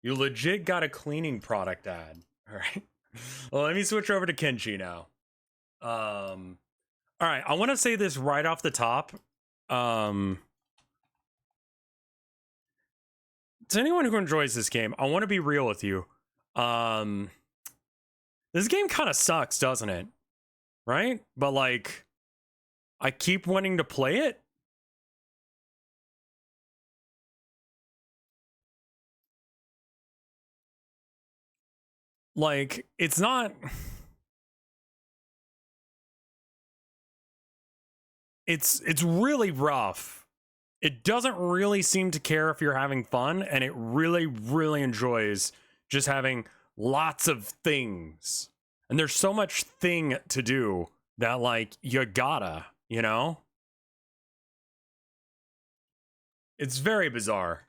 You legit got a cleaning product ad. All right. Well, let me switch over to Kenshi now. All right, I want to say this right off the top. To anyone who enjoys this game, I want to be real with you. This game kind of sucks, doesn't it? Right? But like, I keep wanting to play it. Like, it's not. It's really rough. It doesn't really seem to care if you're having fun, and it really enjoys just having lots of things. And there's so much thing to do that like you gotta, you know? It's very bizarre.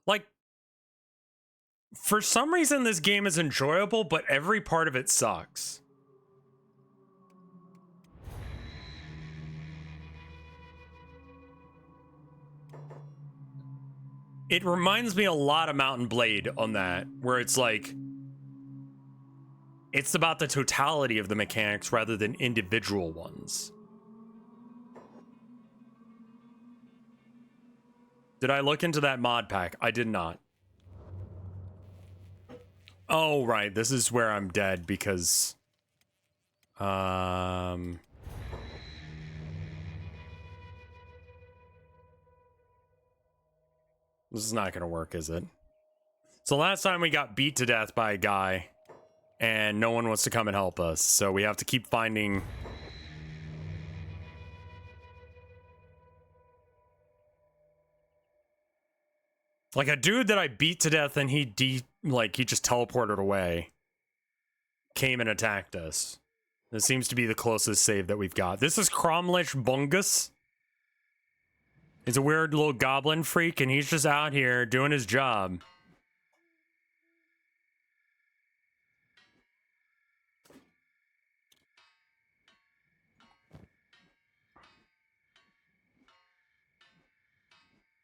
Like, for some reason this game is enjoyable, but every part of it sucks. It reminds me a lot of Mountain Blade on that, where it's like, it's about the totality of the mechanics rather than individual ones. Did I look into that mod pack? I did not. Oh, right. This is where I'm dead because... This is not going to work, is it? So last time we got beat to death by a guy, and no one wants to come and help us, so we have to keep finding... Like a dude that I beat to death and he just teleported away. Came and attacked us. This seems to be the closest save that we've got. This is Cromlish Bungus. He's a weird little goblin freak, and he's just out here doing his job.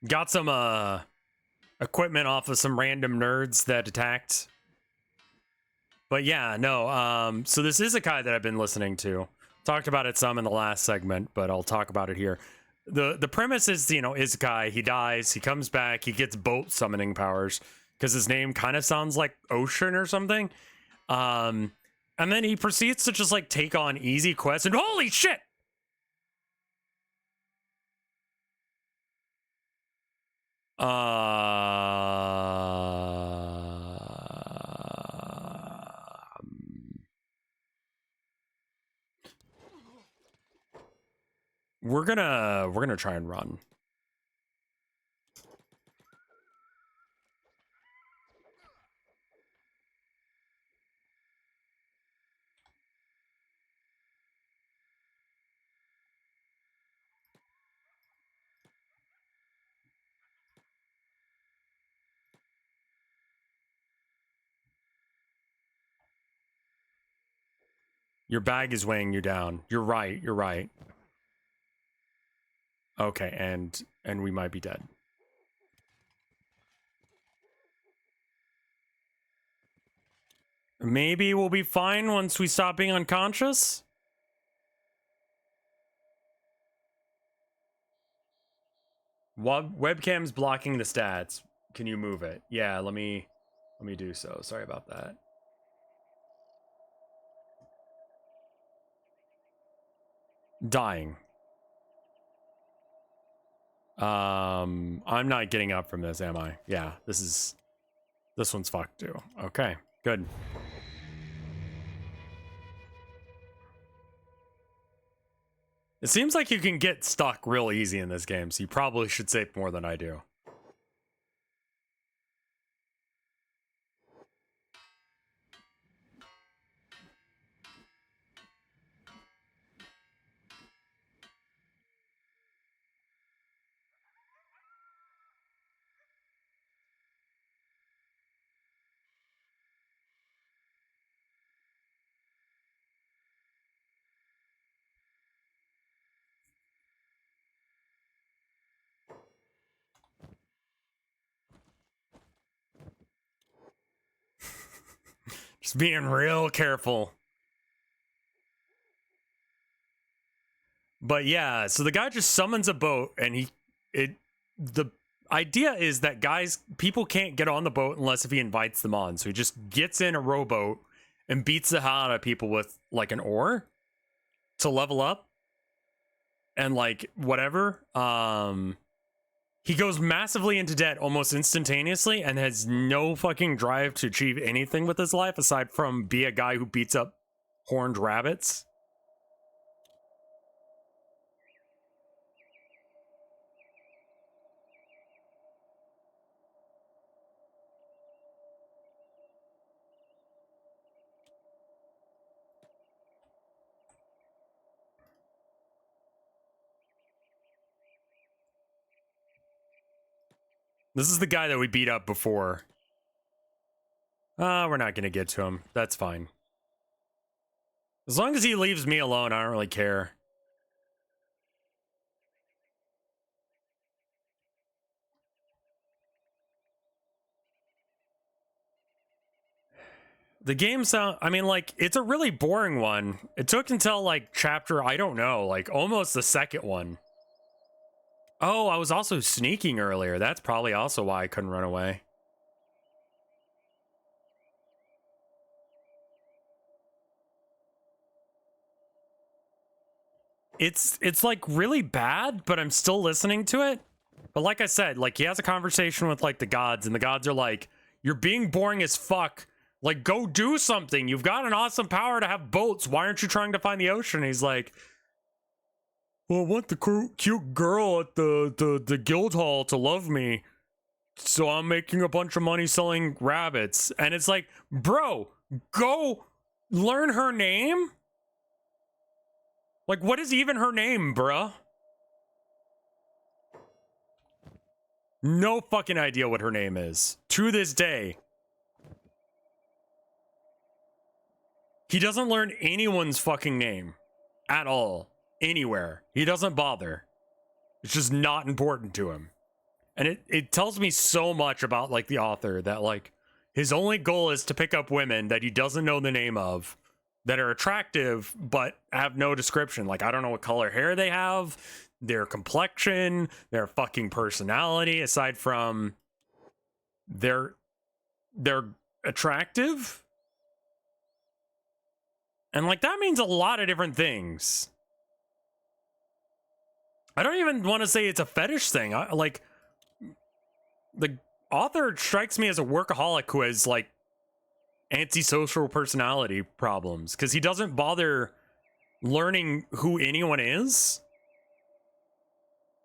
Got some equipment off of some random nerds that attacked. But yeah, no, so this Isekai that I've been listening to, talked about it some in the last segment, but I'll talk about it here. The premise is, you know, Isekai, he dies, he comes back, he gets boat summoning powers, because his name kind of sounds like ocean or something. And then he proceeds to just like take on easy quests, and holy shit! We're gonna try and run. Your bag is weighing you down. You're right, you're right. Okay, and we might be dead. Maybe we'll be fine once we stop being unconscious? Webcam's blocking the stats. Can you move it? Yeah, let me do so. Sorry about that. Dying. I'm not getting up from this, am I? Yeah, this one's fucked too. Okay, good. It seems like you can get stuck real easy in this game, so you probably should save more than I do. Just being real careful. But yeah, so the guy just summons a boat, and the idea is that people can't get on the boat unless if he invites them on. So he just gets in a rowboat and beats the hell out of people with like an oar to level up and like whatever. He goes massively into debt almost instantaneously and has no fucking drive to achieve anything with his life aside from be a guy who beats up horned rabbits. This is the guy that we beat up before. We're not gonna get to him. That's fine. As long as he leaves me alone, I don't really care. The game I mean, like, it's a really boring one. It took until, like, chapter, I don't know, like, almost the second one. Oh, I was also sneaking earlier. That's probably also why I couldn't run away. It's like really bad, but I'm still listening to it. But like I said, like he has a conversation with like the gods, and the gods are like, "You're being boring as fuck. Like, go do something. You've got an awesome power to have boats. Why aren't you trying to find the ocean?" And he's like, "Well, I want the cute girl at the guild hall to love me, so I'm making a bunch of money selling rabbits." And it's like, bro, go learn her name. Like, what is even her name, bruh? No fucking idea what her name is. To this day. He doesn't learn anyone's fucking name. At all. Anywhere. He doesn't bother. It's just not important to him. And it tells me so much about, like, the author that, like, his only goal is to pick up women that he doesn't know the name of, that are attractive, but have no description. Like, I don't know what color hair they have, their complexion, their fucking personality, aside from they're attractive. And, like, that means a lot of different things. I don't even want to say it's a fetish thing. Like, the author strikes me as a workaholic who has, like, antisocial personality problems, because he doesn't bother learning who anyone is.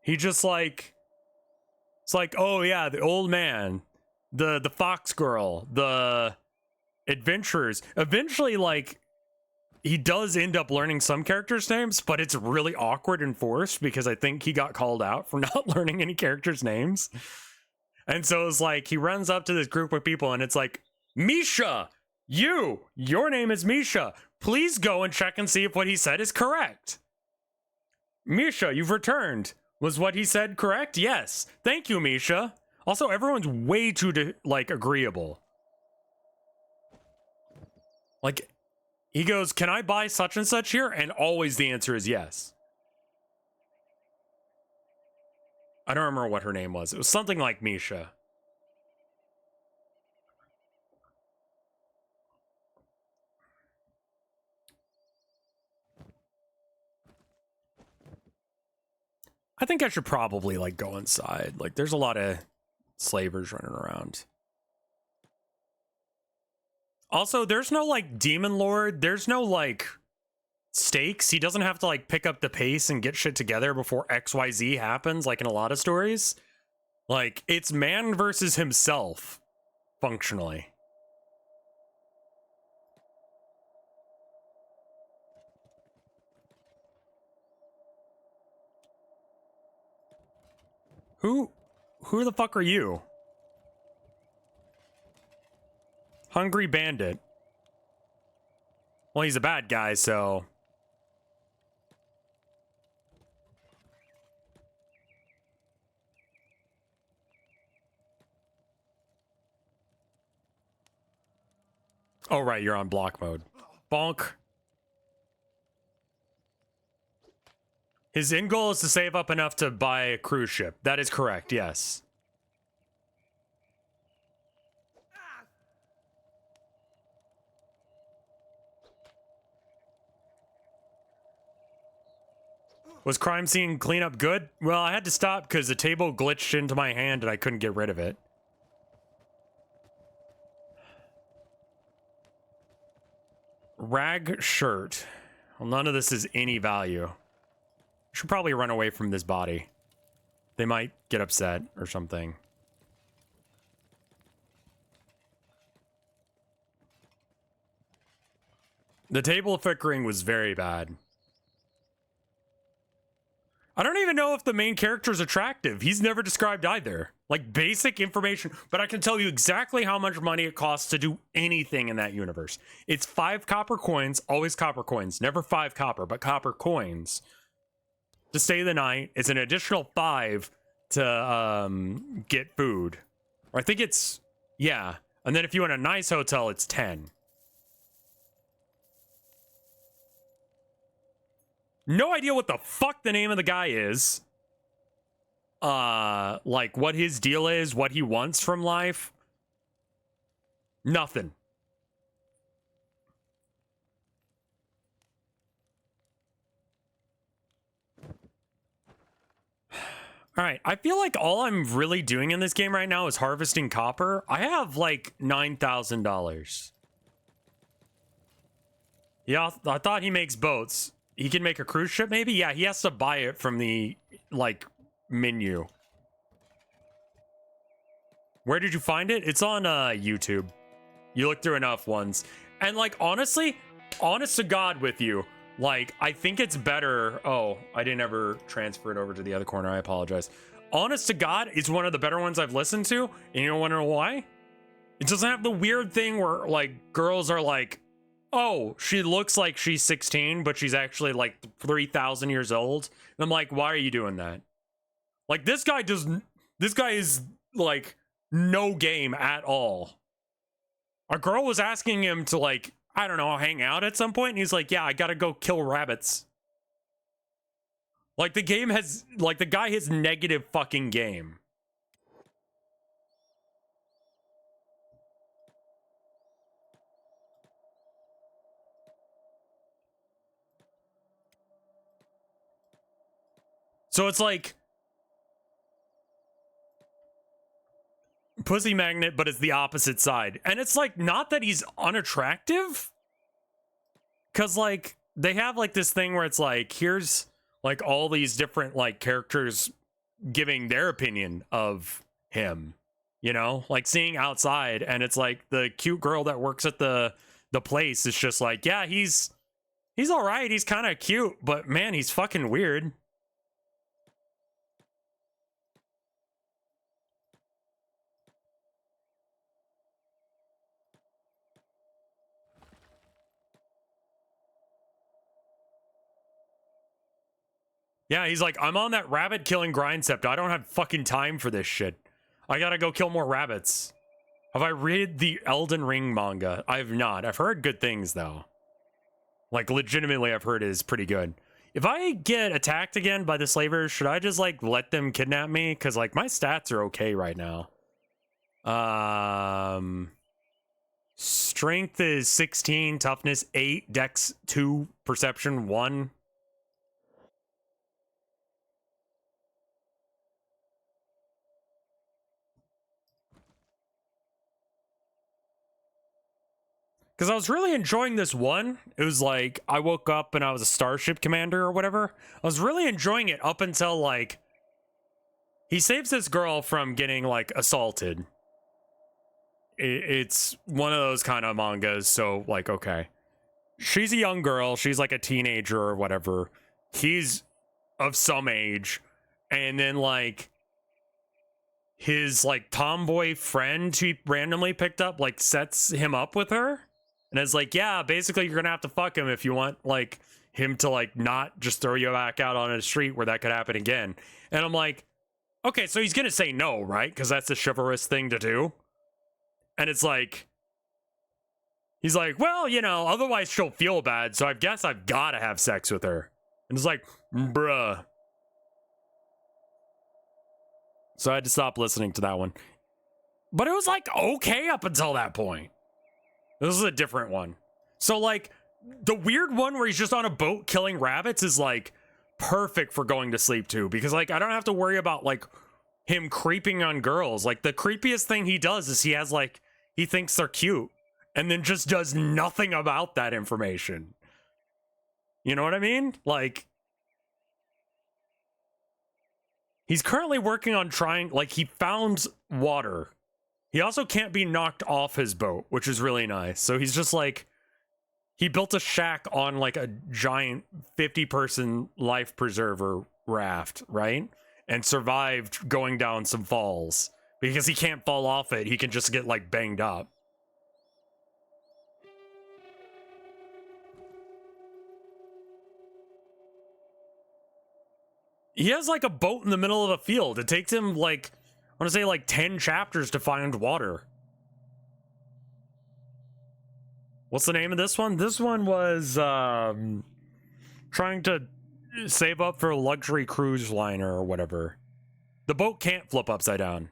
He just, like, it's like, oh yeah, the old man, the fox girl, the adventurers. Eventually, like, he does end up learning some characters' names, but it's really awkward and forced because I think he got called out for not learning any characters' names. And so it's like he runs up to this group of people and it's like, Misha, your name is Misha. Please go and check and see if what he said is correct. Misha, you've returned. Was what he said correct? Yes. Thank you, Misha. Also, everyone's way too, like, agreeable. Like, he goes, can I buy such and such here? And always the answer is yes. I don't remember what her name was. It was something like Misha. I think I should probably, like, go inside. Like, there's a lot of slavers running around. Also, there's no, like, demon lord. There's no, like, stakes. He doesn't have to, like, pick up the pace and get shit together before XYZ happens, like in a lot of stories. Like, it's man versus himself, functionally. Who the fuck are you? Hungry bandit. Well, he's a bad guy, so... Oh, right, you're on block mode. Bonk. His end goal is to save up enough to buy a cruise ship. That is correct, yes. Was crime scene cleanup good? Well, I had to stop because the table glitched into my hand and I couldn't get rid of it. Rag shirt. Well, none of this is any value. Should probably run away from this body. They might get upset or something. The table flickering was very bad. I don't even know if the main character is attractive. He's never described either. Like, basic information, but I can tell you exactly how much money it costs to do anything in that universe. It's 5 copper coins, always copper coins. Never 5 copper, but copper coins. To stay the night, it's an additional 5 to get food. Or I think it's, yeah. And then if you want a nice hotel, it's 10. No idea what the fuck the name of the guy is. Like what his deal is, what he wants from life. Nothing. All right, I feel like all I'm really doing in this game right now is harvesting copper. I have like $9,000. Yeah, I thought he makes boats. He can make a cruise ship, maybe? Yeah, he has to buy it from the, like, menu. Where did you find it? It's on YouTube. You look through enough ones. And, like, honestly, honest to God with you, like, I think it's better. Oh, I didn't ever transfer it over to the other corner. I apologize. Honest to God, it's one of the better ones I've listened to. And you want to know why? It doesn't have the weird thing where, like, girls are like, oh, she looks like she's 16, but she's actually like 3,000 years old. And I'm like, why are you doing that? Like, this guy is like no game at all. A girl was asking him to, like, I don't know, hang out at some point, and he's like, yeah, I gotta go kill rabbits. Like, the game has, like, the guy has negative fucking game. So it's like pussy magnet, but it's the opposite side. And it's like, not that he's unattractive, because like they have like this thing where it's like, here's like all these different like characters giving their opinion of him, you know, like seeing outside, and it's like the cute girl that works at the place is just like, yeah, he's all right, he's kind of cute, but man, he's fucking weird. Yeah, he's like, I'm on that rabbit killing grindcept. I don't have fucking time for this shit. I gotta go kill more rabbits. Have I read the Elden Ring manga? I have not. I've heard good things, though. Like, legitimately, I've heard it is pretty good. If I get attacked again by the slavers, should I just, like, let them kidnap me? Because, like, my stats are okay right now. Strength is 16, toughness 8, dex 2, perception 1. Because I was really enjoying this one. It was like, I woke up and I was a starship commander or whatever. I was really enjoying it up until, like, he saves this girl from getting, like, assaulted. It's one of those kind of mangas, so, like, okay. She's a young girl. She's, like, a teenager or whatever. He's of some age. And then, like, his, like, tomboy friend he randomly picked up, like, sets him up with her. And it's like, yeah, basically you're gonna have to fuck him if you want, like, him to, like, not just throw you back out on a street where that could happen again. And I'm like, okay, so he's gonna say no, right? Because that's a chivalrous thing to do. And it's like, He's like, well, you know, otherwise she'll feel bad, so I guess I've got to have sex with her. And it's like, bruh. So I had to stop listening to that one. But it was like okay up until that point. This is a different one. So like the weird one where he's just on a boat killing rabbits is like perfect for going to sleep too, because like I don't have to worry about like him creeping on girls. Like the creepiest thing he does is he has like, he thinks they're cute and then just does nothing about that information. You know what I mean? Like, he's currently working on trying, like, he found water. He also can't be knocked off his boat, which is really nice. So he's just like, he built a shack on like a giant 50-person life preserver raft, right? And survived going down some falls. Because he can't fall off it, he can just get like banged up. He has like a boat in the middle of a field. It takes him like, I want to say like 10 chapters to find water. What's the name of this one? This one was trying to save up for a luxury cruise liner or whatever. The boat can't flip upside down.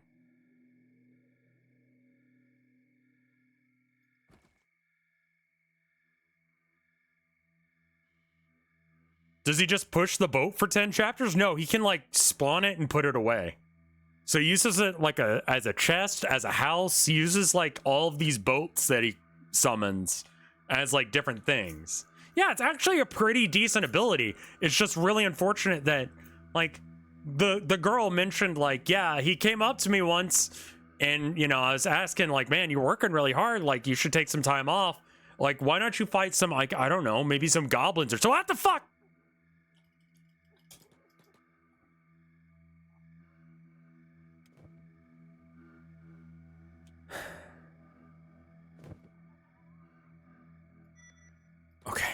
Does he just push the boat for 10 chapters? No, he can like spawn it and put it away. So he uses it like as a chest, as a house. He uses like all of these boats that he summons as like different things. Yeah, it's actually a pretty decent ability. It's just really unfortunate that like the girl mentioned like, yeah, he came up to me once and, you know, I was asking like, man, you're working really hard. Like you should take some time off. Like, why don't you fight some, like, I don't know, maybe some goblins or so. What the fuck? Okay.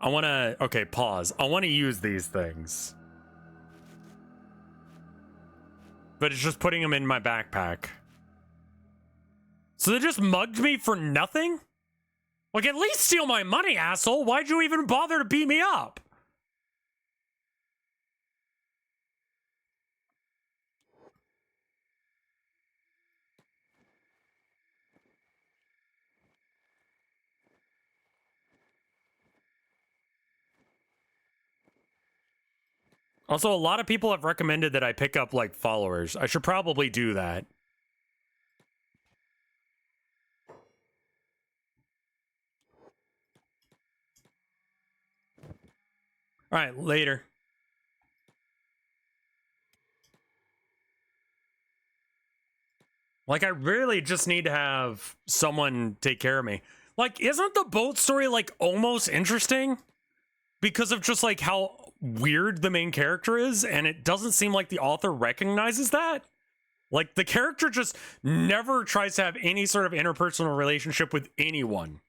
I want to, okay, pause. I want to use these things. But it's just putting them in my backpack. So they just mugged me for nothing? Like, at least steal my money, asshole. Why'd you even bother to beat me up? Also, a lot of people have recommended that I pick up, like, followers. I should probably do that. All right, later. Like, I really just need to have someone take care of me. Like, isn't the boat story, like, almost interesting? Because of just, like, how weird the main character is, and it doesn't seem like the author recognizes that. Like, the character just never tries to have any sort of interpersonal relationship with anyone.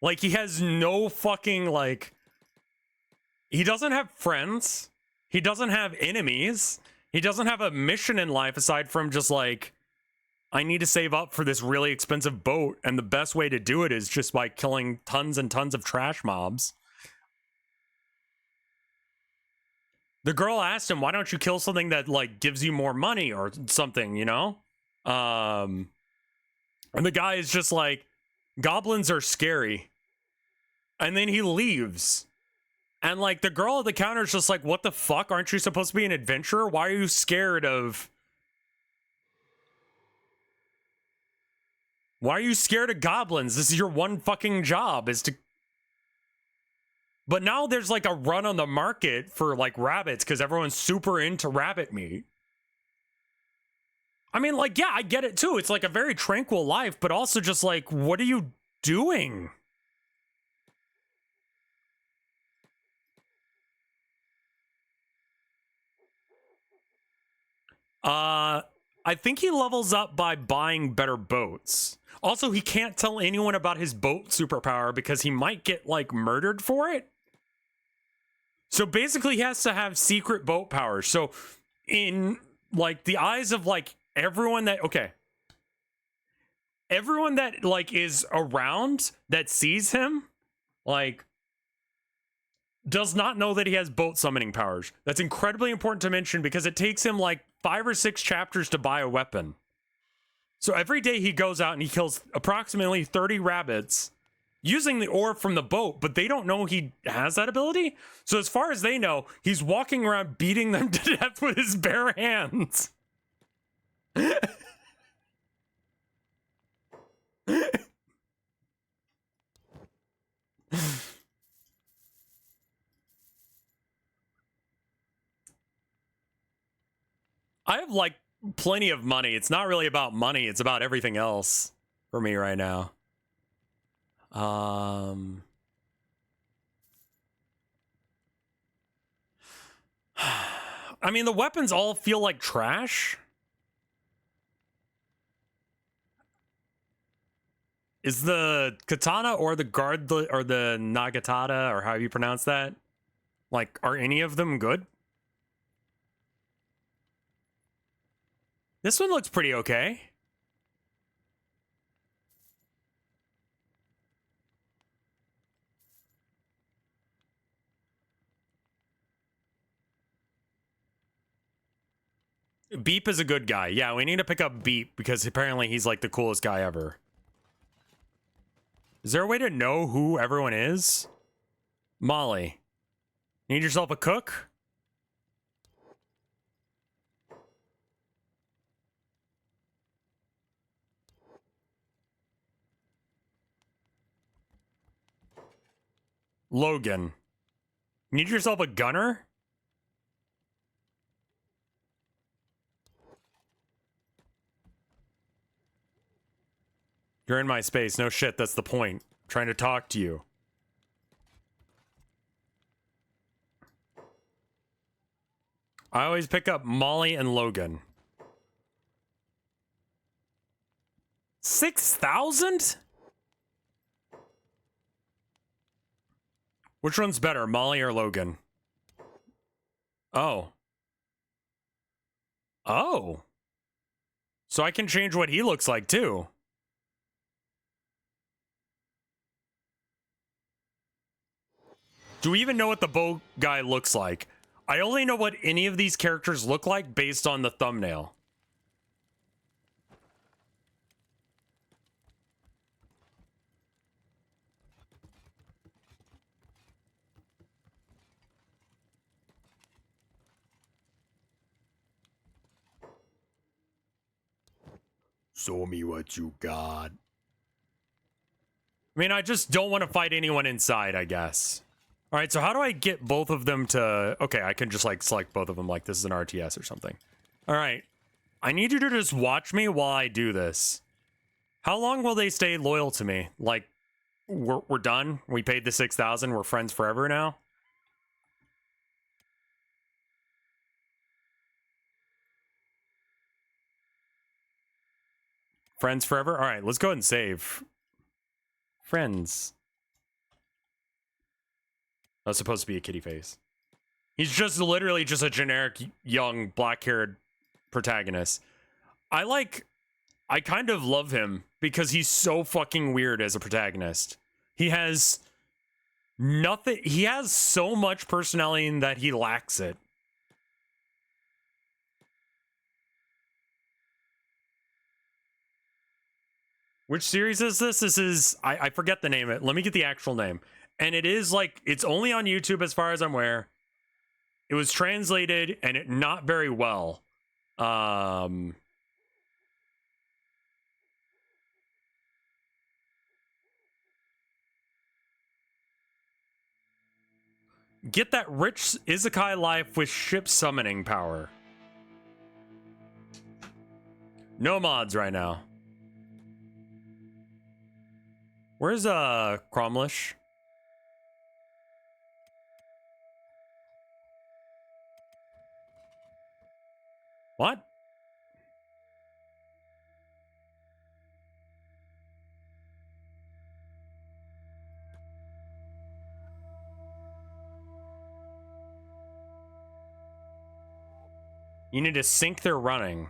Like, he has no fucking, like... He doesn't have friends. He doesn't have enemies. He doesn't have a mission in life aside from just, like... I need to save up for this really expensive boat, and the best way to do it is just by killing tons and tons of trash mobs. The girl asked him, why don't you kill something that, like, gives you more money or something, you know? And the guy is just like, goblins are scary. And then he leaves. And, like, the girl at the counter is just like, what the fuck? Aren't you supposed to be an adventurer? Why are you scared of... Why are you scared of goblins? This is your one fucking job, is to... But now there's, like, a run on the market for, like, rabbits because everyone's super into rabbit meat. I mean, like, yeah, I get it, too. It's, like, a very tranquil life, but also just, like, what are you doing? I think he levels up by buying better boats. Also, he can't tell anyone about his boat superpower because he might get, like, murdered for it. So basically, he has to have secret boat powers. So in, like, the eyes of, like, everyone that... Okay. Everyone that, like, is around that sees him, like, does not know that he has boat summoning powers. That's incredibly important to mention because it takes him, like, 5 or 6 chapters to buy a weapon. So every day he goes out and he kills approximately 30 rabbits using the orb from the boat, but they don't know he has that ability. So as far as they know, he's walking around beating them to death with his bare hands. I have, like, plenty of money. It's not really about money. It's about everything else for me right now. I mean, the weapons all feel like trash. Is the katana or the guard or the nagatata or how you pronounce that, like, are any of them good? This one looks pretty okay. Beep is a good guy. Yeah, we need to pick up Beep because apparently he's, like, the coolest guy ever. Is there a way to know who everyone is? Molly. Need yourself a cook? Logan. Need yourself a gunner? You're in my space. No shit, that's the point. I'm trying to talk to you. I always pick up Molly and Logan. 6,000? Which one's better, Molly or Logan? Oh. Oh. So I can change what he looks like, too. Do we even know what the bow guy looks like? I only know what any of these characters look like based on the thumbnail. Show me what you got. I mean, I just don't want to fight anyone inside, I guess. All right, so how do I get both of them to... Okay, I can just, like, select both of them like this is an RTS or something. All right. I need you to just watch me while I do this. How long will they stay loyal to me? Like, we're done? We paid the 6,000. We're friends forever now? Friends forever? All right, let's go ahead and save. Friends. That's supposed to be a kitty face. He's just literally just a generic young black-haired protagonist. I kind of love him because he's so fucking weird as a protagonist. He has nothing. He has so much personality in that he lacks it. Which series is this? This is, I forget the name of it. Let me get the actual name. And it is like, it's only on YouTube as far as I'm aware. It was translated and it not very well. Get that rich Isekai life with ship summoning power. No mods right now. Where's Cromlish? What? You need to sync their running.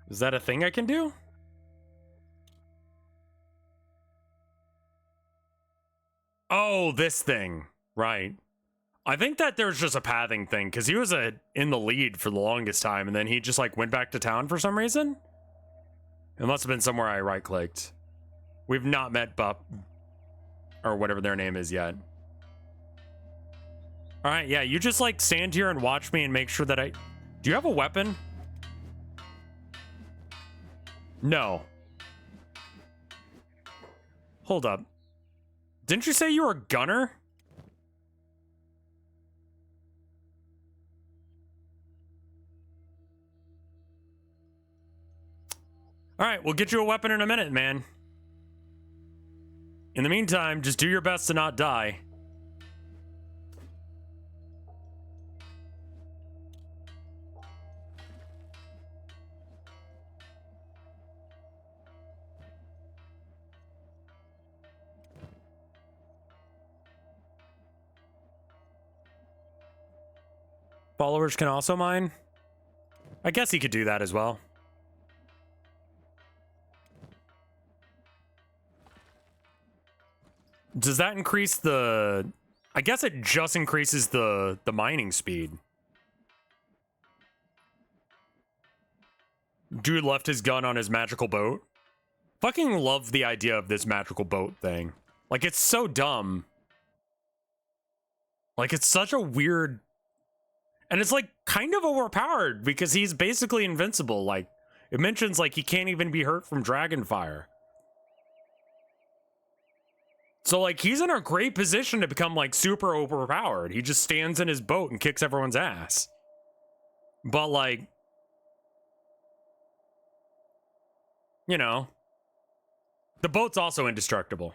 Is that a thing I can do? Oh, this thing. Right. I think that there's just a pathing thing, because he was in the lead for the longest time, and then he just, like, went back to town for some reason? It must have been somewhere I right-clicked. We've not met Bup, or whatever their name is yet. Alright, yeah, you just, like, stand here and watch me and make sure that I... Do you have a weapon? No. Hold up. Didn't you say you were a gunner? Alright, we'll get you a weapon in a minute, man. In the meantime, just do your best to not die. Followers can also mine? I guess he could do that as well. Does that increase the... I guess it just increases the mining speed. Dude left his gun on his magical boat. Fucking love the idea of this magical boat thing. Like, it's so dumb. Like, it's such a weird... And it's, like, kind of overpowered because he's basically invincible. Like, it mentions, like, he can't even be hurt from dragon fire. So, like, he's in a great position to become, like, super overpowered. He just stands in his boat and kicks everyone's ass. But, like... You know... The boat's also indestructible.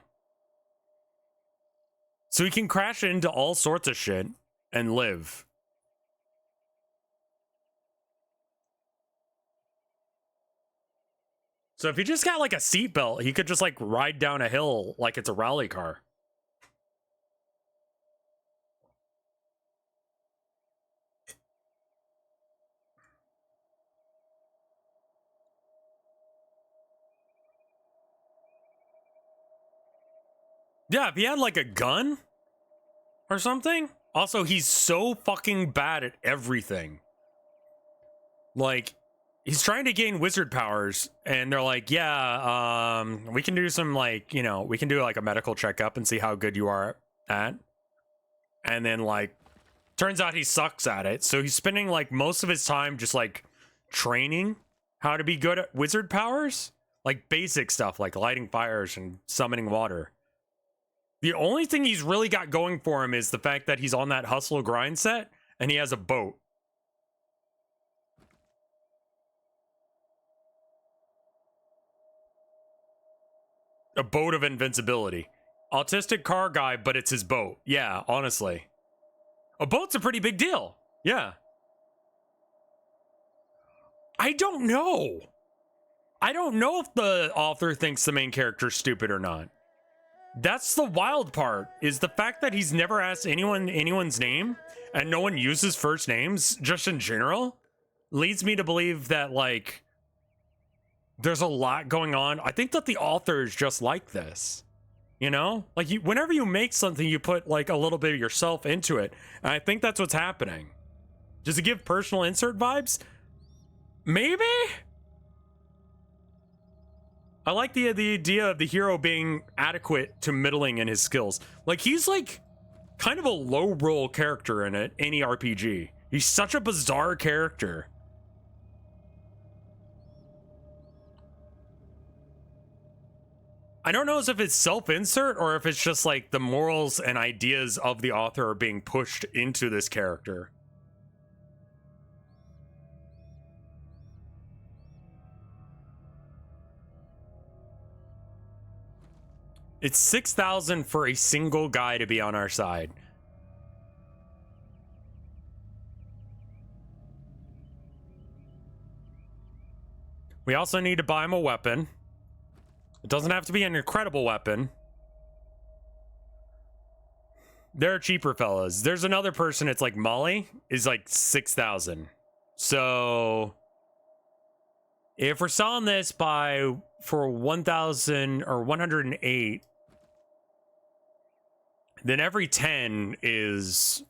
So he can crash into all sorts of shit and live. So if he just got, like, a seatbelt, he could just, like, ride down a hill like it's a rally car. Yeah, if he had, like, a gun or something. Also, he's so fucking bad at everything. Like, he's trying to gain wizard powers, and they're like, yeah, we can do some, like, you know, we can do, like, a medical checkup and see how good you are at. And then, like, turns out he sucks at it, so he's spending, like, most of his time just, like, training how to be good at wizard powers. Like, basic stuff, like lighting fires and summoning water. The only thing he's really got going for him is the fact that he's on that hustle grind set, and he has a boat. A boat of invincibility. Autistic car guy, but it's his boat. Yeah, honestly. A boat's a pretty big deal. Yeah. I don't know. I don't know if the author thinks the main character's stupid or not. That's the wild part, is the fact that he's never asked anyone's name, and no one uses first names, just in general, leads me to believe that, like, there's a lot going on. I think that the author is just like this. You know? Like, whenever you make something, you put, like, a little bit of yourself into it. And I think that's what's happening. Does it give personal insert vibes? Maybe? I like the idea of the hero being adequate to middling in his skills. Like, he's, like, kind of a low-roll character in any RPG. He's such a bizarre character. I don't know if it's self-insert or if it's just, like, the morals and ideas of the author are being pushed into this character. It's 6,000 for a single guy to be on our side. We also need to buy him a weapon. It doesn't have to be an incredible weapon. there are cheaper fellas. There's another person, it's like Molly, is like 6,000. So if we're selling this for 1,000 or 108, then every 10 is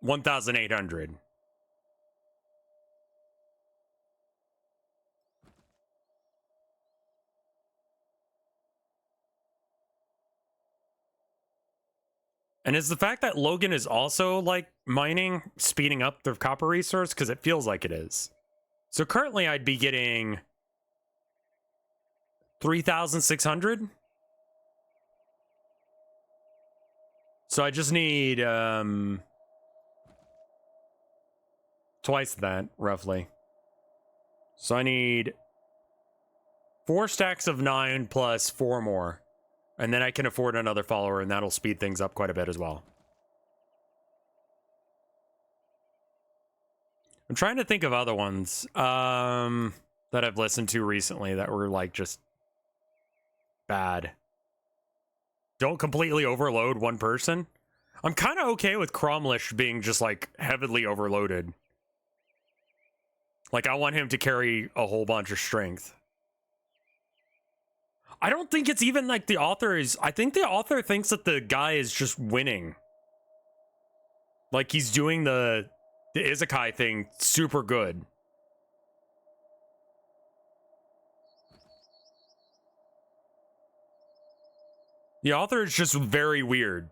1,800. And is the fact that Logan is also like mining speeding up the copper resource? Because it feels like it is. So currently I'd be getting 3,600. So I just need twice that, roughly. So I need 4 stacks of 9 plus 4 more. And then I can afford another follower, and that'll speed things up quite a bit as well. I'm trying to think of other ones that I've listened to recently that were like just bad. Don't completely overload one person. I'm kind of okay with Cromlish being just like heavily overloaded. Like I want him to carry a whole bunch of strength. I don't think it's even like the author is... I think the author thinks that the guy is just winning. Like he's doing the Isekai thing super good. The author is just very weird.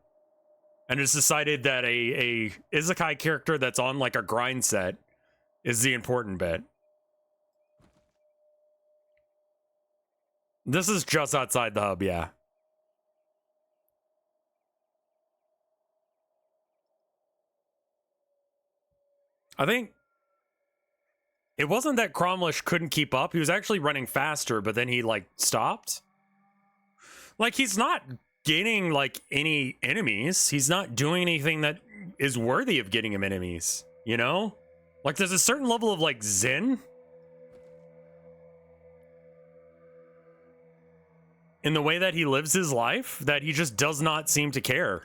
And has decided that a Isekai character that's on like a grind set is the important bit. This is just outside the hub, yeah. I think it wasn't that Cromlish couldn't keep up. He was actually running faster, but then he like stopped. Like he's not gaining like any enemies. He's not doing anything that is worthy of getting him enemies, you know? Like there's a certain level of like zen in the way that he lives his life that he just does not seem to care.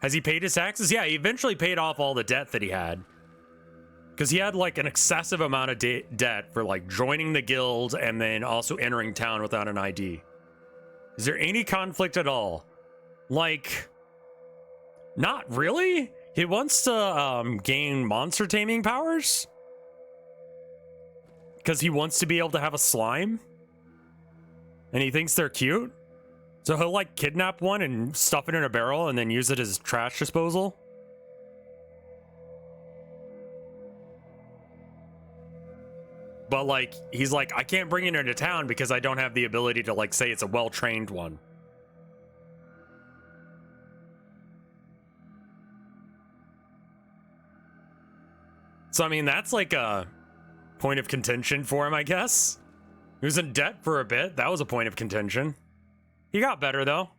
Has he paid his taxes? Yeah, he eventually paid off all the debt that he had. Because he had like an excessive amount of debt for like joining the guild and then also entering town without an ID. Is there any conflict at all? Like, not really. He wants to gain monster taming powers. Because he wants to be able to have a slime. And he thinks they're cute. So he'll like kidnap one and stuff it in a barrel and then use it as trash disposal. But like, he's like, I can't bring it into town because I don't have the ability to like say it's a well-trained one. So I mean, that's like a point of contention for him, I guess. He was in debt for a bit. That was a point of contention. He got better, though.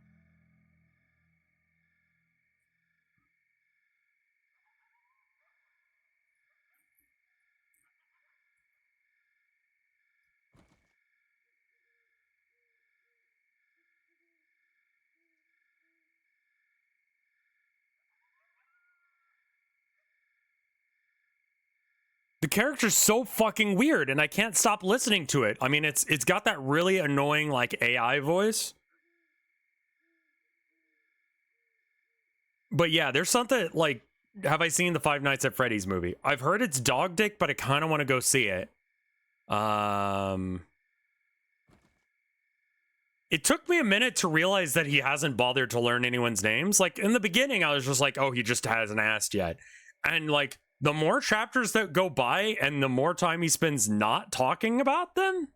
The character's so fucking weird, and I can't stop listening to it. I mean, it's got that really annoying, like, AI voice. But yeah, there's something, like, have I seen the Five Nights at Freddy's movie? I've heard it's dog dick, but I kind of want to go see it. It took me a minute to realize that he hasn't bothered to learn anyone's names. Like, in the beginning, I was just like, oh, he just hasn't asked yet. And, like, the more chapters that go by and the more time he spends not talking about them,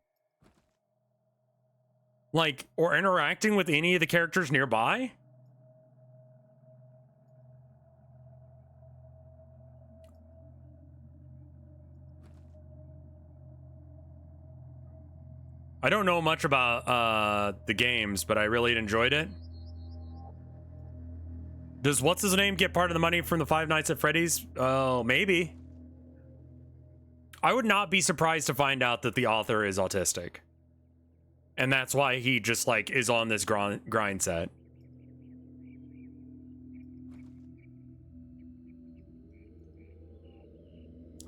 like, or interacting with any of the characters nearby, I don't know much about the games, but I really enjoyed it. Does what's his name get part of the money from the Five Nights at Freddy's? Oh, maybe. I would not be surprised to find out that the author is autistic. And that's why he just like is on this grind set.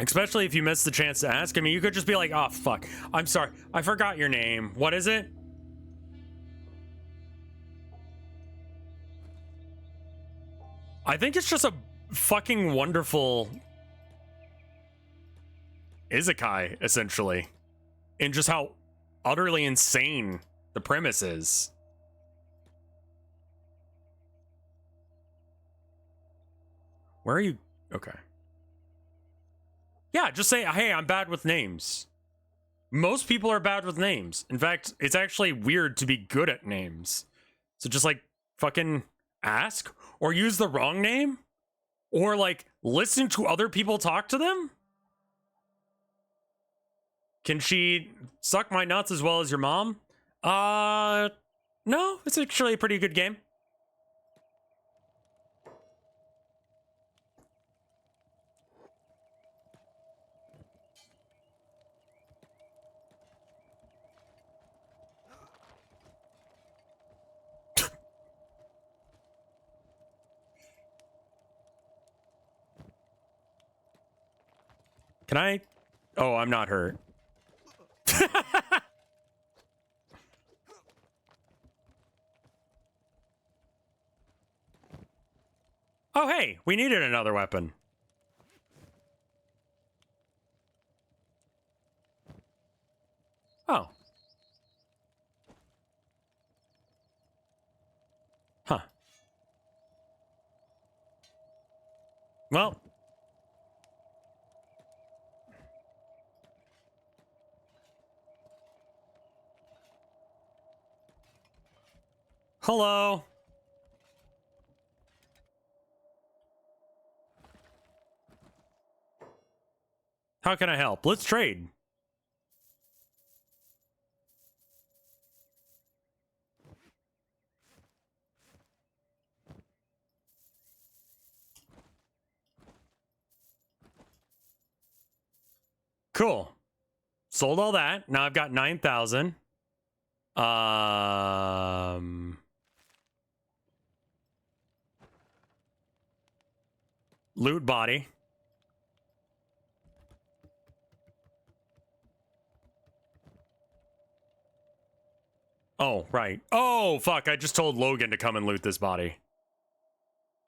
Especially if you miss the chance to ask. I mean, you could just be like, oh, fuck. I'm sorry. I forgot your name. What is it? I think it's just a fucking wonderful Isekai, essentially. In just how utterly insane the premise is. Where are you? Okay. Yeah, just say, hey, I'm bad with names. Most people are bad with names. In fact, it's actually weird to be good at names. So just like fucking ask or use the wrong name or like listen to other people talk to them. Can she suck my nuts as well as your mom? No, it's actually a pretty good game. Can I? Oh, I'm not hurt. Oh, hey, we needed another weapon. Oh. Huh. Well. Hello. How can I help? Let's trade. Cool. Sold all that. Now I've got 9,000. Loot body. Oh, right. Oh, fuck. I just told Logan to come and loot this body.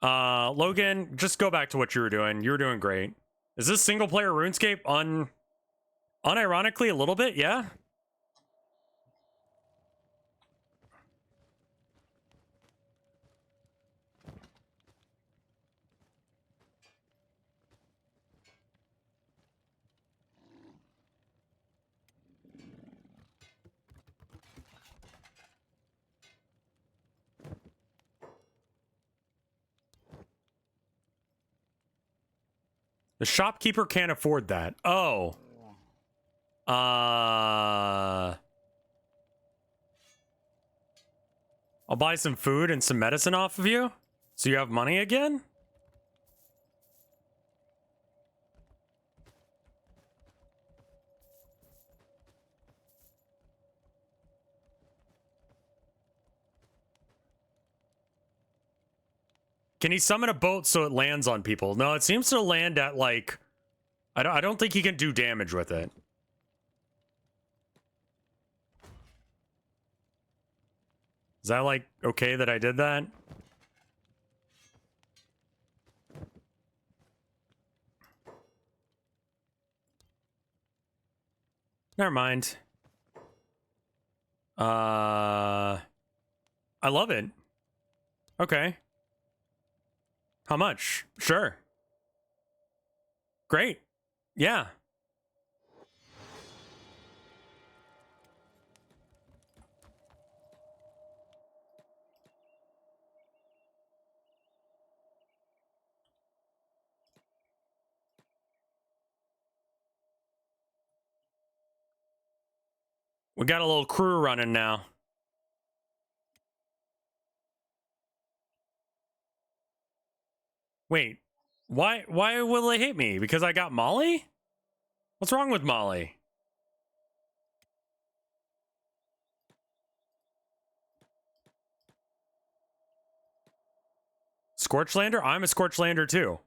Logan, just go back to what you were doing. You were doing great. Is this single player RuneScape unironically a little bit? Yeah. The shopkeeper can't afford that. Oh. I'll buy some food and some medicine off of you. So you have money again? Can he summon a boat so it lands on people? No, it seems to land at like... I don't think he can do damage with it. Is that like okay that I did that? Never mind. I love it. Okay. How much? Sure. Great. Yeah. We got a little crew running now. Wait. Why will they hate me? Because I got Molly? What's wrong with Molly? Scorchlander? I'm a Scorchlander too.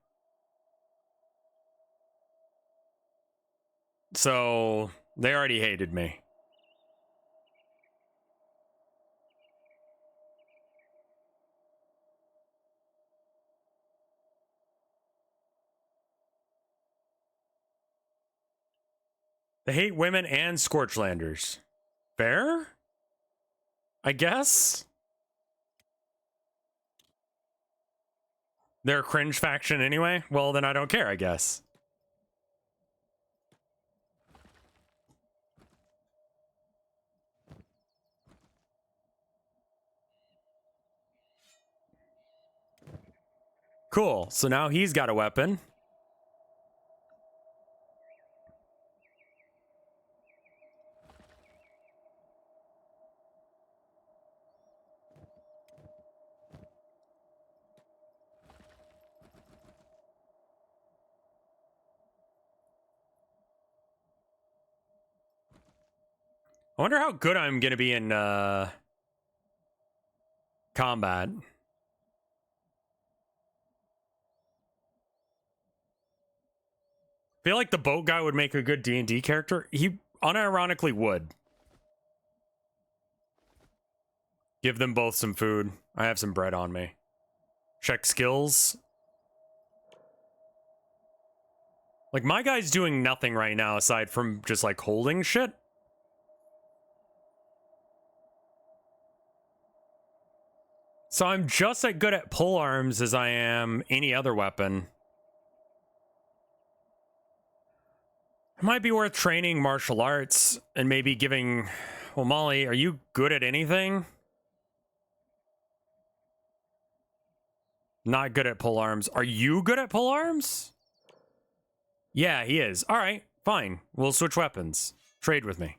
So they already hated me. They hate women and Scorchlanders. Fair? I guess? They're a cringe faction anyway? Well, then I don't care, I guess. Cool. So now he's got a weapon. I wonder how good I'm going to be in combat. I feel like the boat guy would make a good D&D character. He unironically would. Give them both some food. I have some bread on me. Check skills. Like, my guy's doing nothing right now aside from just, like, holding shit. So I'm just as good at pole arms as I am any other weapon. It might be worth training martial arts and maybe giving... Well, Molly, are you good at anything? Not good at pole arms. Are you good at pole arms? Yeah, he is. All right, fine. We'll switch weapons. Trade with me.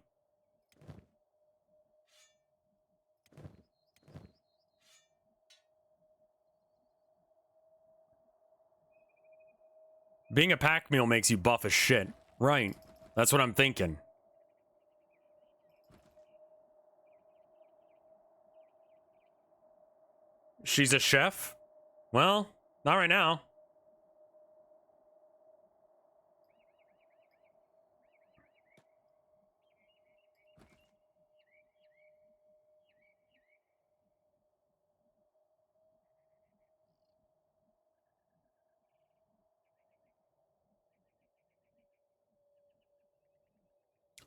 Being a pack mule makes you buff as shit. Right. That's what I'm thinking. She's a chef? Well, not right now.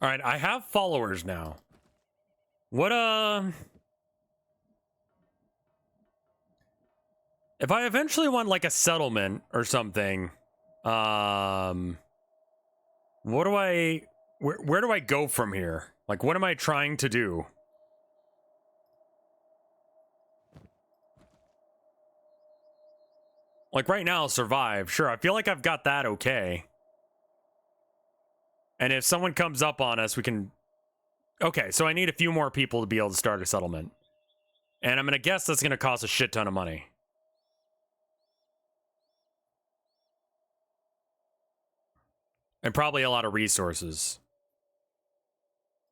All right, I have followers now. What, if I eventually want, like, a settlement or something, what do I... Where do I go from here? Like, what am I trying to do? Like, right now, survive. Sure, I feel like I've got that okay. And if someone comes up on us, we can... Okay, so I need a few more people to be able to start a settlement. And I'm going to guess that's going to cost a shit ton of money. And probably a lot of resources.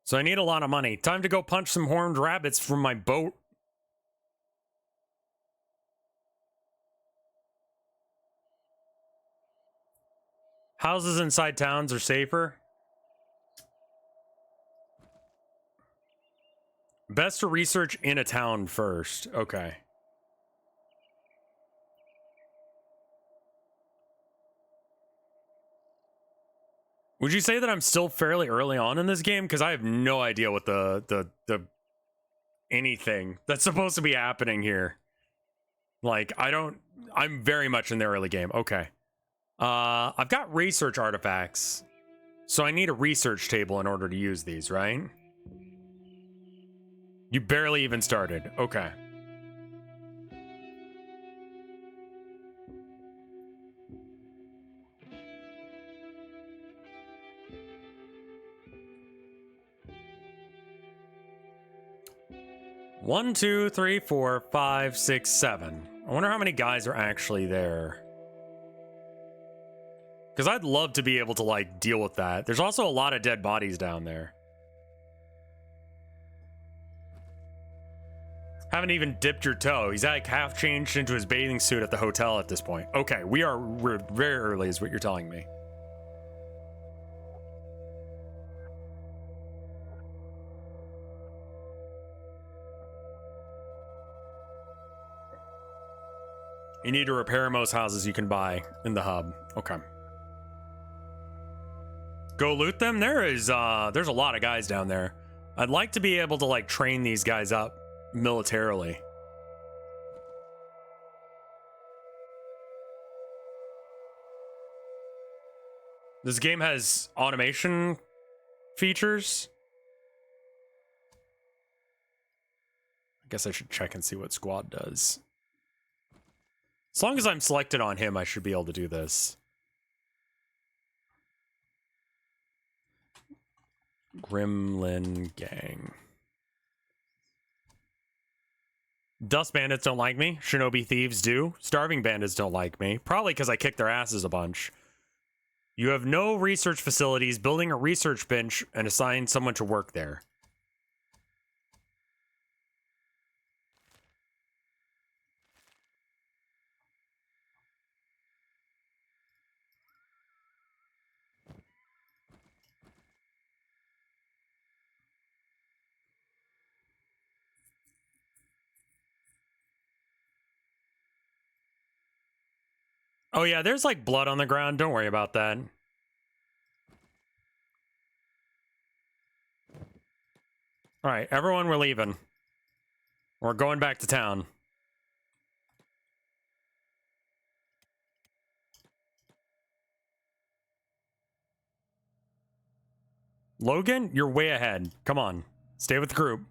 So I need a lot of money. Time to go punch some horned rabbits from my boat. Houses inside towns are safer. Best to research in a town first. Okay. Would you say that I'm still fairly early on in this game? Because I have no idea what the anything that's supposed to be happening here. Like, I'm very much in the early game. Okay. I've got research artifacts. So I need a research table in order to use these, right? You barely even started. Okay. One, two, three, four, five, six, seven. I wonder how many guys are actually there. Because I'd love to be able to, like, deal with that. There's also a lot of dead bodies down there. Haven't even dipped your toe. He's like half changed into his bathing suit at the hotel at this point. Okay, we're very early is what you're telling me. You need to repair most houses you can buy in the hub. Okay. Go loot them? There's a lot of guys down there. I'd like to be able to like train these guys up militarily. This game has automation features. I guess I should check and see what squad does. As long as I'm selected on him, I should be able to do this. Gremlin Gang. Dust Bandits don't like me. Shinobi Thieves do. Starving Bandits don't like me. Probably because I kicked their asses a bunch. You have no research facilities. Building a research bench and assign someone to work there. Oh yeah, there's like blood on the ground. Don't worry about that. All right, everyone, we're leaving. We're going back to town. Logan, you're way ahead. Come on. Stay with the group.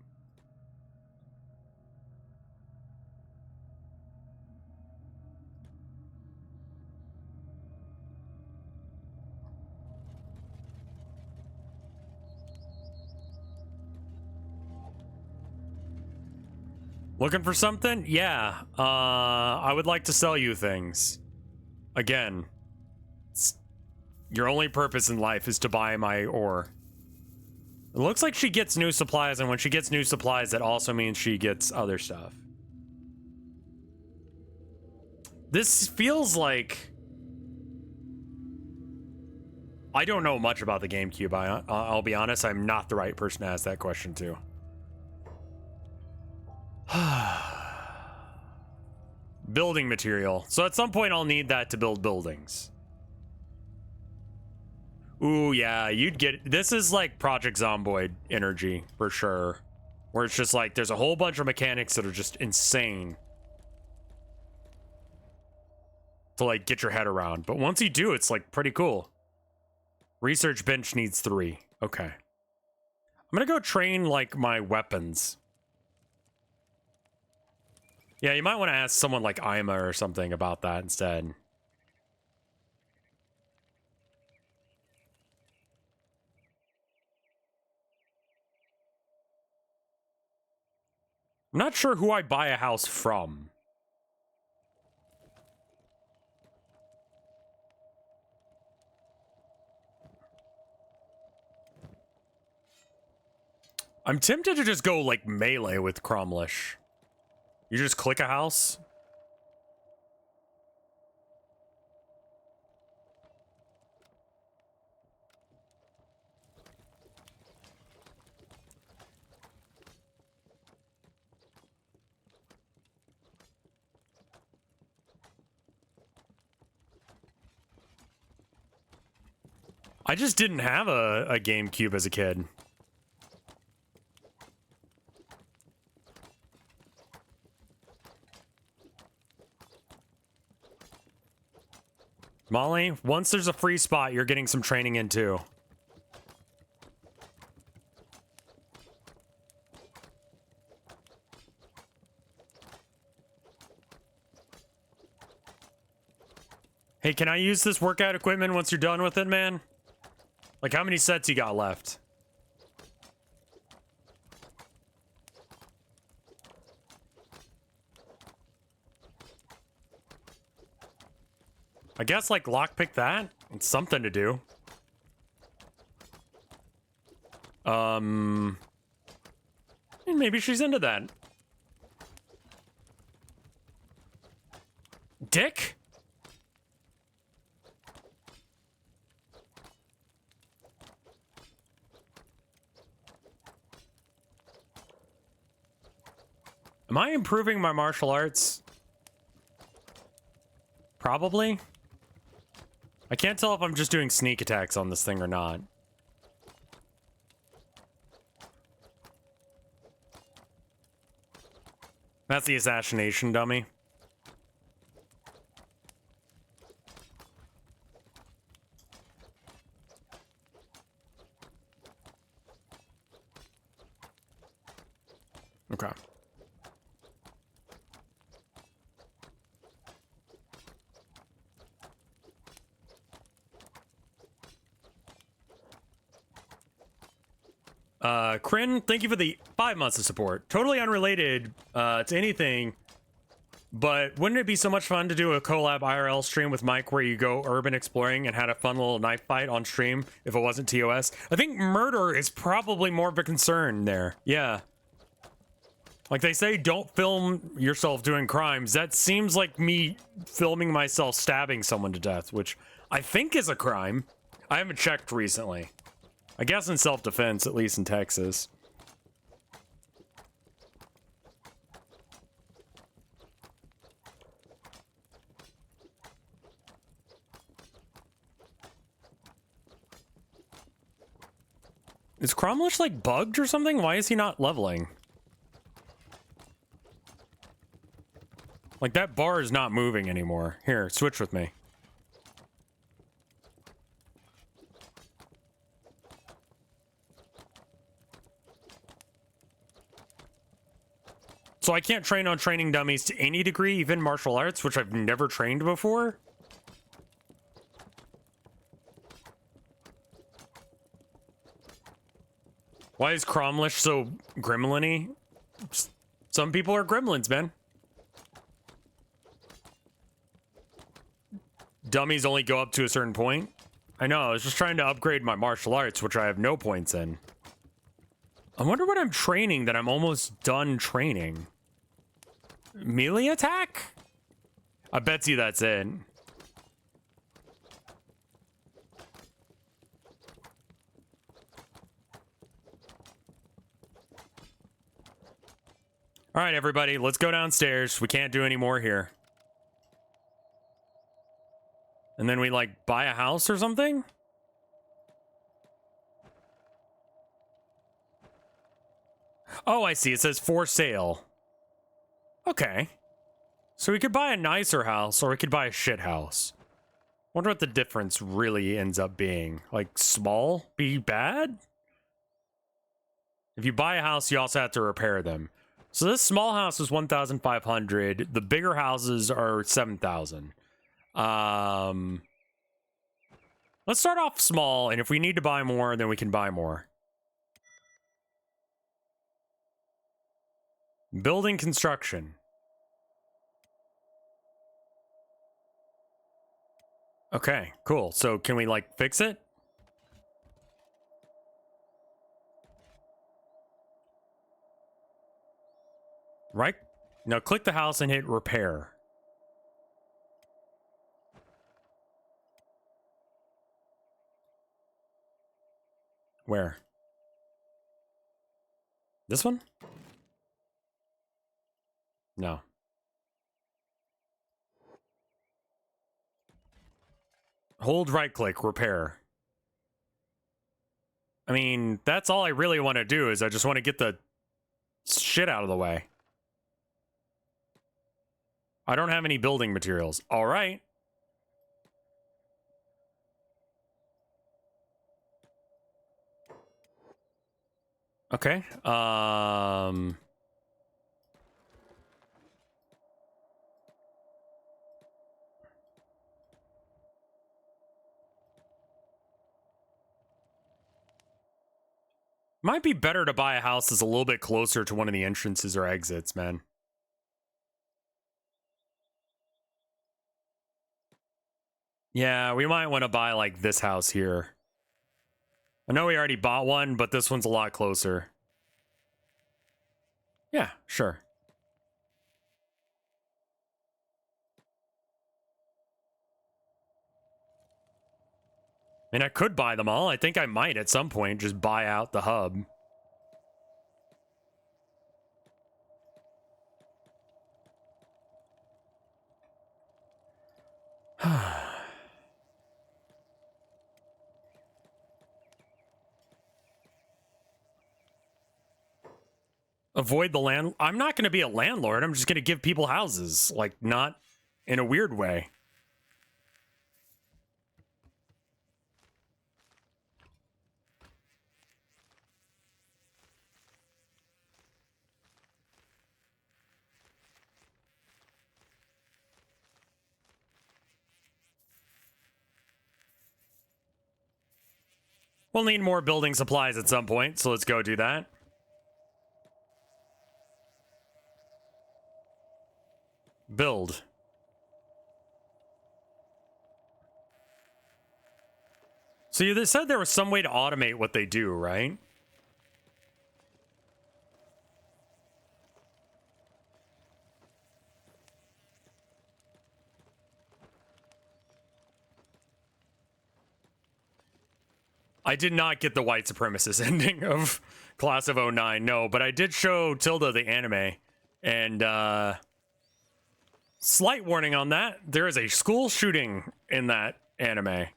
Looking for something? Yeah. I would like to sell you things. Again, your only purpose in life is to buy my ore. It looks like she gets new supplies, and when she gets new supplies, that also means she gets other stuff. This feels like... I don't know much about the GameCube. I'll be honest, I'm not the right person to ask that question to. Building material. So at some point I'll need that to build buildings. Ooh, yeah, you'd get... This is like Project Zomboid energy, for sure. Where it's just like, there's a whole bunch of mechanics that are just insane to like get your head around. But once you do, it's like pretty cool. Research bench needs 3. Okay. I'm gonna go train like my weapons. Yeah, you might want to ask someone like Ima or something about that instead. I'm not sure who I buy a house from. I'm tempted to just go like melee with Cromlish. You just click a house? I just didn't have a GameCube as a kid. Molly, once there's a free spot, you're getting some training in too. Hey, can I use this workout equipment once you're done with it, man? Like, how many sets you got left? I guess, like, lockpick that? It's something to do. Maybe she's into that. Dick? Am I improving my martial arts? Probably. I can't tell if I'm just doing sneak attacks on this thing or not. That's the assassination dummy. Okay. Kryn, thank you for the 5 months of support. Totally unrelated to anything, but wouldn't it be so much fun to do a collab IRL stream with Mike where you go urban exploring and had a fun little knife fight on stream if it wasn't TOS? I think murder is probably more of a concern there. Yeah. Like they say, don't film yourself doing crimes. That seems like me filming myself stabbing someone to death, which I think is a crime. I haven't checked recently. I guess in self-defense, at least in Texas. Is Cromlish like bugged or something? Why is he not leveling? Like that bar is not moving anymore. Here, switch with me. So I can't train on training dummies to any degree, even martial arts, which I've never trained before. Why is Cromlish so gremlin-y? Some people are gremlins, man. Dummies only go up to a certain point. I know, I was just trying to upgrade my martial arts, which I have no points in. I wonder what I'm training that I'm almost done training. Melee attack? I bet you that's it. All right, everybody, let's go downstairs. We can't do any more here. And then we, like, buy a house or something? Oh, I see. It says for sale. Okay. So we could buy a nicer house, or we could buy a shit house. Wonder what the difference really ends up being. Like, small be bad? If you buy a house, you also have to repair them. So this small house is 1,500. The bigger houses are 7,000. Let's start off small, and if we need to buy more, then we can buy more. Building construction. Okay, cool. So can we, like, fix it? Right? Now click the house and hit repair. Where? This one? No. Hold right click, repair. I mean, that's all I really want to do is I just want to get the shit out of the way. I don't have any building materials. All right. Okay. Might be better to buy a house that's a little bit closer to one of the entrances or exits, man. Yeah, we might want to buy, like, this house here. I know we already bought one, but this one's a lot closer. Yeah, sure. I mean, I could buy them all. I think I might at some point just buy out the hub. Avoid the land. I'm not going to be a landlord. I'm just going to give people houses, like not in a weird way. We'll need more building supplies at some point, so let's go do that. Build. So you said there was some way to automate what they do, right? I did not get the white supremacist ending of Class of 09, no, but I did show Tilda the anime, and slight warning on that, there is a school shooting in that anime.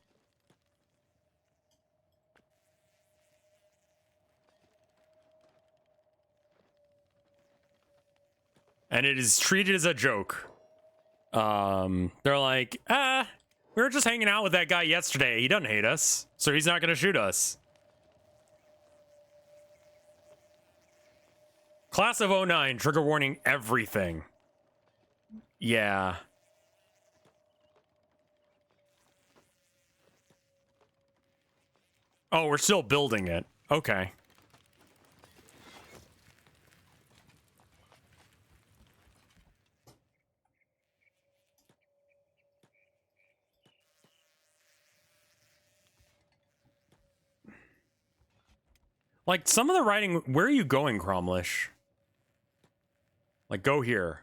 And it is treated as a joke. They're like, we were just hanging out with that guy yesterday. He doesn't hate us, so he's not gonna shoot us. Class of 09, trigger warning, everything. Yeah. Oh, we're still building it. Okay. Like, some of the writing... Where are you going, Cromlish? Like, go here.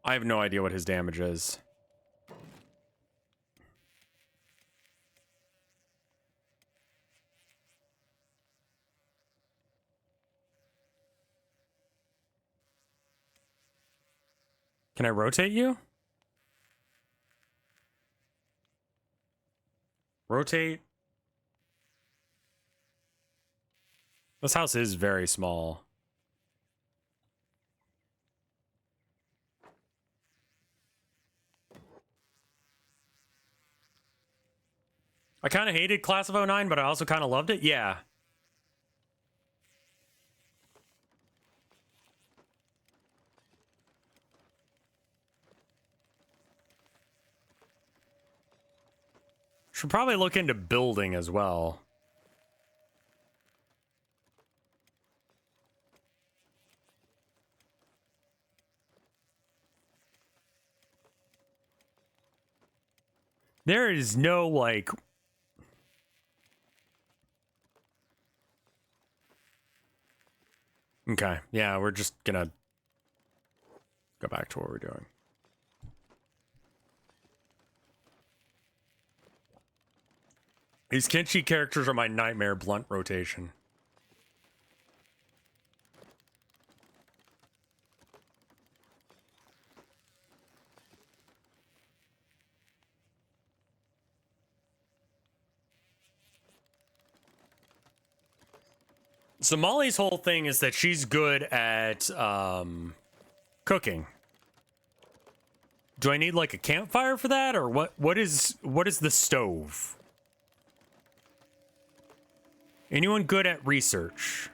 I have no idea what his damage is. Can I rotate you? Rotate. This house is very small. I kind of hated Class of 09, but I also kind of loved it. Yeah. Should probably look into building as well. There is no, like... Okay, yeah, we're just gonna go back to what we're doing. These Kenshi characters are my nightmare blunt rotation. So Molly's whole thing is that she's good at cooking. Do I need like a campfire for that, or what is the stove? Anyone good at research?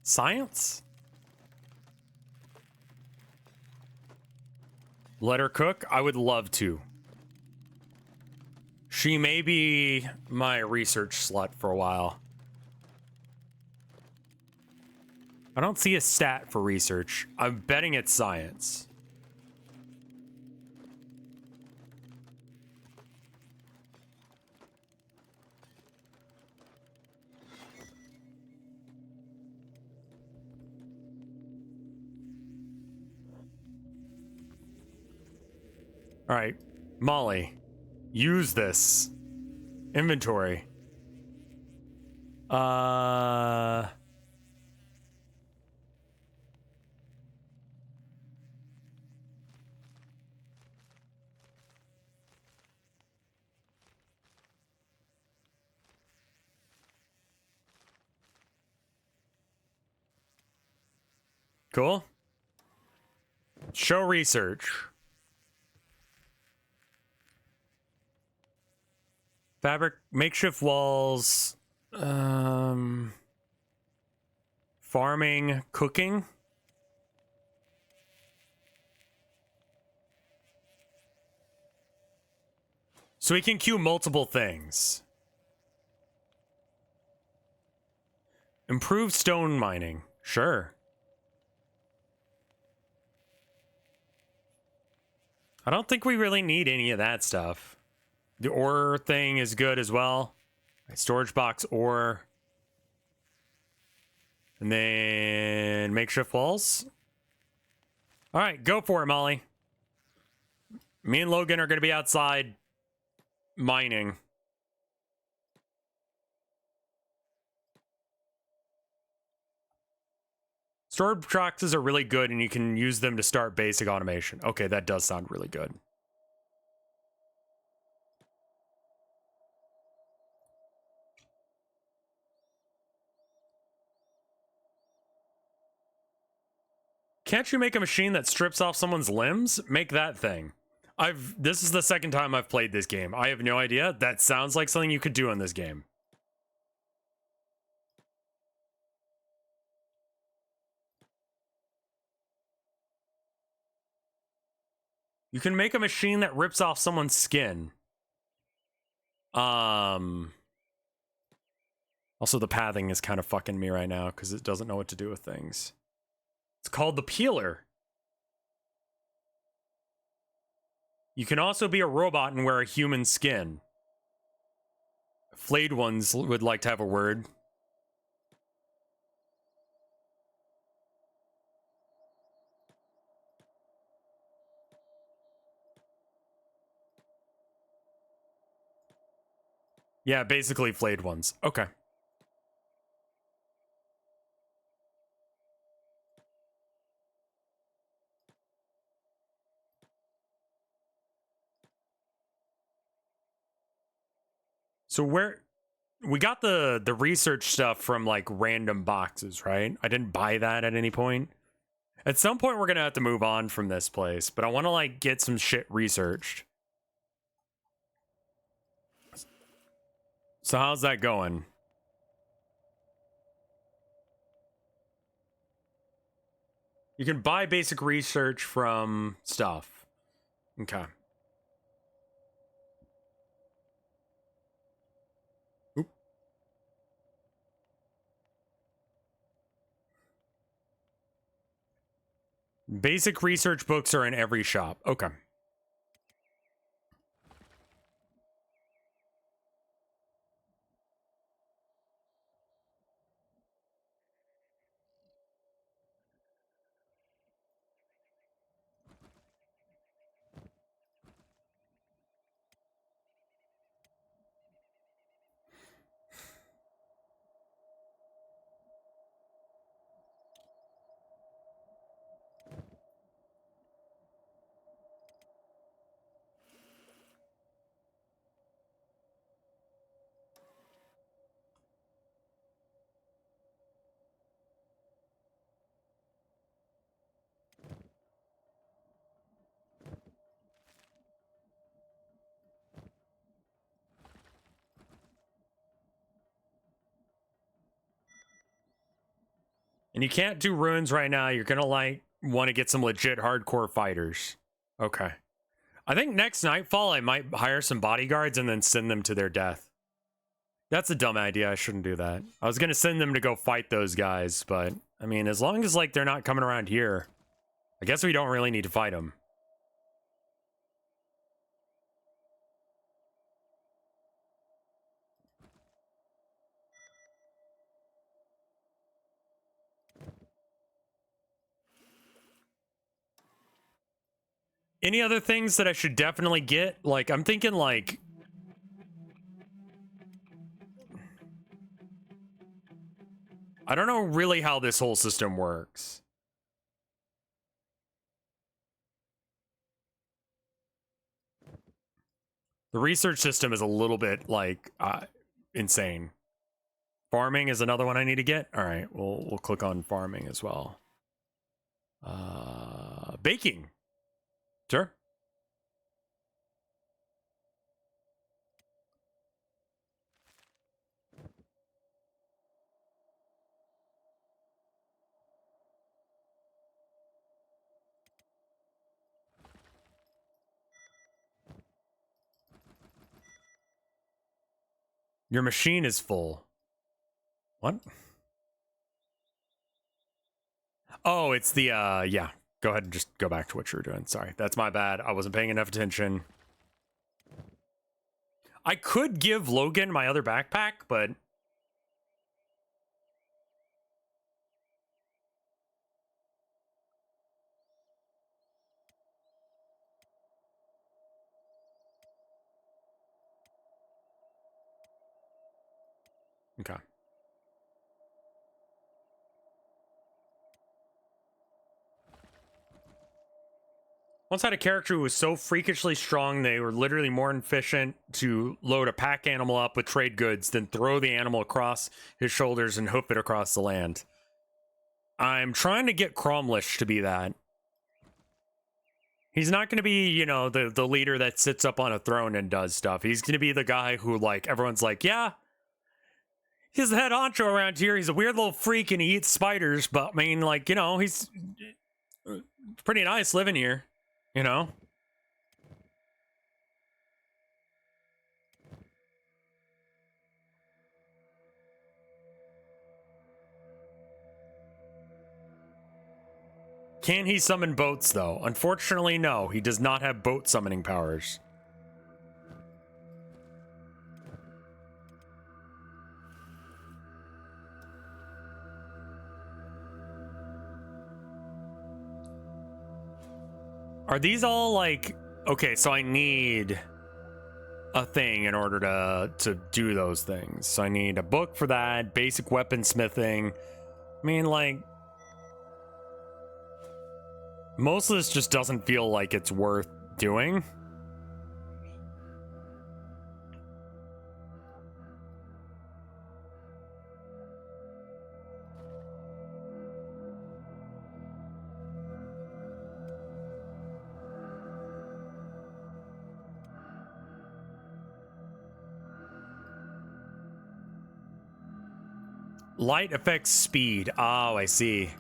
Science? Let her cook? I would love to. She may be my research slut for a while. I don't see a stat for research. I'm betting it's science. All right, Molly, use this inventory. Cool. Show research. Fabric, makeshift walls, farming, cooking. So we can queue multiple things. Improved stone mining. Sure. I don't think we really need any of that stuff. The ore thing is good as well. Storage box ore. And then makeshift walls. All right, go for it, Molly. Me and Logan are going to be outside mining. Storage boxes are really good, and you can use them to start basic automation. Okay, that does sound really good. Can't you make a machine that strips off someone's limbs? Make that thing. This is the second time I've played this game. I have no idea. That sounds like something you could do in this game. You can make a machine that rips off someone's skin. Also, the pathing is kind of fucking me right now because it doesn't know what to do with things. It's called the peeler. You can also be a robot and wear a human skin. Flayed ones would like to have a word. Yeah, basically flayed ones. Okay. So where we got the research stuff from like random boxes, right? I didn't buy that at any point. At some point we're gonna have to move on from this place, but I want to like get some shit researched. So how's that going? You can buy basic research from stuff. Okay. Oop. Basic research books are in every shop. Okay. And you can't do ruins right now. You're gonna like want to get some legit hardcore fighters. Okay. I think next Nightfall I might hire some bodyguards and then send them to their death. That's a dumb idea. I shouldn't do that. I was gonna send them to go fight those guys, but I mean, as long as like they're not coming around here, I guess we don't really need to fight them. Any other things that I should definitely get? Like, I'm thinking like... I don't know really how this whole system works. The research system is a little bit like insane. Farming is another one I need to get. All right, we'll click on farming as well. Baking. Sure. Your machine is full. What? Oh, it's the, yeah. Go ahead and just go back to what you were doing. Sorry, that's my bad. I wasn't paying enough attention. I could give Logan my other backpack, but... Okay. Once had a character who was so freakishly strong they were literally more efficient to load a pack animal up with trade goods than throw the animal across his shoulders and hoof it across the land. I'm trying to get Cromlish to be that. He's not going to be, you know, the leader that sits up on a throne and does stuff. He's going to be the guy who, like, everyone's like, yeah, he's the head honcho around here. He's a weird little freak and he eats spiders, but I mean, like, you know, he's pretty nice living here, you know? Can he summon boats, though? Unfortunately, no. He does not have boat summoning powers. Are these all like... Okay, so I need a thing in order to do those things. So I need a book for that, basic weaponsmithing. I mean, like... Most of this just doesn't feel like it's worth doing. Light affects speed. Oh, I see.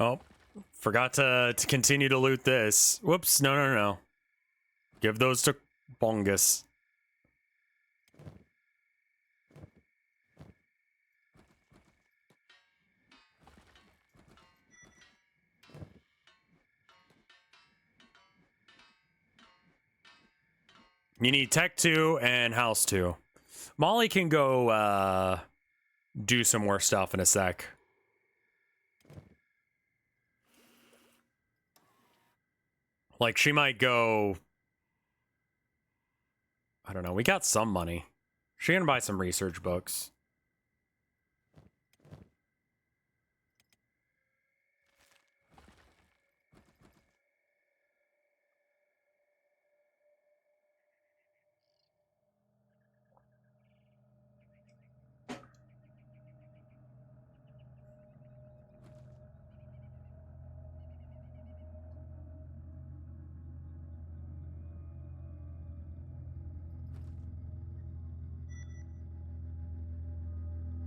Oh, forgot to continue to loot this. Whoops, no. Give those to Bongus. You need Tech 2 and House 2. Molly can go do some more stuff in a sec. Like, she might go... I don't know, we got some money. She can buy some research books.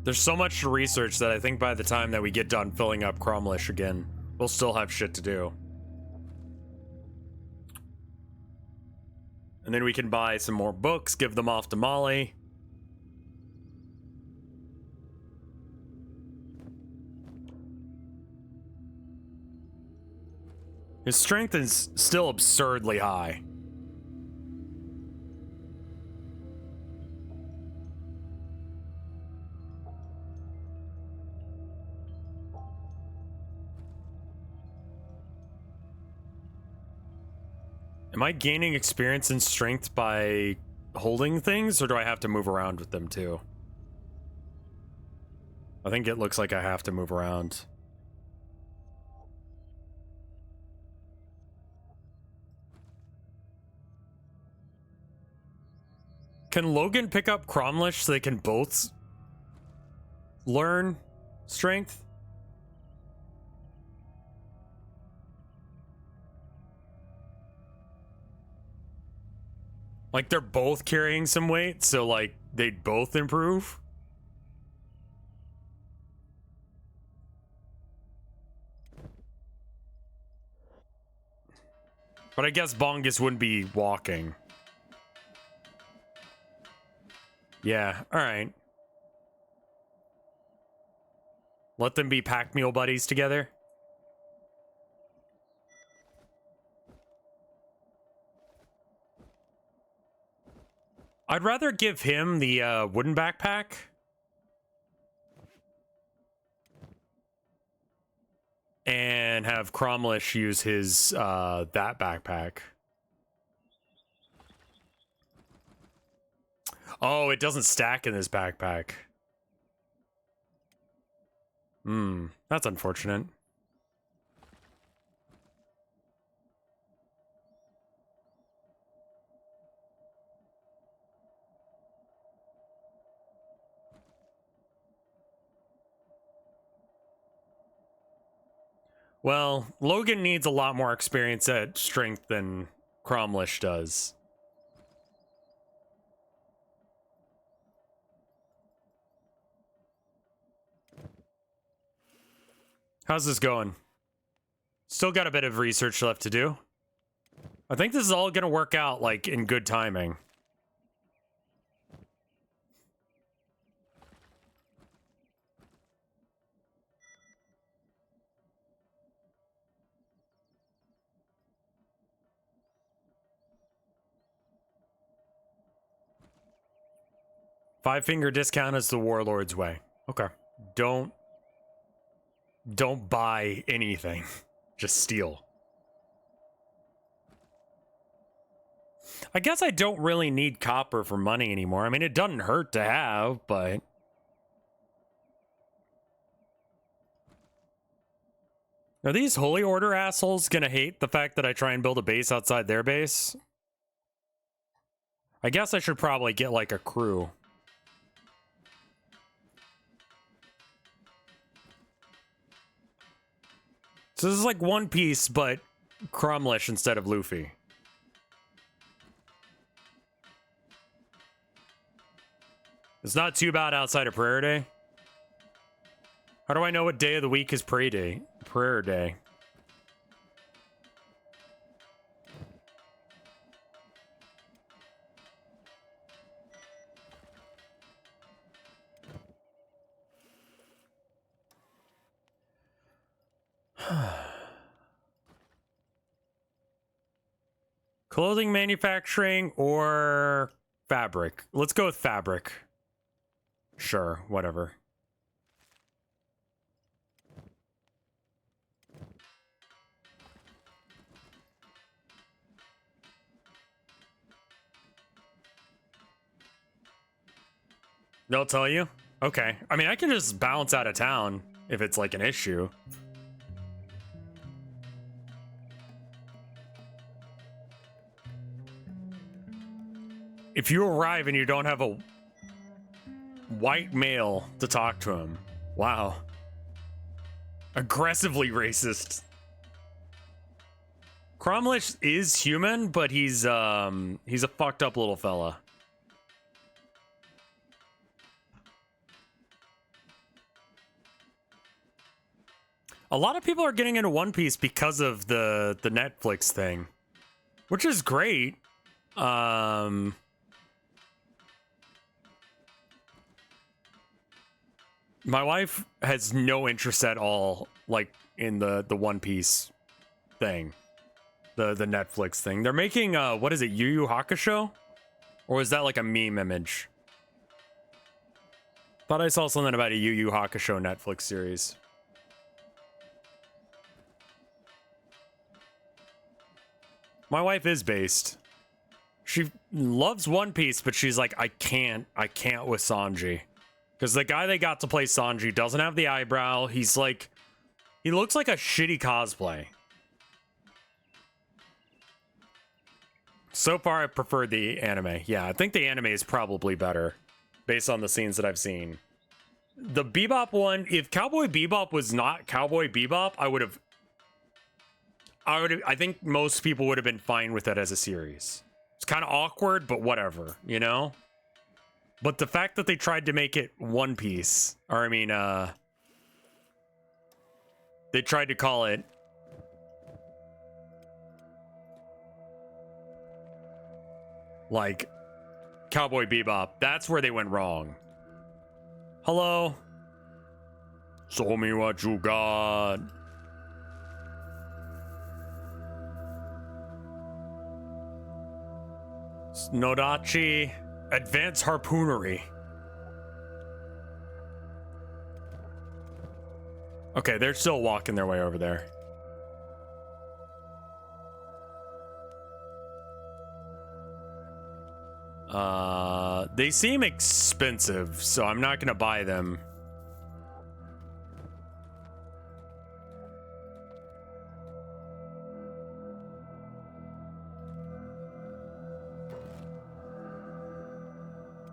There's so much to research that I think by the time that we get done filling up Cromlish again, we'll still have shit to do. And then we can buy some more books, give them off to Molly. His strength is still absurdly high. Am I gaining experience and strength by holding things, or do I have to move around with them too? I think it looks like I have to move around. Can Logan pick up Cromlish so they can both learn strength? Like they're both carrying some weight, so like they'd both improve? But I guess Bongus wouldn't be walking. Yeah, alright. Let them be pack mule buddies together. I'd rather give him the wooden backpack. And have Cromlish use his that backpack. Oh, it doesn't stack in this backpack. That's unfortunate. Well, Logan needs a lot more experience at strength than Cromlish does. How's this going? Still got a bit of research left to do. I think this is all gonna work out, like, in good timing. Five-finger discount is the warlord's way. Okay. Don't buy anything. Just steal. I guess I don't really need copper for money anymore. I mean, it doesn't hurt to have, but... Are these Holy Order assholes gonna hate the fact that I try and build a base outside their base? I guess I should probably get, like, a crew. So this is like One Piece, but Cromlish instead of Luffy. It's not too bad outside of prayer day. How do I know what day of the week is prayer day? Prayer day. Clothing manufacturing or fabric? Let's go with fabric. Sure, whatever. They'll tell you? Okay. I mean, I can just bounce out of town if it's like an issue. If you arrive and you don't have a white male to talk to him. Wow. Aggressively racist. Cromlish is human, but he's a fucked up little fella. A lot of people are getting into One Piece because of the Netflix thing, which is great. My wife has no interest at all, like, in the One Piece thing. The Netflix thing. They're making, what is it, Yu Yu Hakusho? Or is that like a meme image? Thought I saw something about a Yu Yu Hakusho Netflix series. My wife is based. She loves One Piece, but she's like, I can't with Sanji. Because the guy they got to play Sanji doesn't have the eyebrow. He's like, he looks like a shitty cosplay. So far, I prefer the anime. Yeah, I think the anime is probably better based on the scenes that I've seen. The Bebop one, if Cowboy Bebop was not Cowboy Bebop, I think most people would have been fine with it as a series. It's kind of awkward, but whatever, you know? But the fact that they tried to make it One Piece, or I mean, they tried to call it like Cowboy Bebop, that's where they went wrong. Hello? Show me what you got. Nodachi, advanced harpoonery. Okay, they're still walking their way over there. They seem expensive, so I'm not gonna buy them.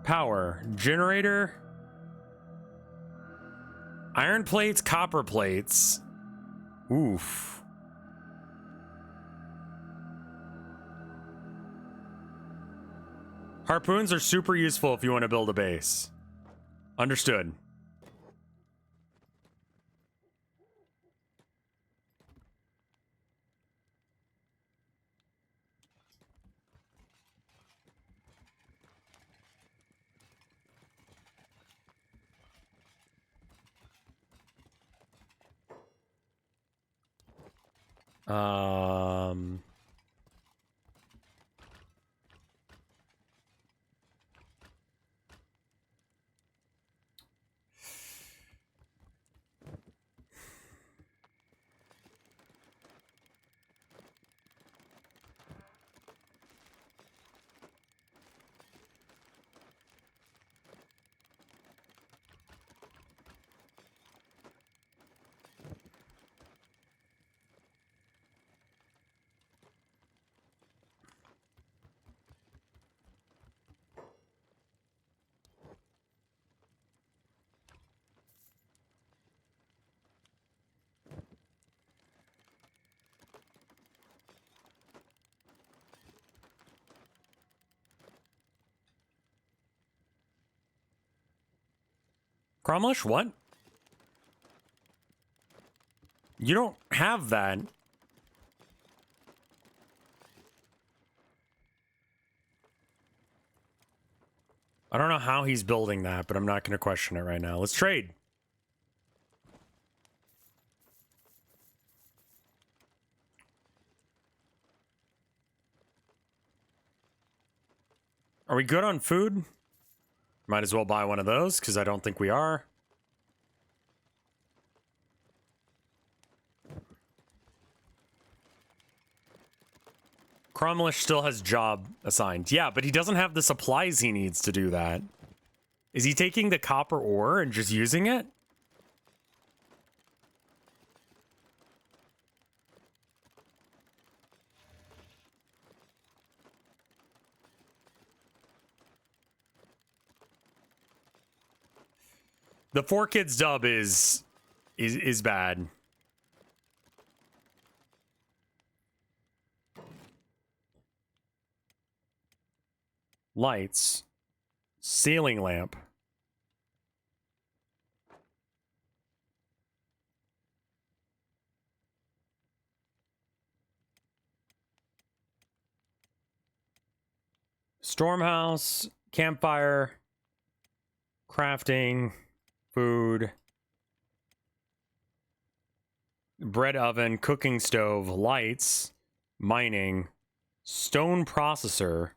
Power. Generator. Iron plates, copper plates. Oof. Harpoons are super useful if you want to build a base. Understood. Um... Cromlish, what? You don't have that. I don't know how he's building that, but I'm not going to question it right now. Let's trade. Are we good on food? Might as well buy one of those, because I don't think we are. Cromlish still has job assigned. Yeah, but he doesn't have the supplies he needs to do that. Is he taking the copper ore and just using it? The 4Kids dub is bad. Lights. Ceiling lamp. Stormhouse. Campfire. Crafting. Food. Bread oven. Cooking stove. Lights. Mining. Stone processor.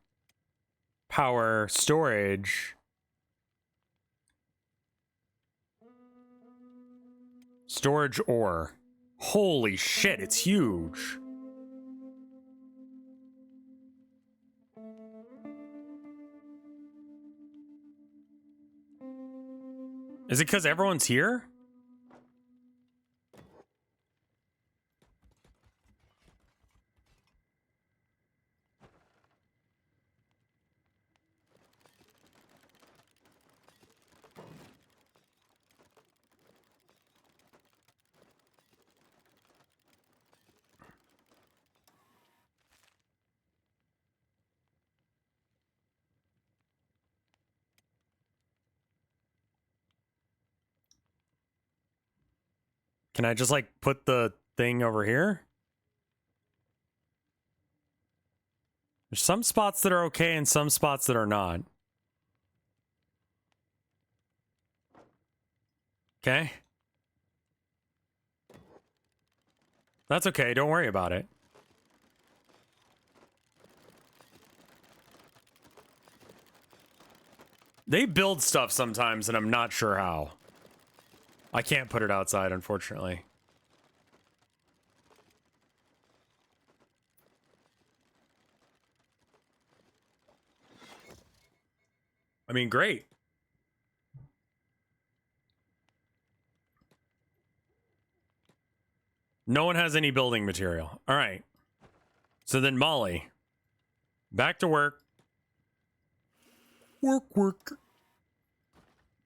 Power. Storage. Storage ore. Holy shit, it's huge. Is it because everyone's here? Can I just like put the thing over here? There's some spots that are okay and some spots that are not. Okay. That's okay, don't worry about it. They build stuff sometimes and I'm not sure how. I can't put it outside, unfortunately. I mean, great. No one has any building material. All right. So then Molly, back to work. Work.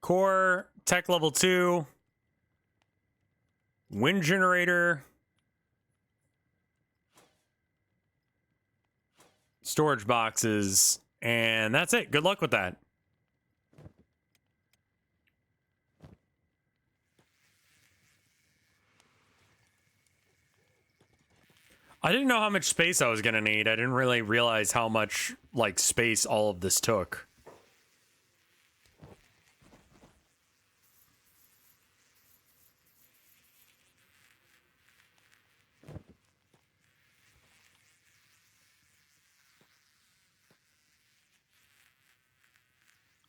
Core, tech level 2. Wind generator. Storage boxes. And that's it. Good luck with that. I didn't know how much space I was going to need. I didn't really realize how much, like, space all of this took.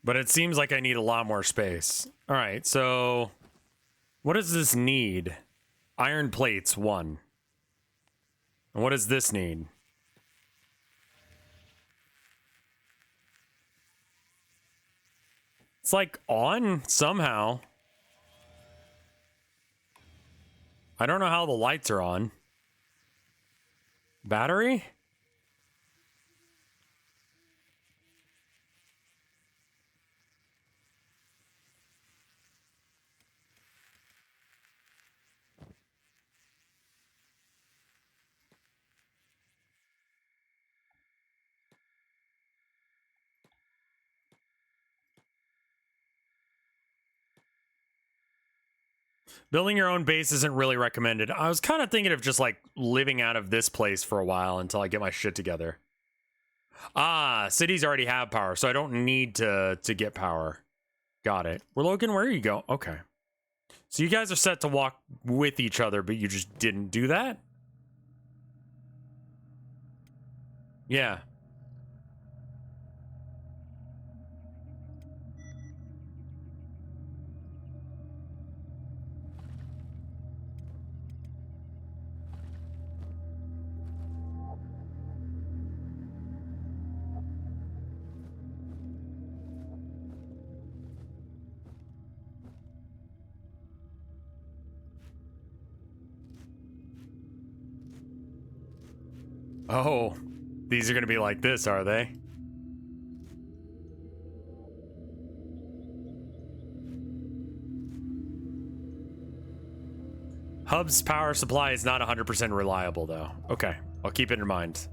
But it seems like I need a lot more space. All right, so what does this need? Iron plates, 1. And what does this need? It's like on somehow. I don't know how the lights are on. Battery? Building your own base isn't really recommended. I was kind of thinking of just like living out of this place for a while until I get my shit together. Ah, cities already have power, so I don't need to get power. Got it. We're Logan, where are you go? Okay. So you guys are set to walk with each other, but you just didn't do that? Yeah. Oh, these are going to be like this, are they? Hub's power supply is not 100% reliable, though. Okay, I'll keep it in mind.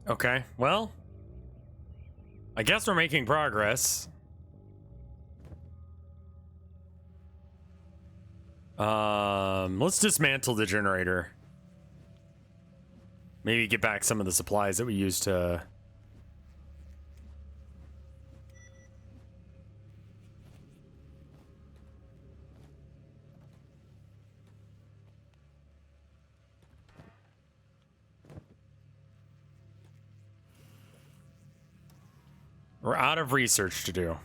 Okay, well, I guess we're making progress. Let's dismantle the generator. Maybe get back some of the supplies that we used to... We're out of research to do.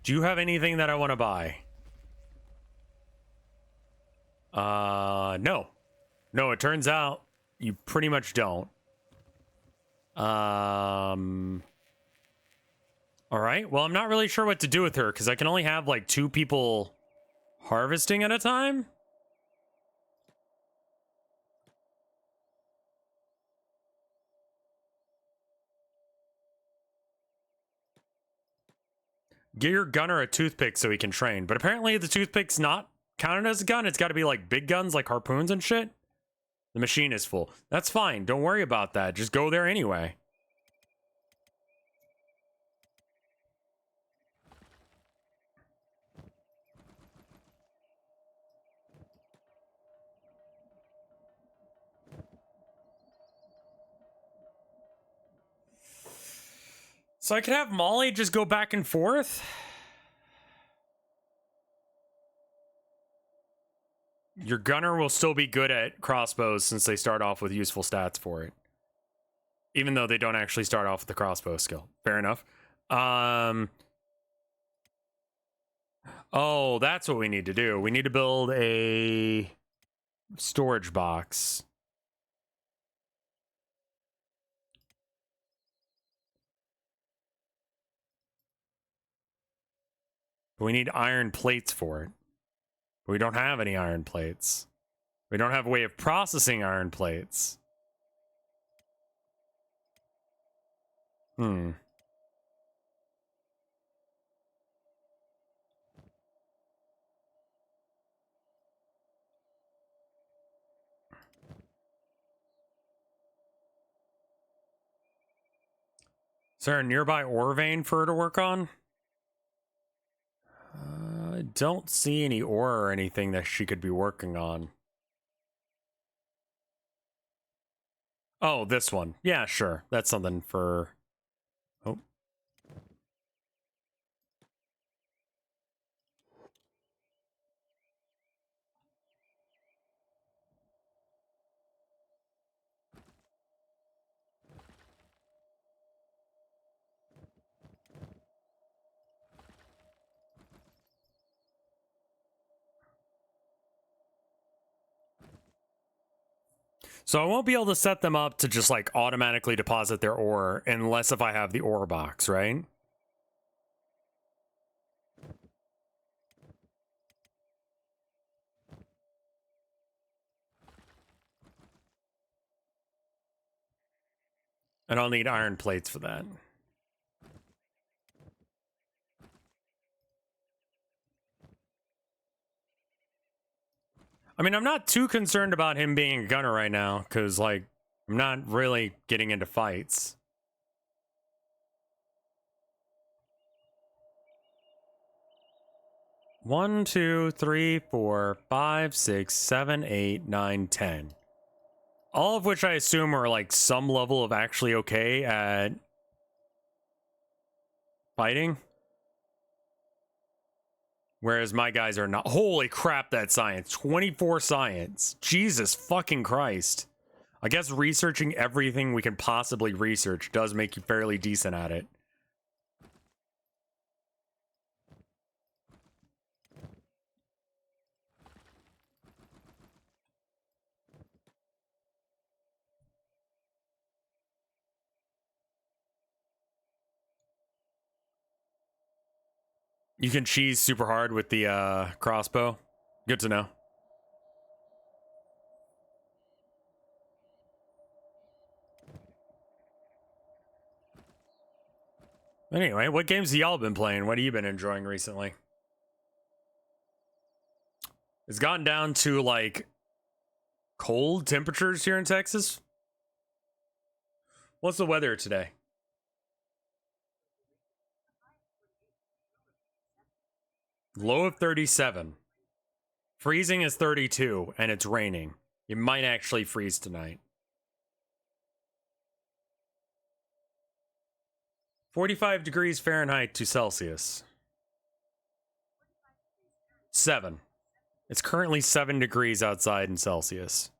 Do you have anything that I want to buy? No. No, it turns out you pretty much don't. All right. Well, I'm not really sure what to do with her because I can only have like 2 people harvesting at a time. Get your gunner a toothpick so he can train. But apparently the toothpick's not counted as a gun. It's got to be like big guns like harpoons and shit. The machine is full. That's fine. Don't worry about that. Just go there anyway. So I could have Molly just go back and forth. Your gunner will still be good at crossbows since they start off with useful stats for it. Even though they don't actually start off with the crossbow skill. Fair enough. Oh, that's what we need to do. We need to build a storage box. We need iron plates for it. We don't have any iron plates. We don't have a way of processing iron plates. Is there a nearby ore vein for her to work on? I don't see any ore or anything that she could be working on. Oh, this one. Yeah, sure. That's something for... Oh. So I won't be able to set them up to just like automatically deposit their ore unless if I have the ore box, right? And I'll need iron plates for that. I mean, I'm not too concerned about him being a gunner right now, because, like, I'm not really getting into fights. One, 2, 3, 4, 5, 6, 7, 8, 9, 10. All of which I assume are, like, some level of actually okay at fighting. Whereas my guys are not. Holy crap, that science. 24 science. Jesus fucking Christ. I guess researching everything we can possibly research does make you fairly decent at it. You can cheese super hard with the crossbow. Good to know. Anyway, what games have y'all been playing? What have you been enjoying recently? It's gotten down to like cold temperatures here in Texas. What's the weather today? Low of 37. Freezing is 32 and it's raining. You might actually freeze tonight. 45 degrees Fahrenheit to Celsius. 7. It's currently 7 degrees outside in Celsius.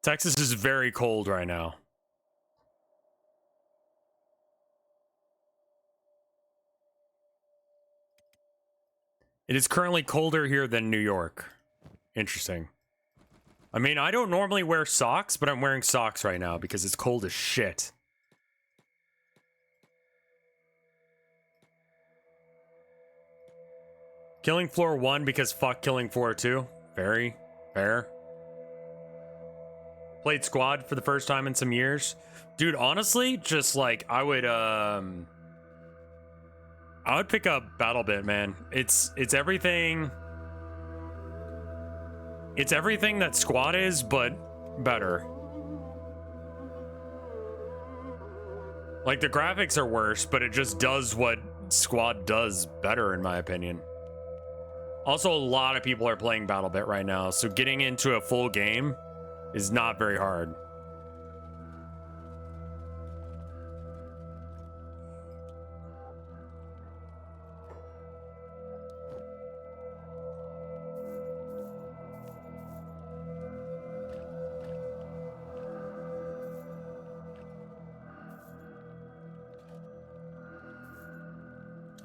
Texas is very cold right now. It is currently colder here than New York. Interesting. I mean, I don't normally wear socks, but I'm wearing socks right now because it's cold as shit. Killing Floor 1 because fuck Killing Floor 2. Very fair. Played Squad for the first time in some years. Dude, honestly, just like I would pick up BattleBit, man. It's everything. It's everything that Squad is, but better. Like, the graphics are worse, but it just does what Squad does better, in my opinion. Also, a lot of people are playing BattleBit right now, so getting into a full game is not very hard.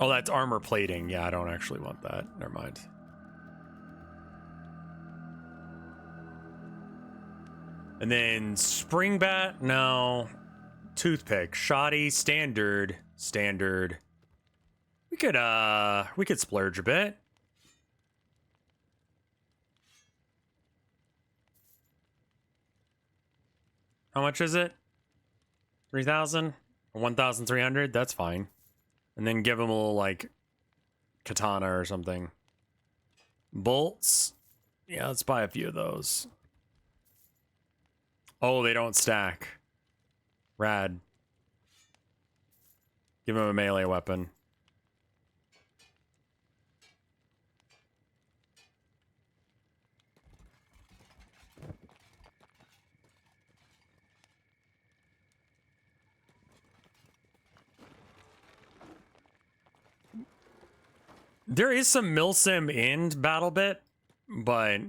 Oh, that's armor plating. Yeah, I don't actually want that. Never mind. And then spring bat? No. Toothpick. Shoddy. Standard. Standard. We could splurge a bit. How much is it? 3,000? 1,300? That's fine. And then give him a little, like, katana or something. Bolts? Yeah, let's buy a few of those. Oh, they don't stack. Rad. Give him a melee weapon. There is some milsim in BattleBit, but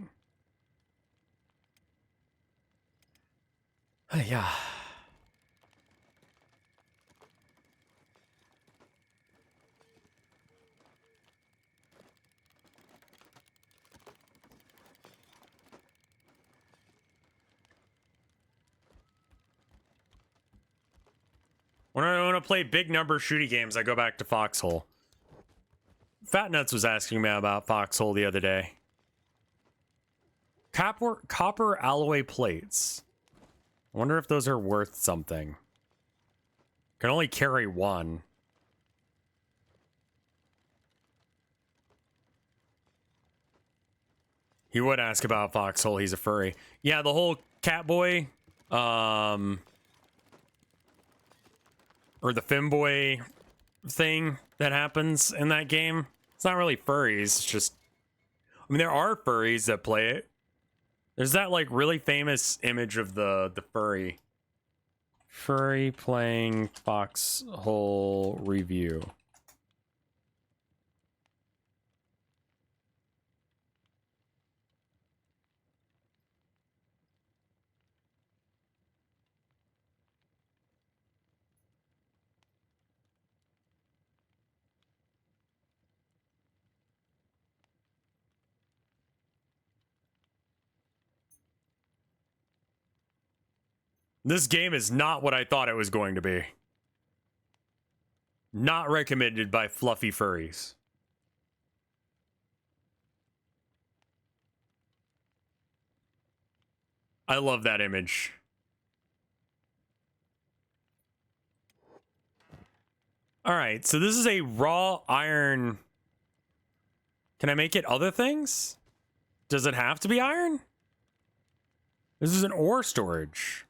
yeah. When I want to play big number shooty games, I go back to Foxhole. Fat Nuts was asking me about Foxhole the other day. Copper alloy plates. I wonder if those are worth something. Can only carry one. He would ask about Foxhole. He's a furry. Yeah, the whole Catboy, or the Femboy thing that happens in that game. It's not really furries. It's just, I mean, there are furries that play it. There's that like really famous image of the furry playing Foxhole review. This game is not what I thought it was going to be. Not recommended by fluffy furries. I love that image. All right, so this is a raw iron. Can I make it other things? Does it have to be iron? This is an ore storage.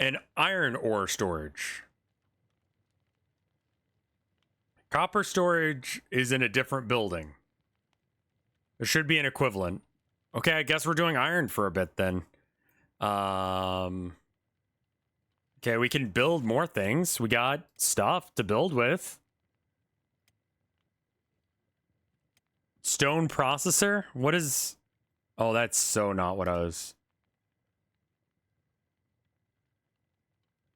An iron ore storage. Copper storage is in a different building. There should be an equivalent. Okay, I guess we're doing iron for a bit then. Okay, we can build more things. We got stuff to build with. Stone processor? What is... Oh, that's so not what I was...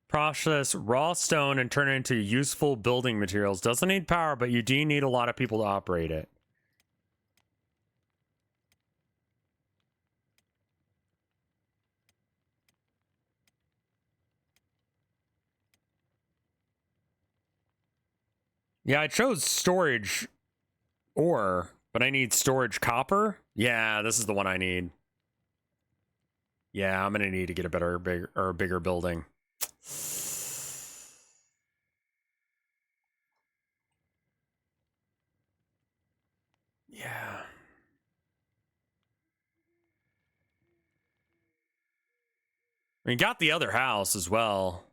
Process raw stone and turn it into useful building materials. Doesn't need power, but you do need a lot of people to operate it. Yeah, I chose storage ore, but I need storage copper. Yeah, this is the one I need. Yeah, I'm gonna need to get a bigger building. Yeah. I mean, got the other house as well.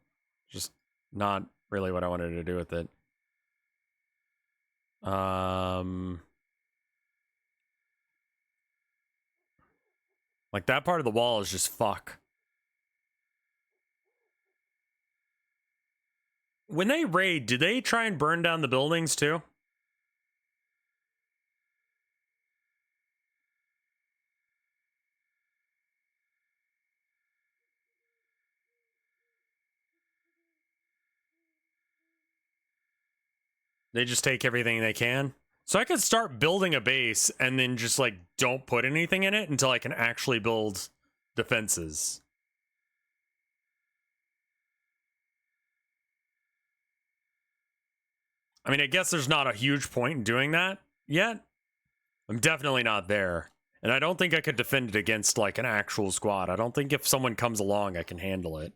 Just not really what I wanted to do with it. Like that part of the wall is just fuck. When they raid, do they try and burn down the buildings too? They just take everything they can? So I could start building a base and then just like don't put anything in it until I can actually build defenses. I mean, I guess there's not a huge point in doing that yet. I'm definitely not there. And I don't think I could defend it against like an actual squad. I don't think if someone comes along, I can handle it.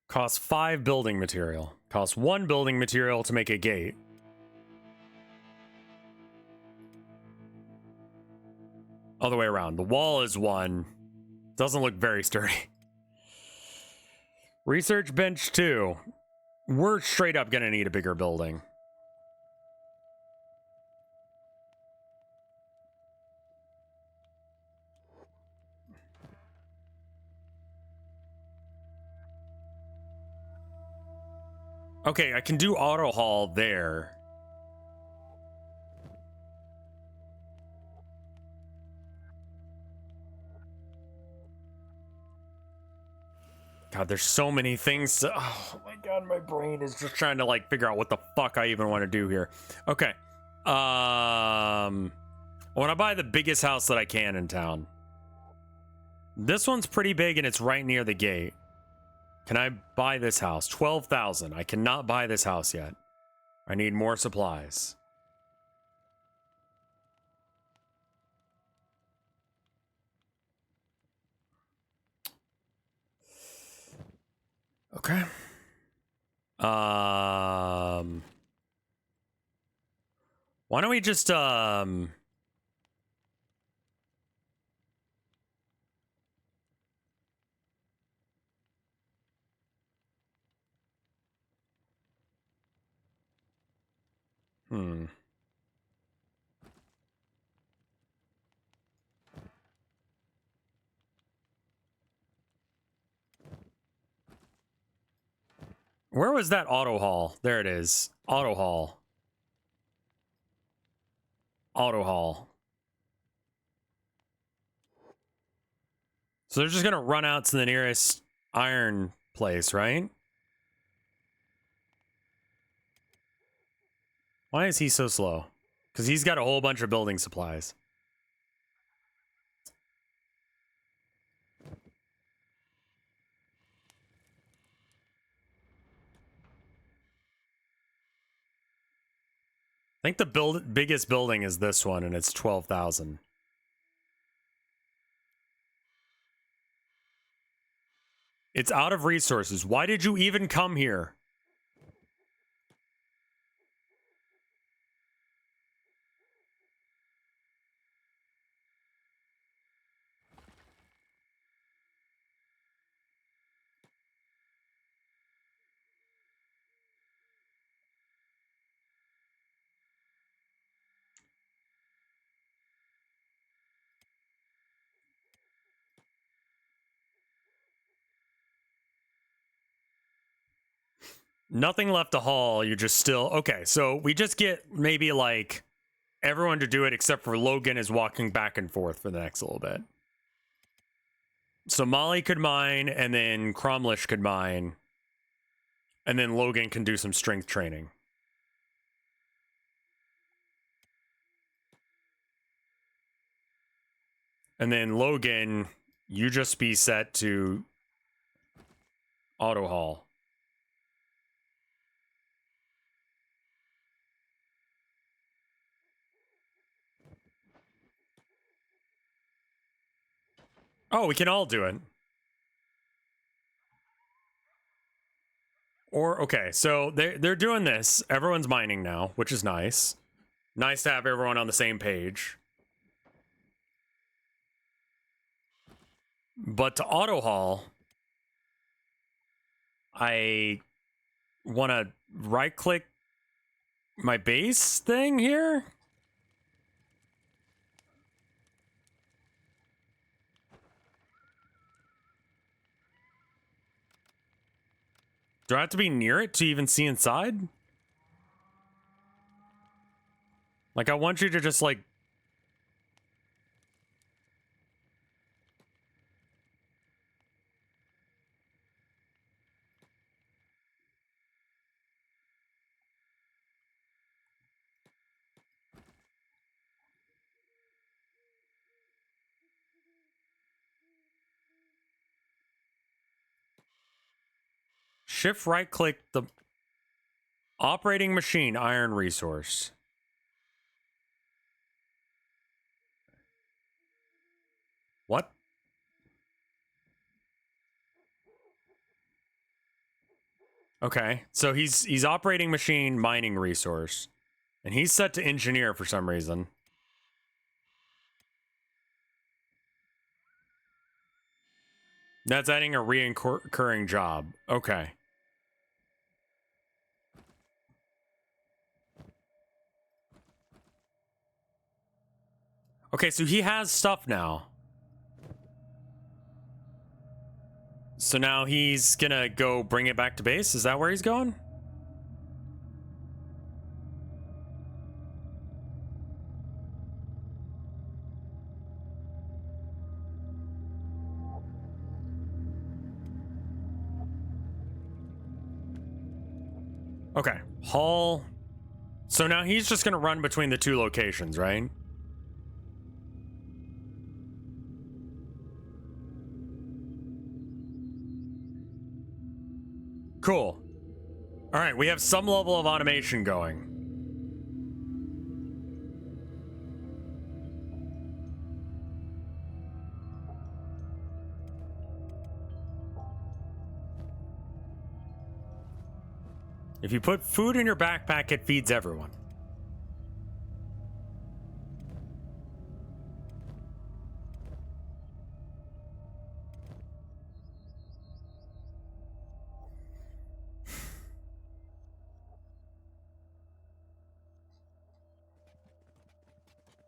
Costs 5 building material. Costs 1 building material to make a gate. Other way around. The wall is 1. Doesn't look very sturdy. Research bench 2. We're straight up gonna need a bigger building. Okay, I can do auto haul there. God, there's so many things to... Oh my god, my brain is just trying to like figure out what the fuck I even want to do here. Okay. I want to buy the biggest house that I can in town. This one's pretty big and it's right near the gate. Can I buy this house? 12,000. I cannot buy this house yet. I need more supplies. Okay. Why don't we just where was that auto haul? There it is. Auto haul. Auto haul. So they're just gonna run out to the nearest iron place, right? Why is he so slow? Because he's got a whole bunch of building supplies. I think the biggest building is this one, and it's 12,000. It's out of resources. Why did you even come here? Nothing left to haul. You just still okay. So we just get maybe like everyone to do it except for Logan is walking back and forth for the next little bit. So Molly could mine, and then Cromlish could mine, and then Logan can do some strength training. And then Logan, you just be set to auto haul. Oh, we can all do it. Or okay, so they're doing this. Everyone's mining now, which is nice. Nice to have everyone on the same page. But to auto haul, I want to right click my base thing here. Do I have to be near it to even see inside? Like, I want you to just, like... Shift right click the operating machine iron resource. What? Okay, so he's operating machine mining resource, and he's set to engineer for some reason. That's adding a recurring job. Okay. Okay, so he has stuff now. So now he's gonna go bring it back to base? Is that where he's going? Okay, haul. So now he's just gonna run between the two locations, right? Cool. All right, we have some level of automation going. If you put food in your backpack, it feeds everyone.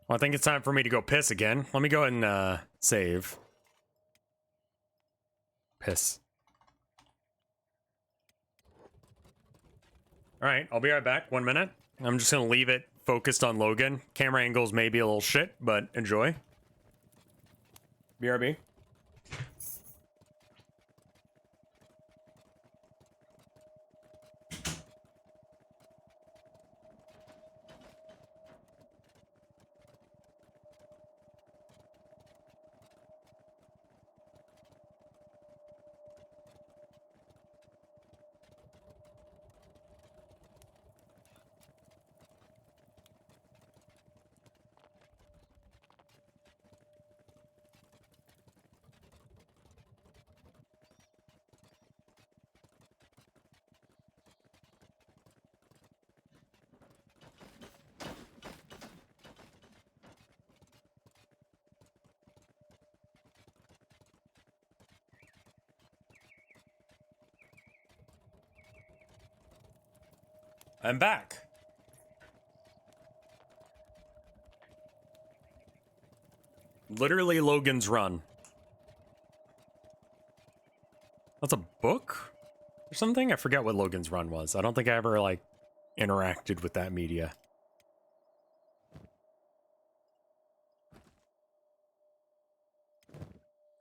Well, I think it's time for me to go piss again. Let me go ahead and save. Piss. All right, I'll be right back. 1 minute. I'm just gonna leave it focused on Logan. Camera angles may be a little shit, but enjoy. BRB. I'm back. Literally Logan's Run. That's a book? There's something I forget what Logan's run was. I don't think I ever like interacted with that media.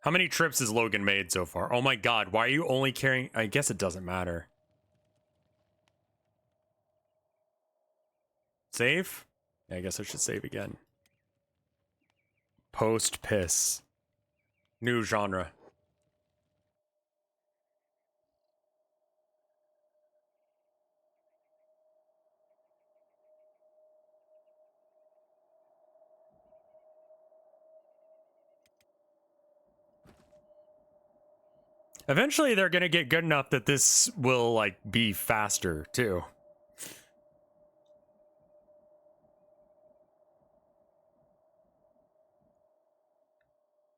How many trips has Logan made so far? Oh my god, why are you only carrying... I guess it doesn't matter. Save? Yeah, I guess I should save again. Post-piss. New genre. Eventually, they're gonna get good enough that this will, like, be faster, too.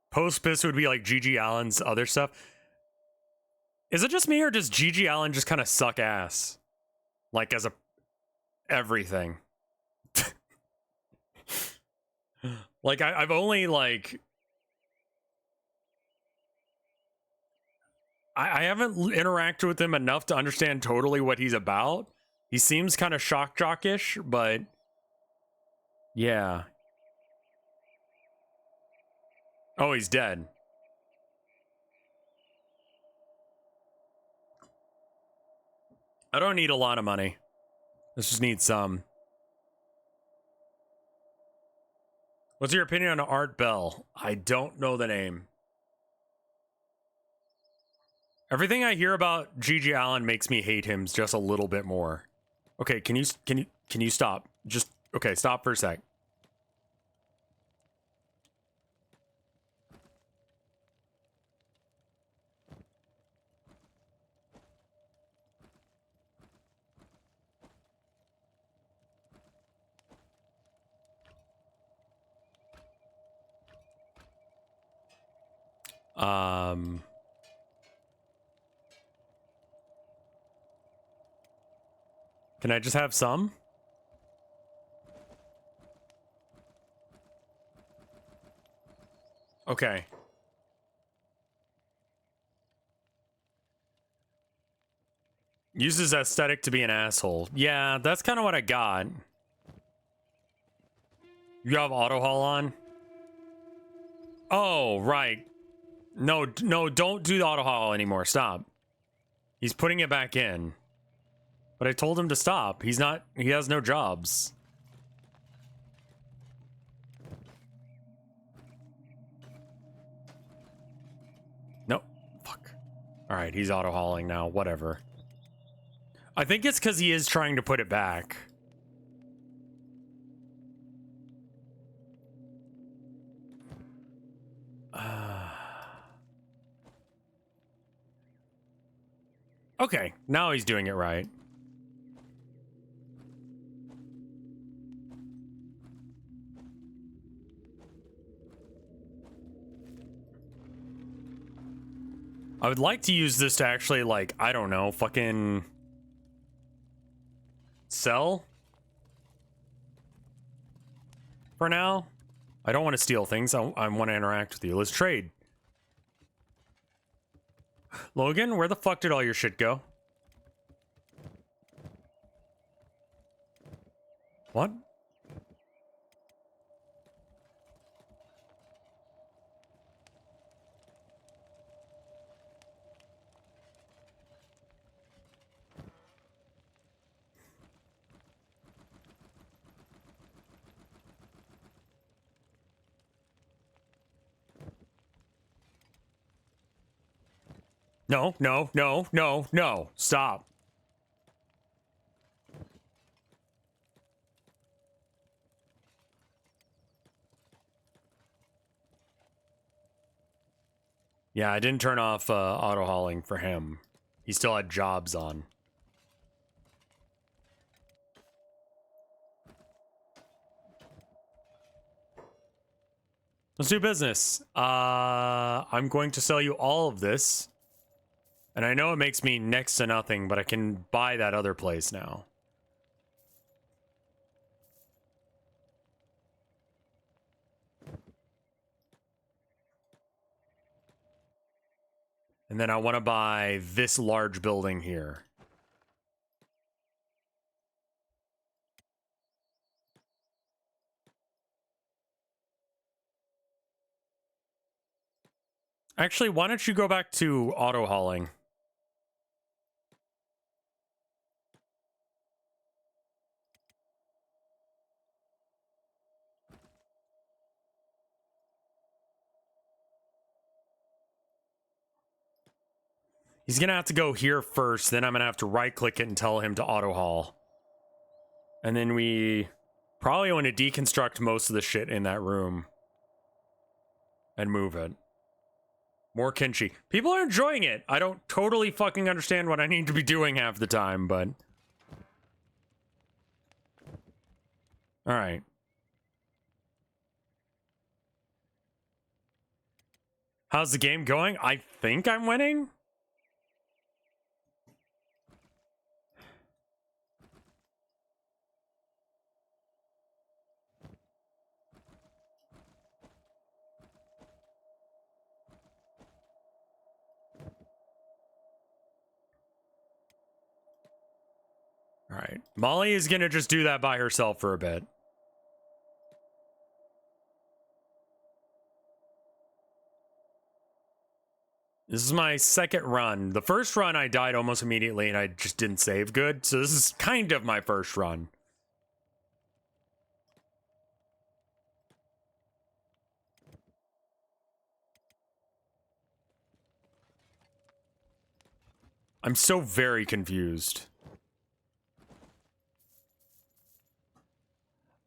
Post-piss would be like G.G. Allen's other stuff. Is it just me, or does G.G. Allen just kind of suck ass? Like, as a... everything. Like, I've only, like... I haven't interacted with him enough to understand totally what he's about. He seems kind of shock jockish, but... yeah. Oh, he's dead. I don't need a lot of money. I just need some. What's your opinion on Art Bell? I don't know the name. Everything I hear about G.G. Allen makes me hate him just a little bit more. Okay, can you stop? Just okay, stop for a sec. Can I just have some? Okay. Uses aesthetic to be an asshole. Yeah, that's kind of what I got. You have auto haul on? Oh, right. No, don't do the auto haul anymore. Stop. He's putting it back in. But I told him to stop. He has no jobs. Nope. Fuck. Alright, he's auto hauling now. Whatever. I think it's because he is trying to put it back. Okay, now he's doing it right. I would like to use this to actually, like, I don't know, fucking... sell? For now? I don't want to steal things. I want to interact with you. Let's trade. Logan, where the fuck did all your shit go? What? No, no, no, no, no. Stop. Yeah, I didn't turn off auto hauling for him. He still had jobs on. Let's do business. I'm going to sell you all of this. And I know it makes me next to nothing, but I can buy that other place now. And then I want to buy this large building here. Actually, why don't you go back to auto hauling? He's gonna have to go here first, then I'm gonna have to right click it and tell him to auto haul. And then we probably want to deconstruct most of the shit in that room and move it. More Kenshi. People are enjoying it. I don't totally fucking understand what I need to be doing half the time, but... Alright. How's the game going? I think I'm winning? Alright. Molly is gonna just do that by herself for a bit. This is my second run. The first run I died almost immediately and I just didn't save good, so this is kind of my first run. I'm so very confused.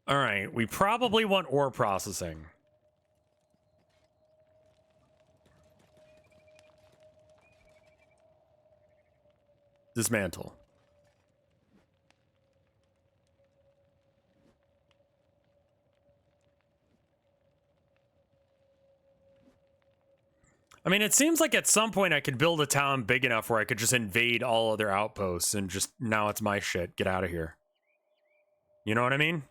Alright, we probably want ore processing. Dismantle. I mean, it seems like at some point I could build a town big enough where I could just invade all other outposts and just, now it's my shit. Get out of here. You know what I mean?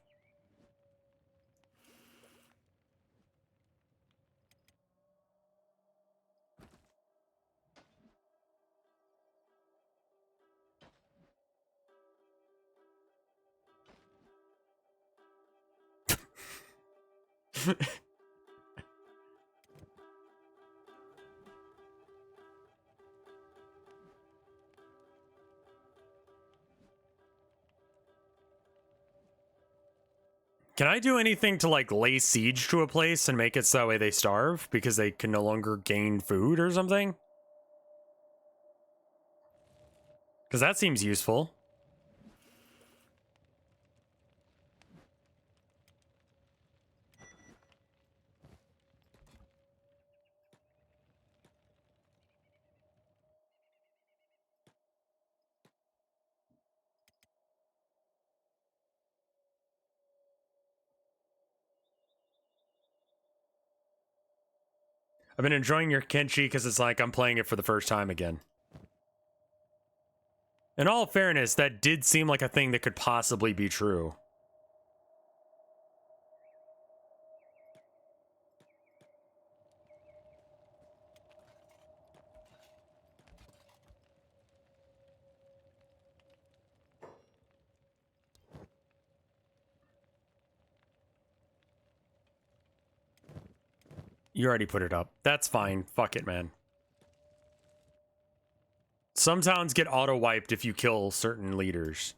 Can I do anything to, like, lay siege to a place and make it so that way they starve because they can no longer gain food or something? Because that seems useful. I've been enjoying your Kenshi because it's like I'm playing it for the first time again. In all fairness, that did seem like a thing that could possibly be true. You already put it up. That's fine. Fuck it, man. Some towns get auto-wiped if you kill certain leaders.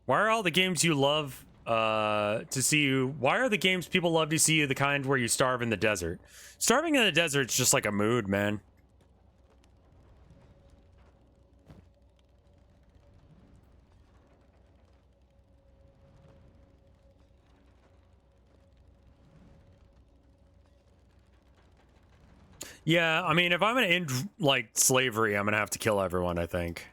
Why are all the games you love to see you... Why are the games people love to see you the kind where you starve in the desert? Starving in the desert's just like a mood, man. Yeah, I mean, if I'm gonna end, like, slavery, I'm gonna have to kill everyone, I think.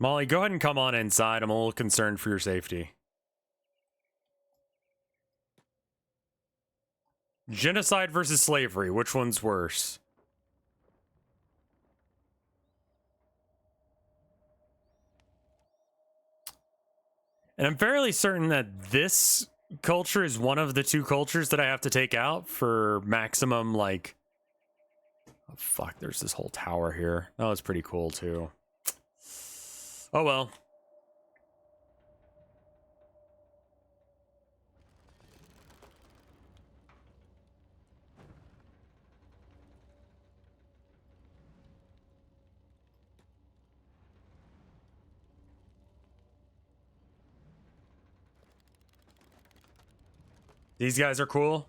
Molly, go ahead and come on inside. I'm a little concerned for your safety. Genocide versus slavery. Which one's worse? And I'm fairly certain that this culture is one of the two cultures that I have to take out for maximum, like... Oh, fuck, there's this whole tower here. That was pretty cool, too. Oh, well. These guys are cool.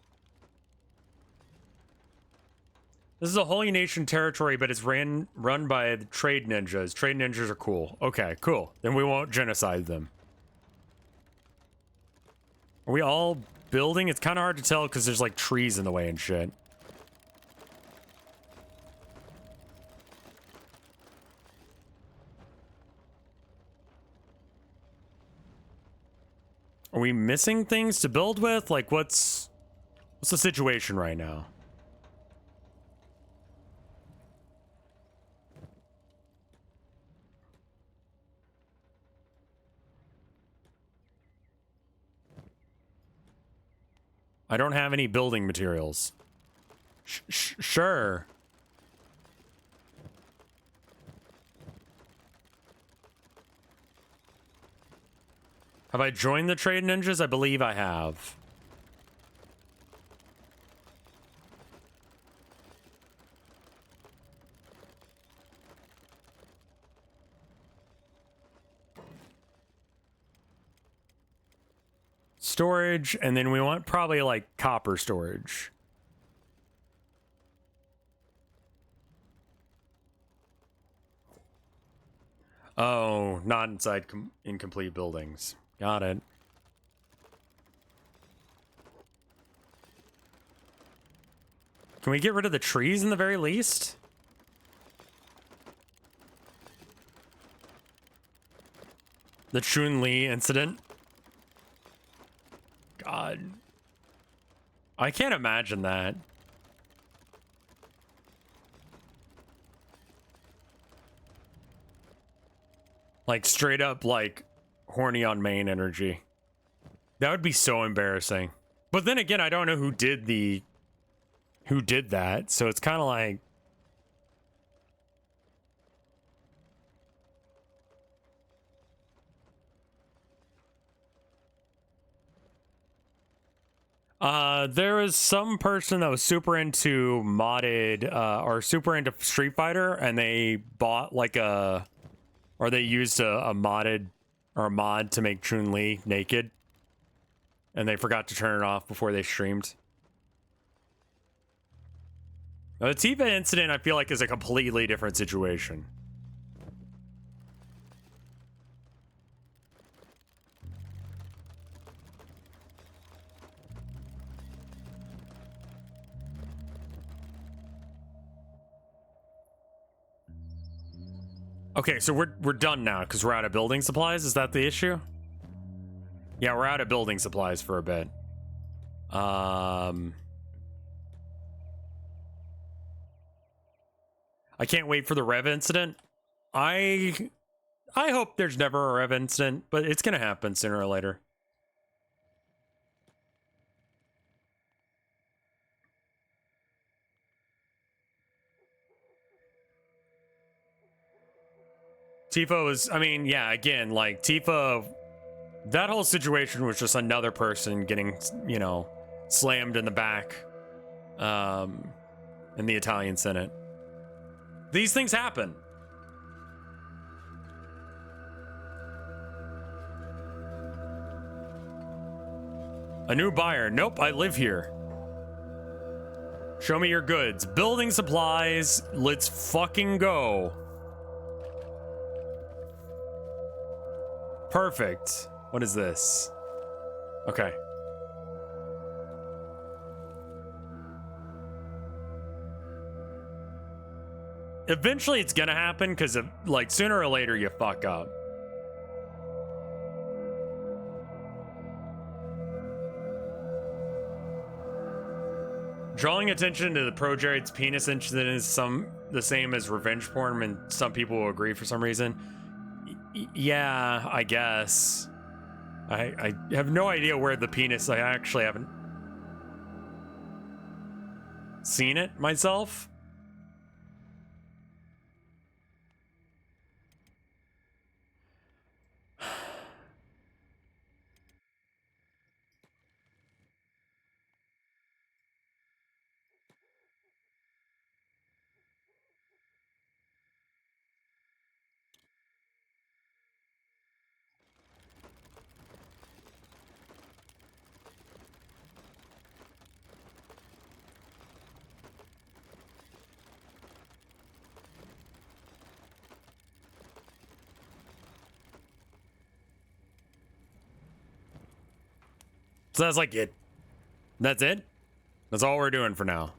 This is a holy nation territory, but it's run by the trade ninjas. Trade ninjas are cool. Okay, cool. Then we won't genocide them. Are we all building? It's kind of hard to tell because there's like trees in the way and shit. Are we missing things to build with? Like, what's the situation right now? I don't have any building materials. Sure. Have I joined the trade ninjas? I believe I have. Storage, and then we want probably like copper storage. Oh, not inside incomplete buildings. Got it. Can we get rid of the trees in the very least? The Chun-Li incident? God. I can't imagine that. Like, straight up, like, horny on main energy. That would be so embarrassing. But then again, I don't know who did that, so it's kind of like... there was some person that was super into modded, or super into Street Fighter, and they bought like or they used a modded, or a mod to make Chun-Li naked. And they forgot to turn it off before they streamed. Now, the Tifa incident, I feel like, is a completely different situation. Okay, so we're done now because we're out of building supplies. Is that the issue? Yeah, we're out of building supplies for a bit. I can't wait for the Rev incident. I hope there's never a Rev incident, but it's gonna happen sooner or later. Tifa was, I mean, yeah, again, like, Tifa, that whole situation was just another person getting, you know, slammed in the back, in the Italian Senate. These things happen. A new buyer. Nope, I live here. Show me your goods. Building supplies. Let's fucking go. Perfect. What is this? Okay. Eventually it's gonna happen because, like, sooner or later you fuck up. Drawing attention to the progeroid's penis incident is the same as revenge porn, and some people will agree for some reason. Yeah, I guess. I have no idea where the penis. I actually haven't seen it myself. So that's like it. That's it? That's all we're doing for now.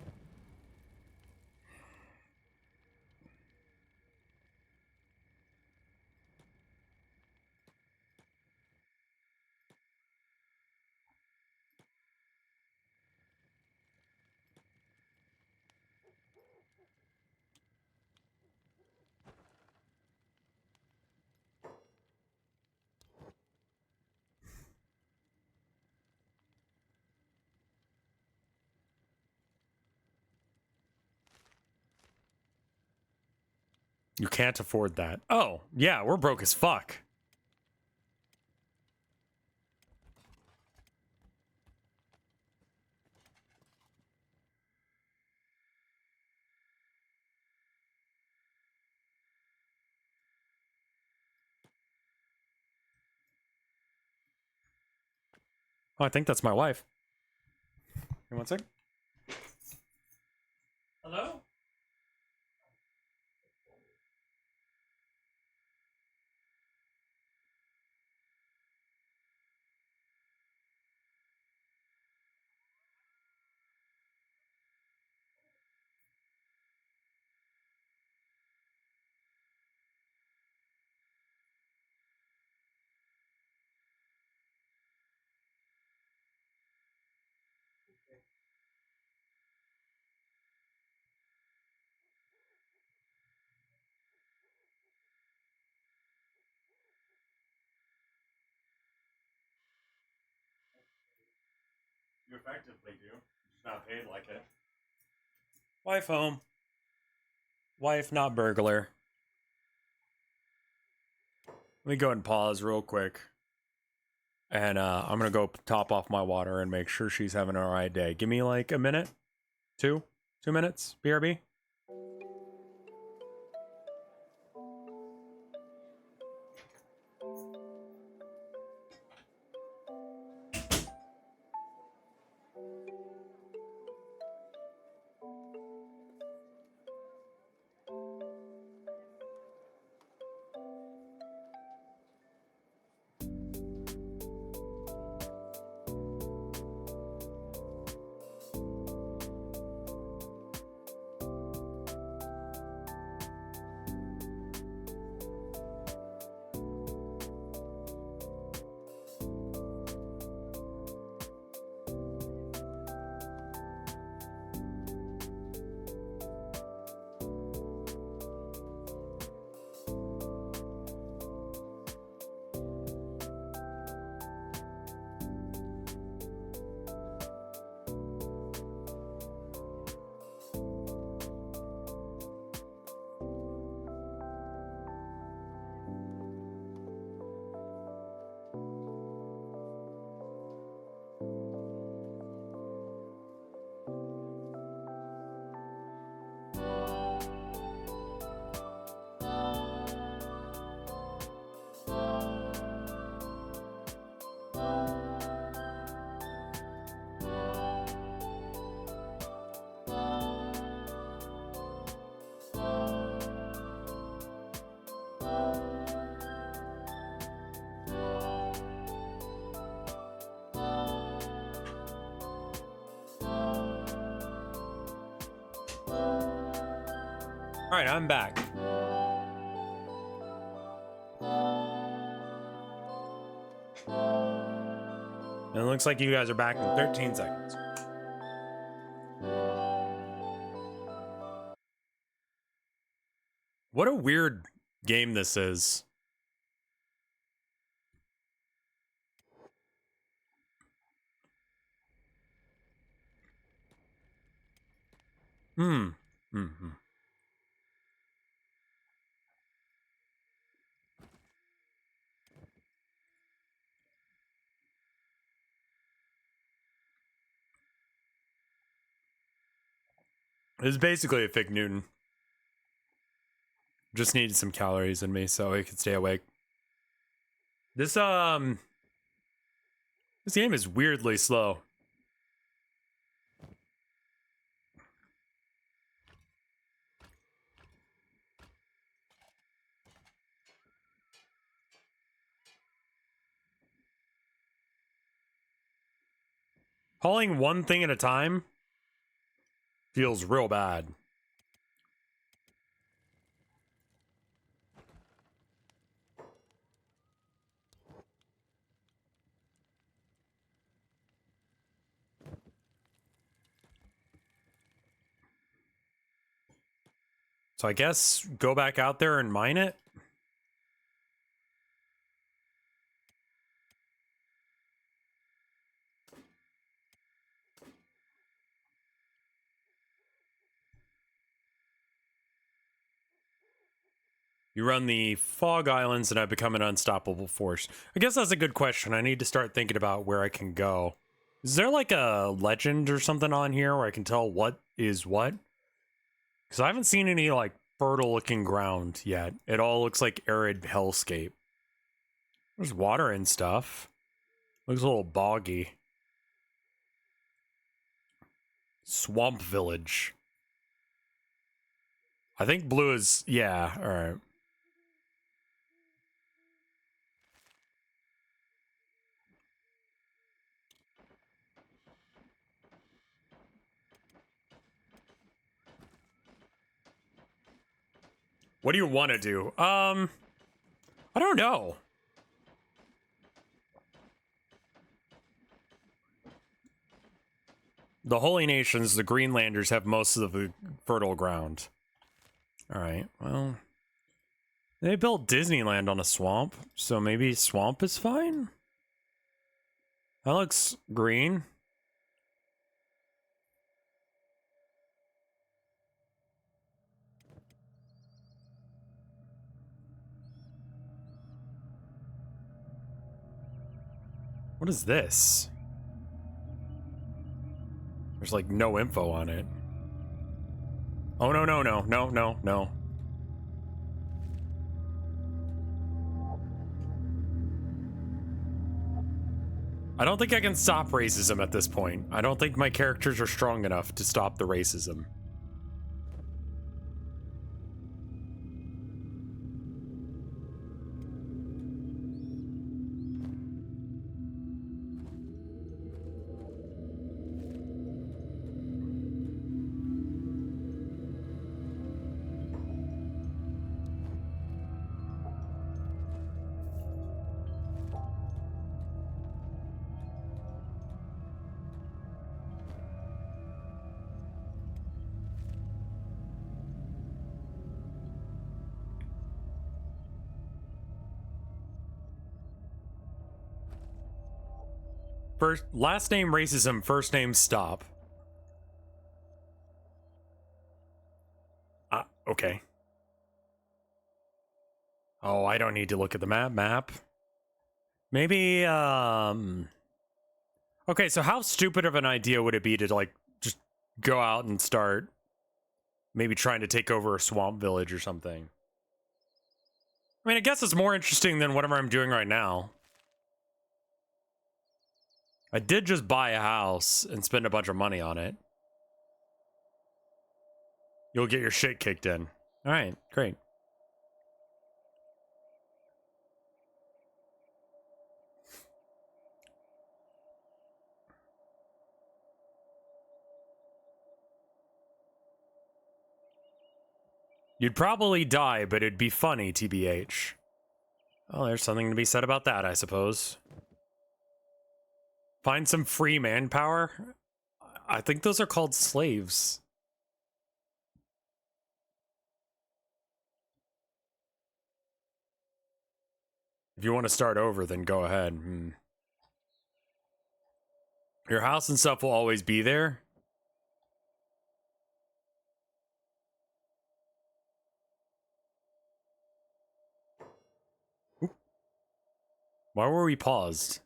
You can't afford that. Oh, yeah, we're broke as fuck. Oh, I think that's my wife. Hey, one sec. Hello? You effectively do. Just not paid like it. Wife home. Wife, not burglar. Let me go ahead and pause real quick. And I'm gonna go top off my water and make sure she's having an alright day. Give me like a minute. 2 minutes, BRB. All right, I'm back. And it looks like you guys are back in 13 seconds. What a weird game this is. Mm-hmm. It's basically a fake Newton. Just needed some calories in me so I could stay awake. This game is weirdly slow. Hauling one thing at a time feels real bad. So I guess go back out there and mine it. You run the Fog Islands and I become an unstoppable force. I guess that's a good question. I need to start thinking about where I can go. Is there like a legend or something on here where I can tell what is what? Because I haven't seen any like fertile looking ground yet. It all looks like arid hellscape. There's water and stuff. Looks a little boggy. Swamp Village. I think blue is, yeah, alright. What do you want to do? I don't know. The Holy Nations, the Greenlanders, have most of the fertile ground. Alright, well. They built Disneyland on a swamp, so maybe swamp is fine? That looks green. What is this? There's like no info on it. Oh, no, no, no, no, no, no. I don't think I can stop racism at this point. I don't think my characters are strong enough to stop the racism. Last name racism, first name stop. Okay. Oh, I don't need to look at the map. Maybe, okay, so how stupid of an idea would it be to, like, just go out and start maybe trying to take over a swamp village or something? I mean, I guess it's more interesting than whatever I'm doing right now. I did just buy a house and spend a bunch of money on it. You'll get your shit kicked in. All right, great. You'd probably die, but it'd be funny, TBH. Oh, there's something to be said about that, I suppose. Find some free manpower? I think those are called slaves. If you want to start over, then go ahead. Your house and stuff will always be there. Why were we paused?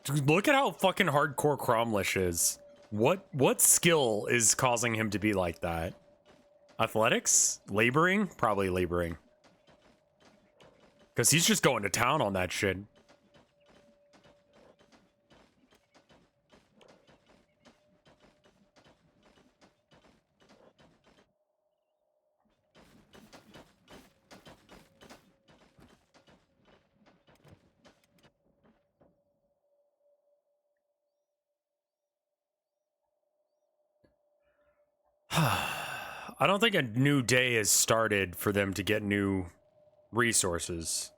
Dude, look at how fucking hardcore Cromlish is. What skill is causing him to be like that? Athletics? Laboring? Probably laboring. Because he's just going to town on that shit. I don't think a new day has started for them to get new resources.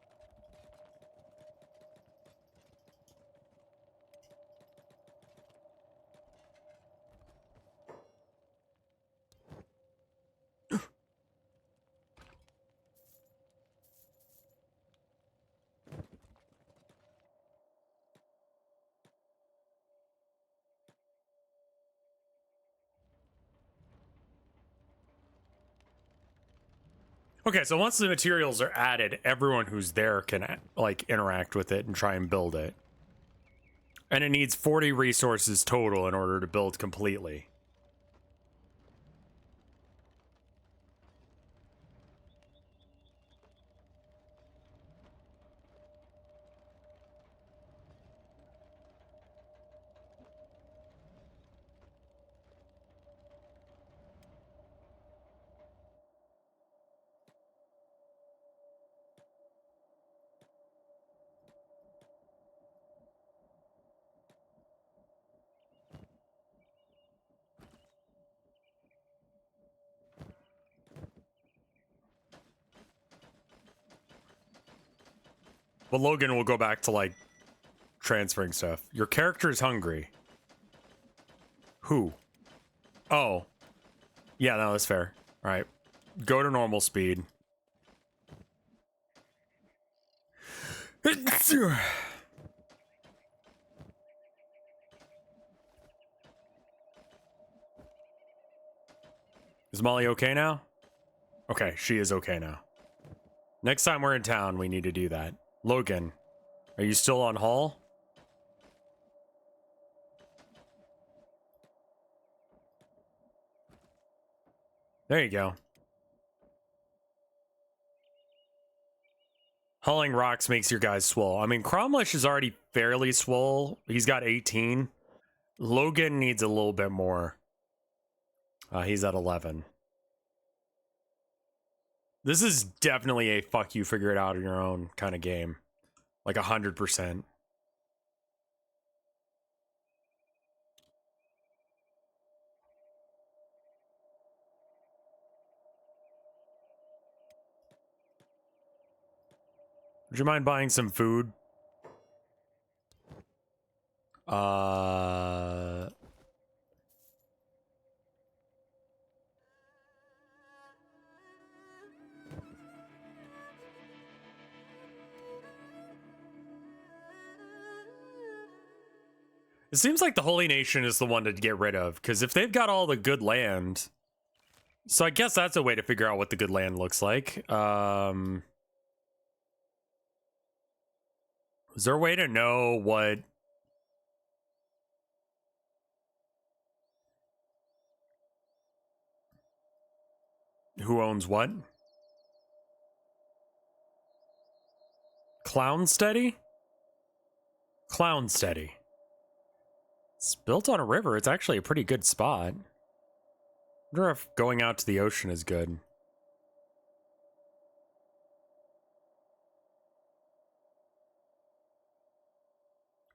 Okay, so once the materials are added, everyone who's there can like interact with it and try and build it. And it needs 40 resources total in order to build completely. But Logan will go back to like transferring stuff. Your character is hungry. Who? Oh. Yeah, no, that's fair. All right. Go to normal speed. Is Molly okay now? Okay, she is okay now. Next time we're in town, we need to do that. Logan, are you still on Hall? There you go. Hauling rocks makes your guys swole. I mean, Cromlish is already fairly swole. He's got 18. Logan needs a little bit more. He's at 11. This is definitely a fuck you figure it out on your own kind of game. Like 100%. Would you mind buying some food? It seems like the Holy Nation is the one to get rid of, because if they've got all the good land... So I guess that's a way to figure out what the good land looks like. Is there a way to know what... Who owns what? Clown Steady? Clown Steady. It's built on a river. It's actually a pretty good spot. I wonder if going out to the ocean is good.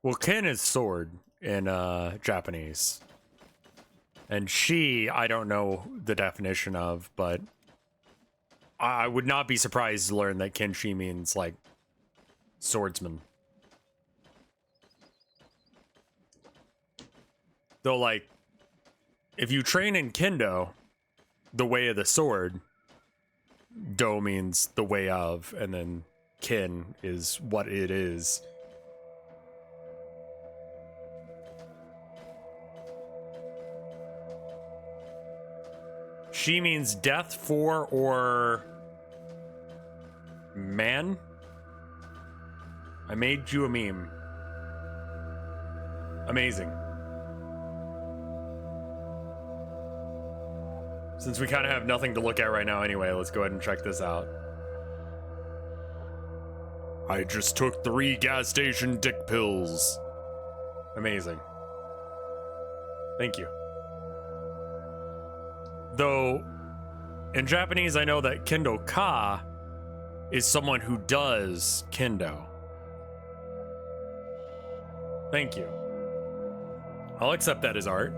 Well, Ken is sword in Japanese. And she, I don't know the definition of, but I would not be surprised to learn that Kenshi means, like, swordsman. Though, like, if you train in Kendo, the way of the sword, do means the way of, and then kin is what it is. She means death for or man. I made you a meme. Amazing. Since we kind of have nothing to look at right now anyway, let's go ahead and check this out. I just took 3 gas station dick pills. Amazing. Thank you. Though, in Japanese, I know that Kendo Ka is someone who does Kendo. Thank you. I'll accept that as art.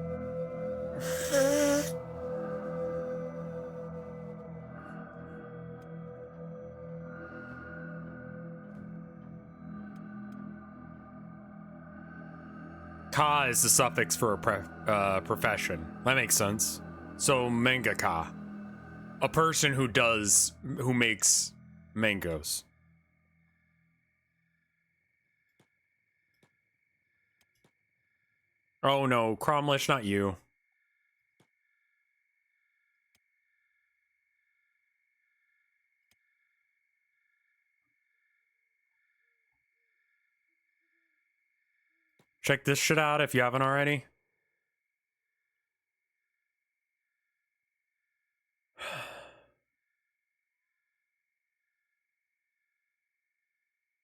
Ka is the suffix for a profession. That makes sense. So mangaka, a person who makes mangoes. Oh no, Cromlish, not you. Check this shit out if you haven't already.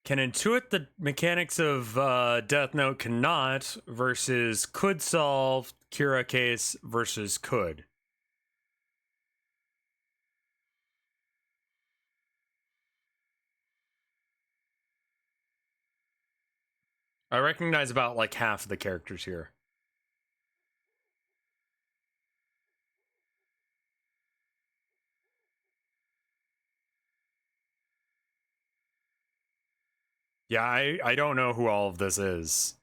Can intuit the mechanics of Death Note, cannot, versus could solve Kira case versus could. I recognize about like half of the characters here. Yeah, I don't know who all of this is.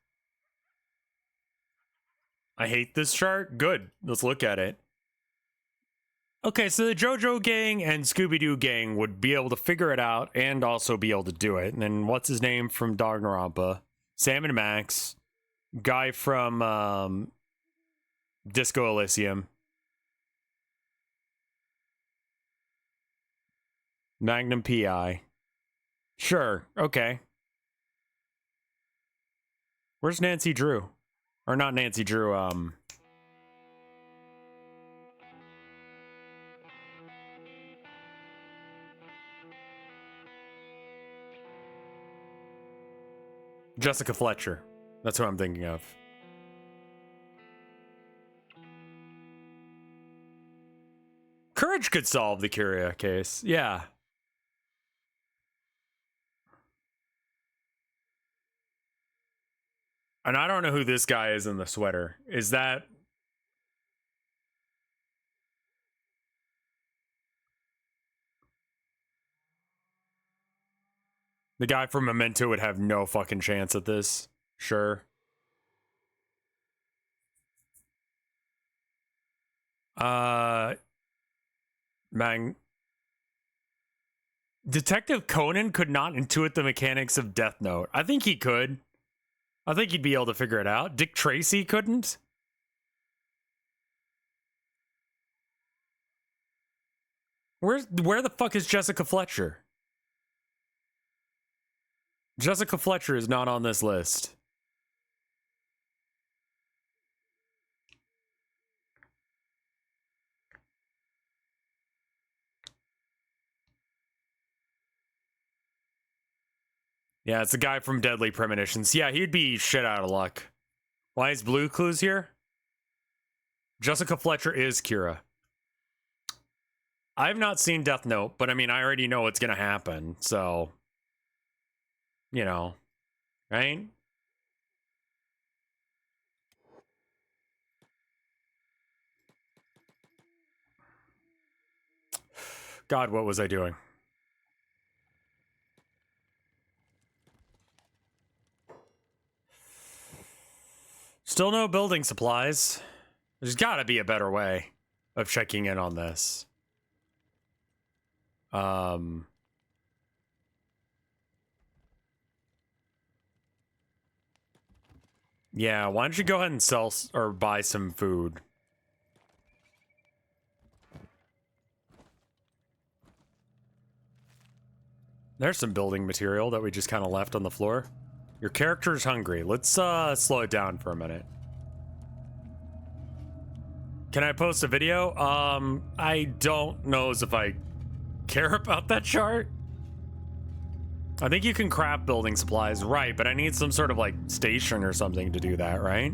I hate this chart. Good. Let's look at it. Okay, so the JoJo gang and Scooby-Doo gang would be able to figure it out and also be able to do it. And then what's his name from Danganronpa? Sam and Max. Guy from Disco Elysium. Magnum PI. Sure, okay. Where's Nancy Drew? Or not Nancy Drew, Jessica Fletcher. That's who I'm thinking of. Courage could solve the Curia case. Yeah. And I don't know who this guy is in the sweater. Is that... The guy from Memento would have no fucking chance at this. Sure. Detective Conan could not intuit the mechanics of Death Note. I think he could. I think he'd be able to figure it out. Dick Tracy couldn't. Where the fuck is Jessica Fletcher? Jessica Fletcher is not on this list. Yeah, it's the guy from Deadly Premonitions. Yeah, he'd be shit out of luck. Why is Blue Clues here? Jessica Fletcher is Kira. I've not seen Death Note, but I mean, I already know what's gonna happen, so... You know, right? God, what was I doing? Still no building supplies. There's gotta be a better way of checking in on this. Um, yeah, why don't you go ahead and sell or buy some food? There's some building material that we just kind of left on the floor. Your character's hungry. Let's slow it down for a minute. Can I post a video? I don't know as if I care about that chart. I think you can craft building supplies, right, but I need some sort of like station or something to do that, right?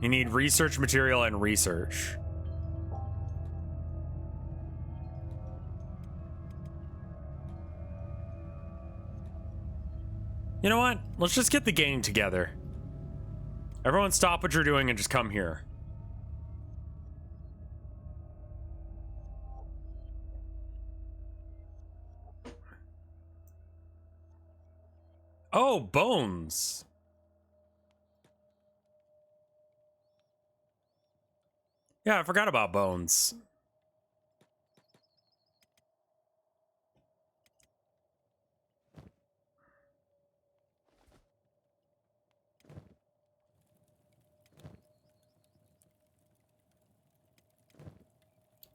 You need research material and research. You know what? Let's just get the gang together. Everyone stop what you're doing and just come here. Oh, bones. Yeah, I forgot about bones.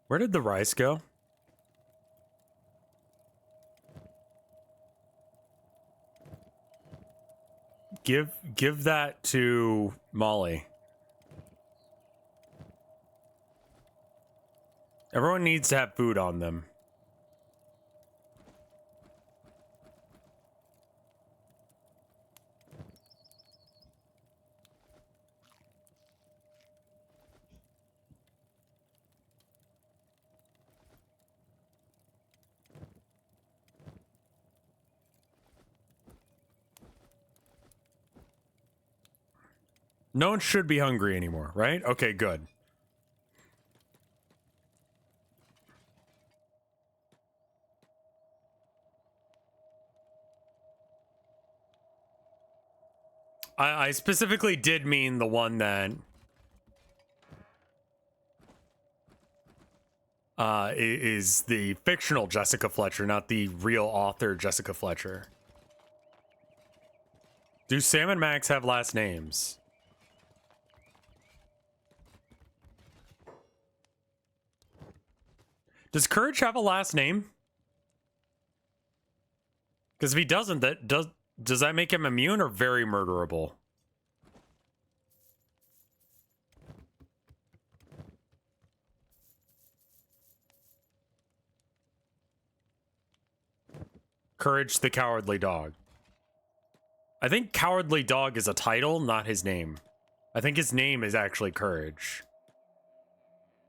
Where did the rice go? Give that to Molly. Everyone needs to have food on them. No one should be hungry anymore, right? Okay, good. I specifically did mean the one that is the fictional Jessica Fletcher, not the real author Jessica Fletcher. Do Sam and Max have last names? Does Courage have a last name? Because if he doesn't, does that make him immune or very murderable? Courage the Cowardly Dog. I think Cowardly Dog is a title, not his name. I think his name is actually Courage.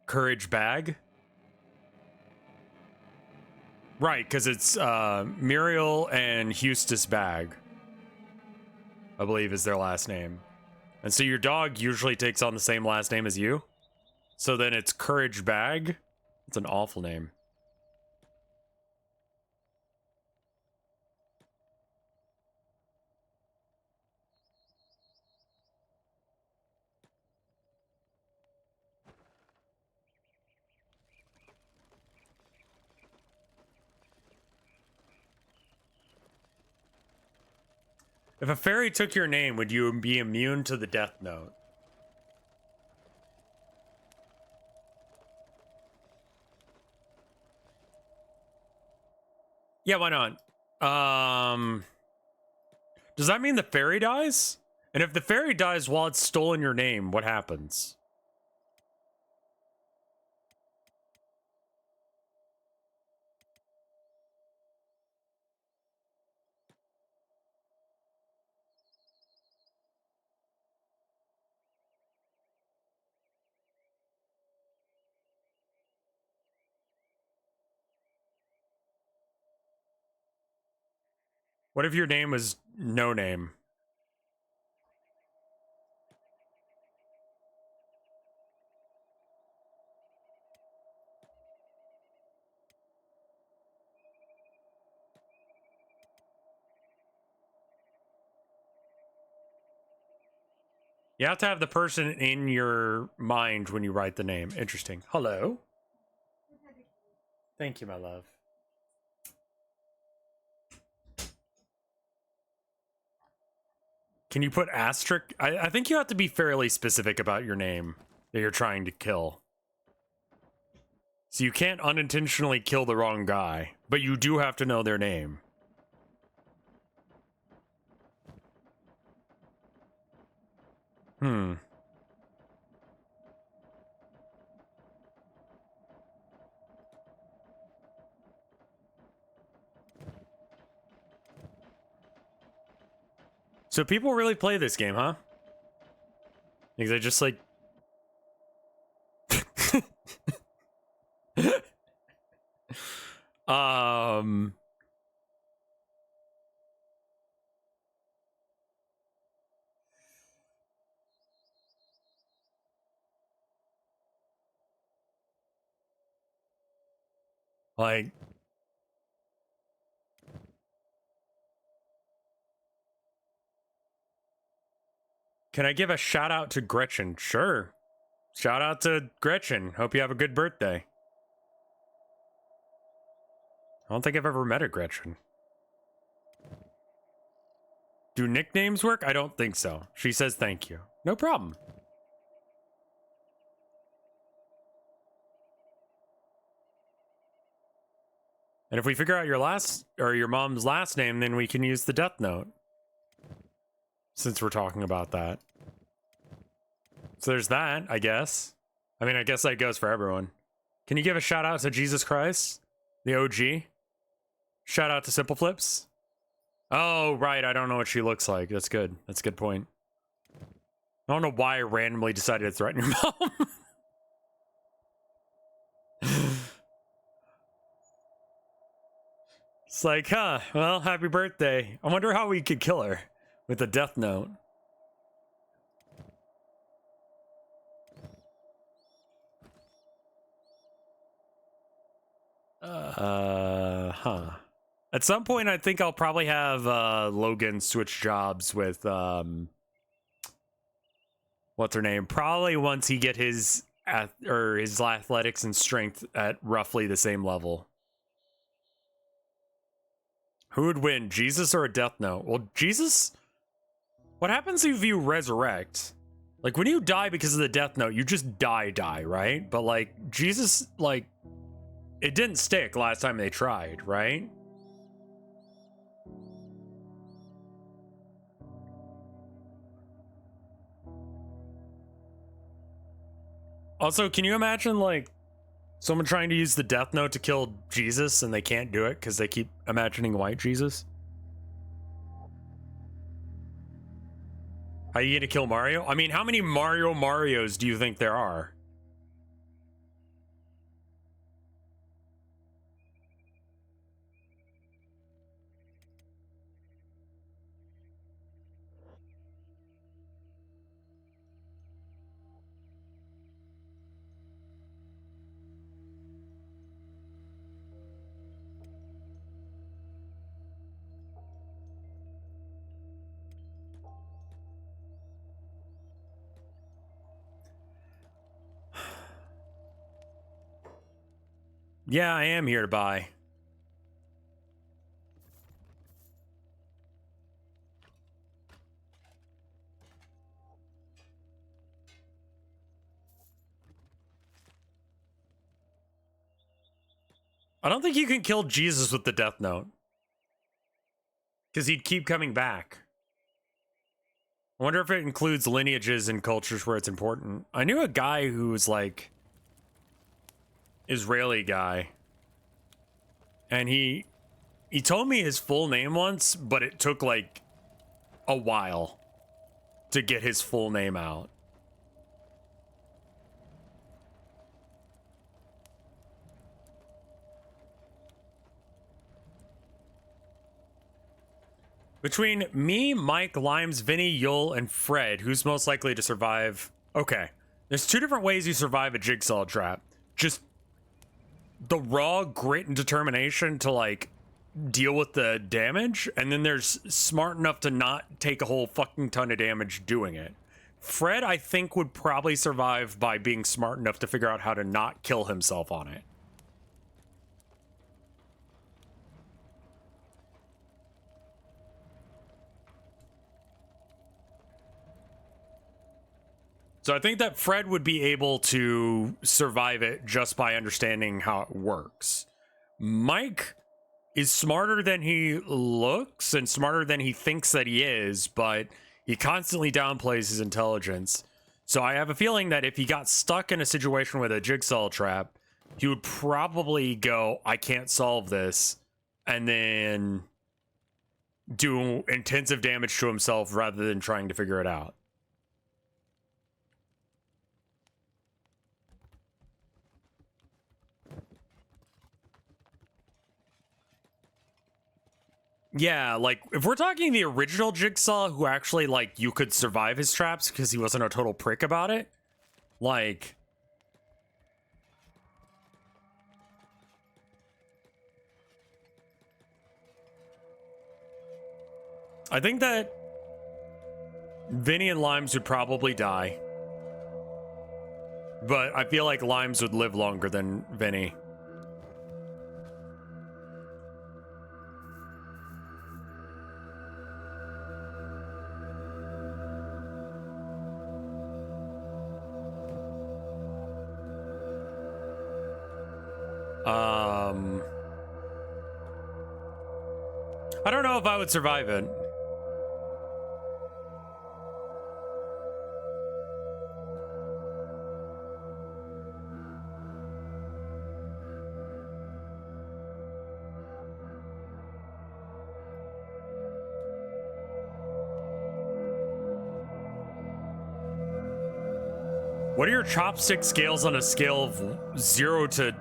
Courage Bag? Right, because it's Muriel and Eustace Bag, I believe is their last name. And so your dog usually takes on the same last name as you. So then it's Courage Bag. It's an awful name. If a fairy took your name, would you be immune to the death note? Yeah, why not? Does that mean the fairy dies? And if the fairy dies while it's stolen your name, what happens? What if your name was no name? You have to have the person in your mind when you write the name. Interesting. Hello. Thank you, my love. Can you put asterisk? I think you have to be fairly specific about your name that you're trying to kill. So you can't unintentionally kill the wrong guy, but you do have to know their name. So people really play this game, huh? Because they just like... Like... Can I give a shout out to Gretchen? Sure. Shout out to Gretchen. Hope you have a good birthday. I don't think I've ever met a Gretchen. Do nicknames work? I don't think so. She says thank you. No problem. And if we figure out your mom's last name, then we can use the death note. Since we're talking about that. So there's that, I guess. I mean, I guess that goes for everyone. Can you give a shout out to Jesus Christ? The OG? Shout out to Simple Flips? Oh, right. I don't know what she looks like. That's good. That's a good point. I don't know why I randomly decided to threaten your mom. It's like, huh, well, happy birthday. I wonder how we could kill her with a death note. Huh. At some point, I think I'll probably have Logan switch jobs with what's her name? Probably once he get his athletics and strength at roughly the same level. Who would win, Jesus or a death note? Well, Jesus. What happens if you resurrect? Like when you die because of the death note, you just die, right? But like Jesus, like it didn't stick last time they tried, right? Also, can you imagine like someone trying to use the death note to kill Jesus and they can't do it because they keep imagining white Jesus? How are you gonna kill Mario? I mean, how many Marios do you think there are? Yeah, I am here to buy. I don't think you can kill Jesus with the death note. Because he'd keep coming back. I wonder if it includes lineages in cultures where it's important. I knew a guy who was like Israeli guy. And he told me his full name once, but it took like a while to get his full name out. Between me, Mike, Limes, Vinny, Yul, and Fred, who's most likely to survive? Okay. There's two different ways you survive a jigsaw trap. Just the raw grit and determination to, like, deal with the damage, and then there's smart enough to not take a whole fucking ton of damage doing it. Fred, I think, would probably survive by being smart enough to figure out how to not kill himself on it. So I think that Fred would be able to survive it just by understanding how it works. Mike is smarter than he looks and smarter than he thinks that he is, but he constantly downplays his intelligence. So I have a feeling that if he got stuck in a situation with a jigsaw trap, he would probably go, I can't solve this, and then do intensive damage to himself rather than trying to figure it out. Yeah, like, if we're talking the original Jigsaw, who actually, like, you could survive his traps because he wasn't a total prick about it, like... I think that Vinny and Limes would probably die. But I feel like Limes would live longer than Vinny. I don't know if I would survive it. What are your chopstick scales on a scale of 0 to...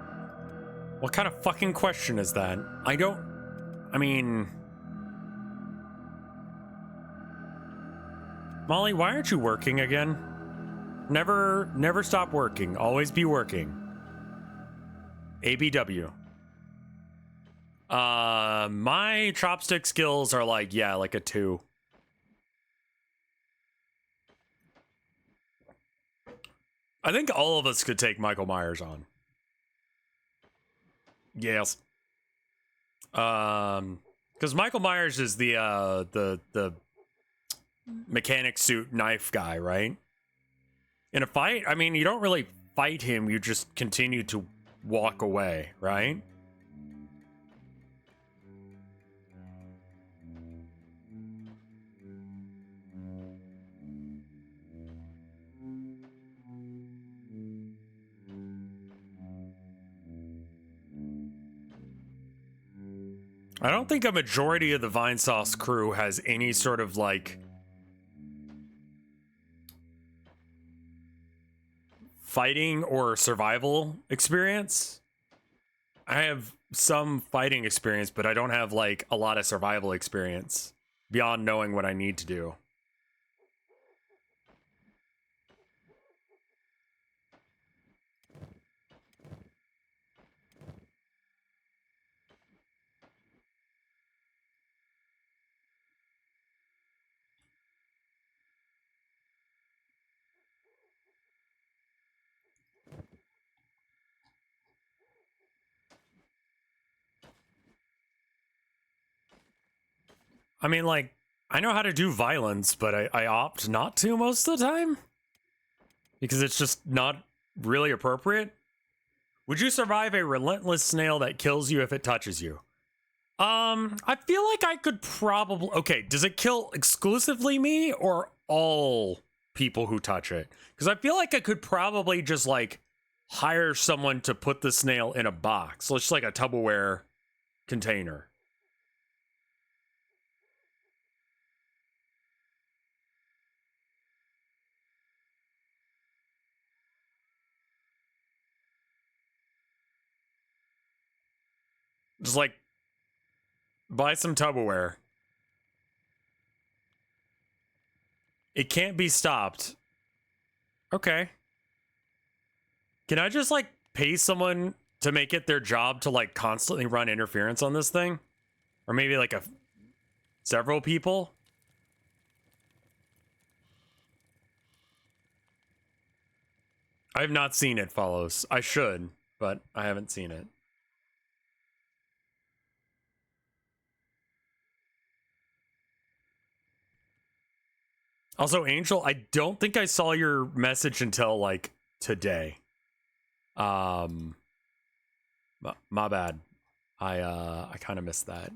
What kind of fucking question is that? I mean... Molly, why aren't you working again? Never stop working. Always be working. ABW. My chopstick skills are like, yeah, like a 2. I think all of us could take Michael Myers on. Yes. Because Michael Myers is the mechanic suit knife guy, right? In a fight, I mean, you don't really fight him, you just continue to walk away, right? I don't think a majority of the Vinesauce crew has any sort of, like, fighting or survival experience. I have some fighting experience, but I don't have, like, a lot of survival experience beyond knowing what I need to do. I mean, like, I know how to do violence, but I opt not to most of the time. Because it's just not really appropriate. Would you survive a relentless snail that kills you if it touches you? I feel like I could probably... Okay, does it kill exclusively me or all people who touch it? Because I feel like I could probably just, like, hire someone to put the snail in a box. So it's just like a Tupperware container. Just, like, buy some Tupperware. It can't be stopped. Okay. Can I just, like, pay someone to make it their job to, like, constantly run interference on this thing? Or maybe, like, several people? I have not seen It Follows. I should, but I haven't seen it. Also, Angel, I don't think I saw your message until like today. My bad. I kind of missed that.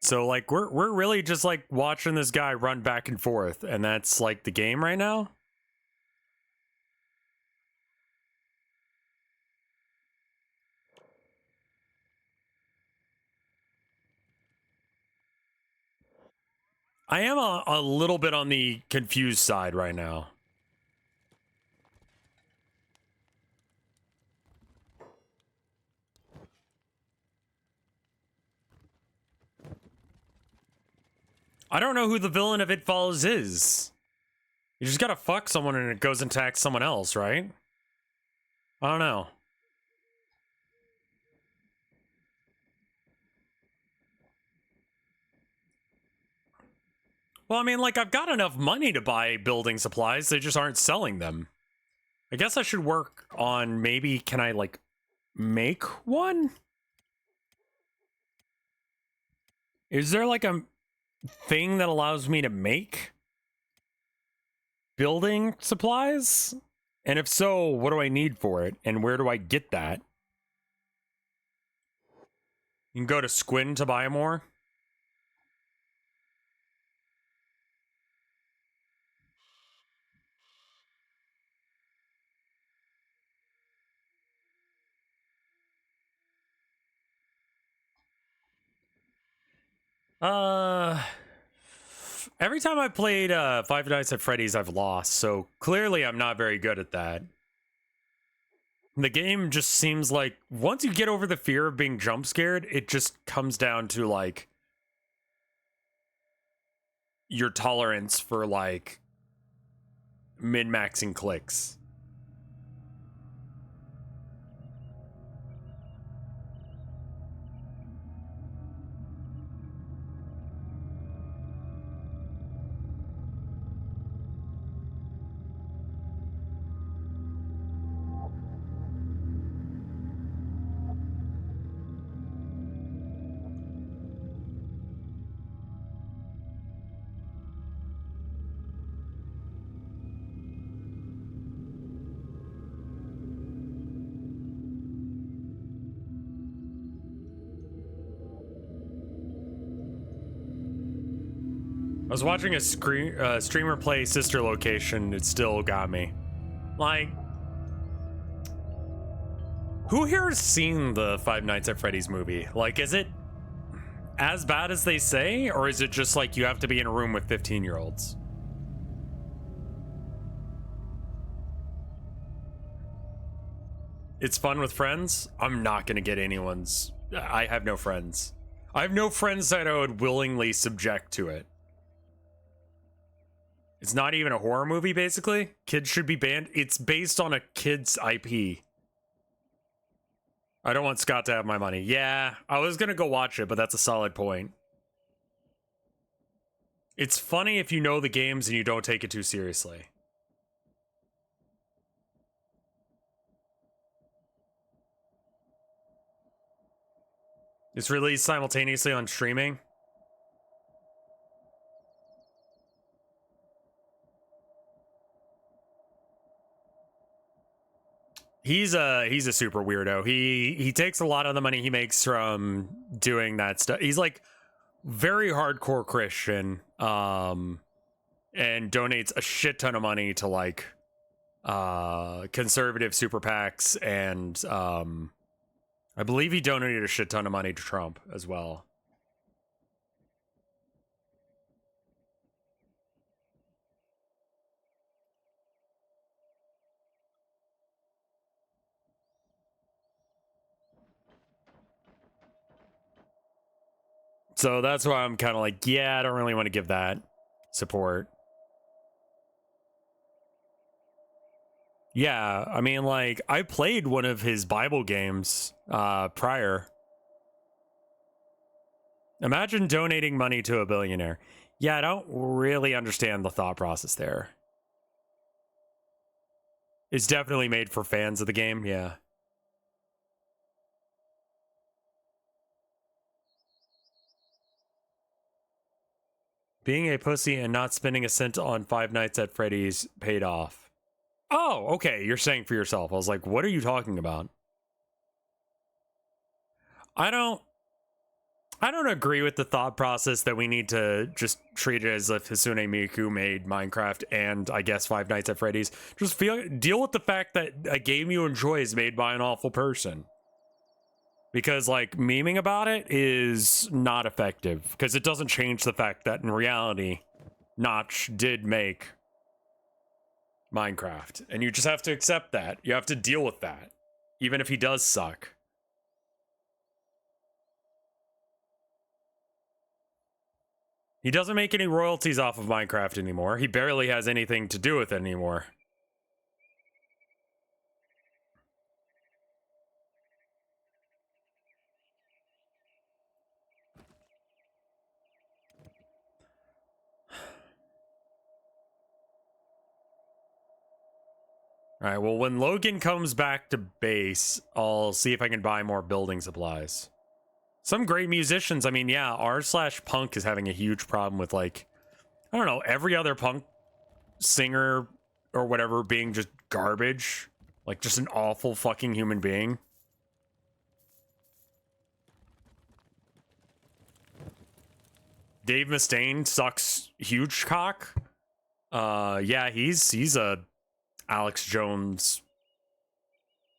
So like we're really just like watching this guy run back and forth, and that's like the game right now. I am a little bit on the confused side right now. I don't know who the villain of It Follows is. You just gotta fuck someone and it goes and attacks someone else, right? I don't know. Well, I mean, like, I've got enough money to buy building supplies, they just aren't selling them. I guess I should work on maybe, can I, like, make one? Is there, like, a thing that allows me to make building supplies? And if so, what do I need for it? And where do I get that? You can go to Squin to buy more. Every time I played Five Nights at Freddy's, I've lost, so clearly I'm not very good at that. The game just seems like once you get over the fear of being jump scared, it just comes down to like your tolerance for like min-maxing clicks. I was watching a streamer play Sister Location. It still got me. Like, who here has seen the Five Nights at Freddy's movie? Like, is it as bad as they say? Or is it just like you have to be in a room with 15-year-olds? It's fun with friends? I'm not going to get anyone's... I have no friends. I have no friends that I would willingly subject to it. It's not even a horror movie, basically. Kids should be banned. It's based on a kid's IP. I don't want Scott to have my money. Yeah, I was gonna go watch it, but that's a solid point. It's funny if you know the games and you don't take it too seriously. It's released simultaneously on streaming. He's a super weirdo. He takes a lot of the money he makes from doing that stuff. He's like very hardcore Christian, and donates a shit ton of money to like conservative super PACs, and I believe he donated a shit ton of money to Trump as well. So that's why I'm kind of like, yeah, I don't really want to give that support. Yeah, I mean, like, I played one of his Bible games prior. Imagine donating money to a billionaire. Yeah, I don't really understand the thought process there. It's definitely made for fans of the game, yeah. Being a pussy and not spending a cent on Five Nights at Freddy's paid off. Oh, okay, you're saying for yourself. I was like, what are you talking about? I don't agree with the thought process that we need to just treat it as if Hisune Miku made Minecraft and I guess Five Nights at Freddy's. Just deal with the fact that a game you enjoy is made by an awful person. Because like memeing about it is not effective because it doesn't change the fact that in reality, Notch did make Minecraft, and you just have to accept that. You have to deal with that, even if he does suck. He doesn't make any royalties off of Minecraft anymore. He barely has anything to do with it anymore. All right, well, when Logan comes back to base, I'll see if I can buy more building supplies. Some great musicians. I mean, yeah, r/punk is having a huge problem with, like, I don't know, every other punk singer or whatever being just garbage. Like, just an awful fucking human being. Dave Mustaine sucks huge cock. Yeah, he's a Alex Jones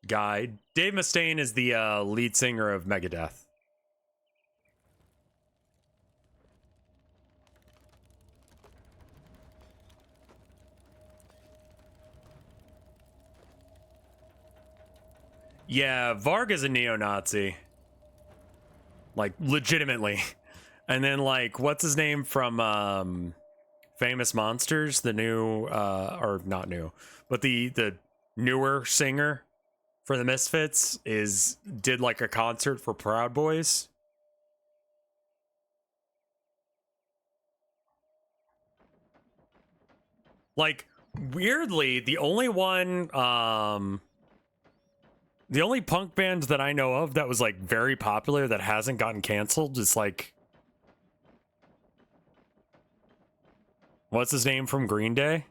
guy. Dave Mustaine is the lead singer of Megadeth. Yeah, Varg is a neo-Nazi. Like, legitimately. And then, like, what's his name from Famous Monsters? The new, or not new, but the newer singer for the Misfits did like a concert for Proud Boys. Like, weirdly, the only punk band that I know of that was like very popular that hasn't gotten canceled is like, what's his name from Green Day?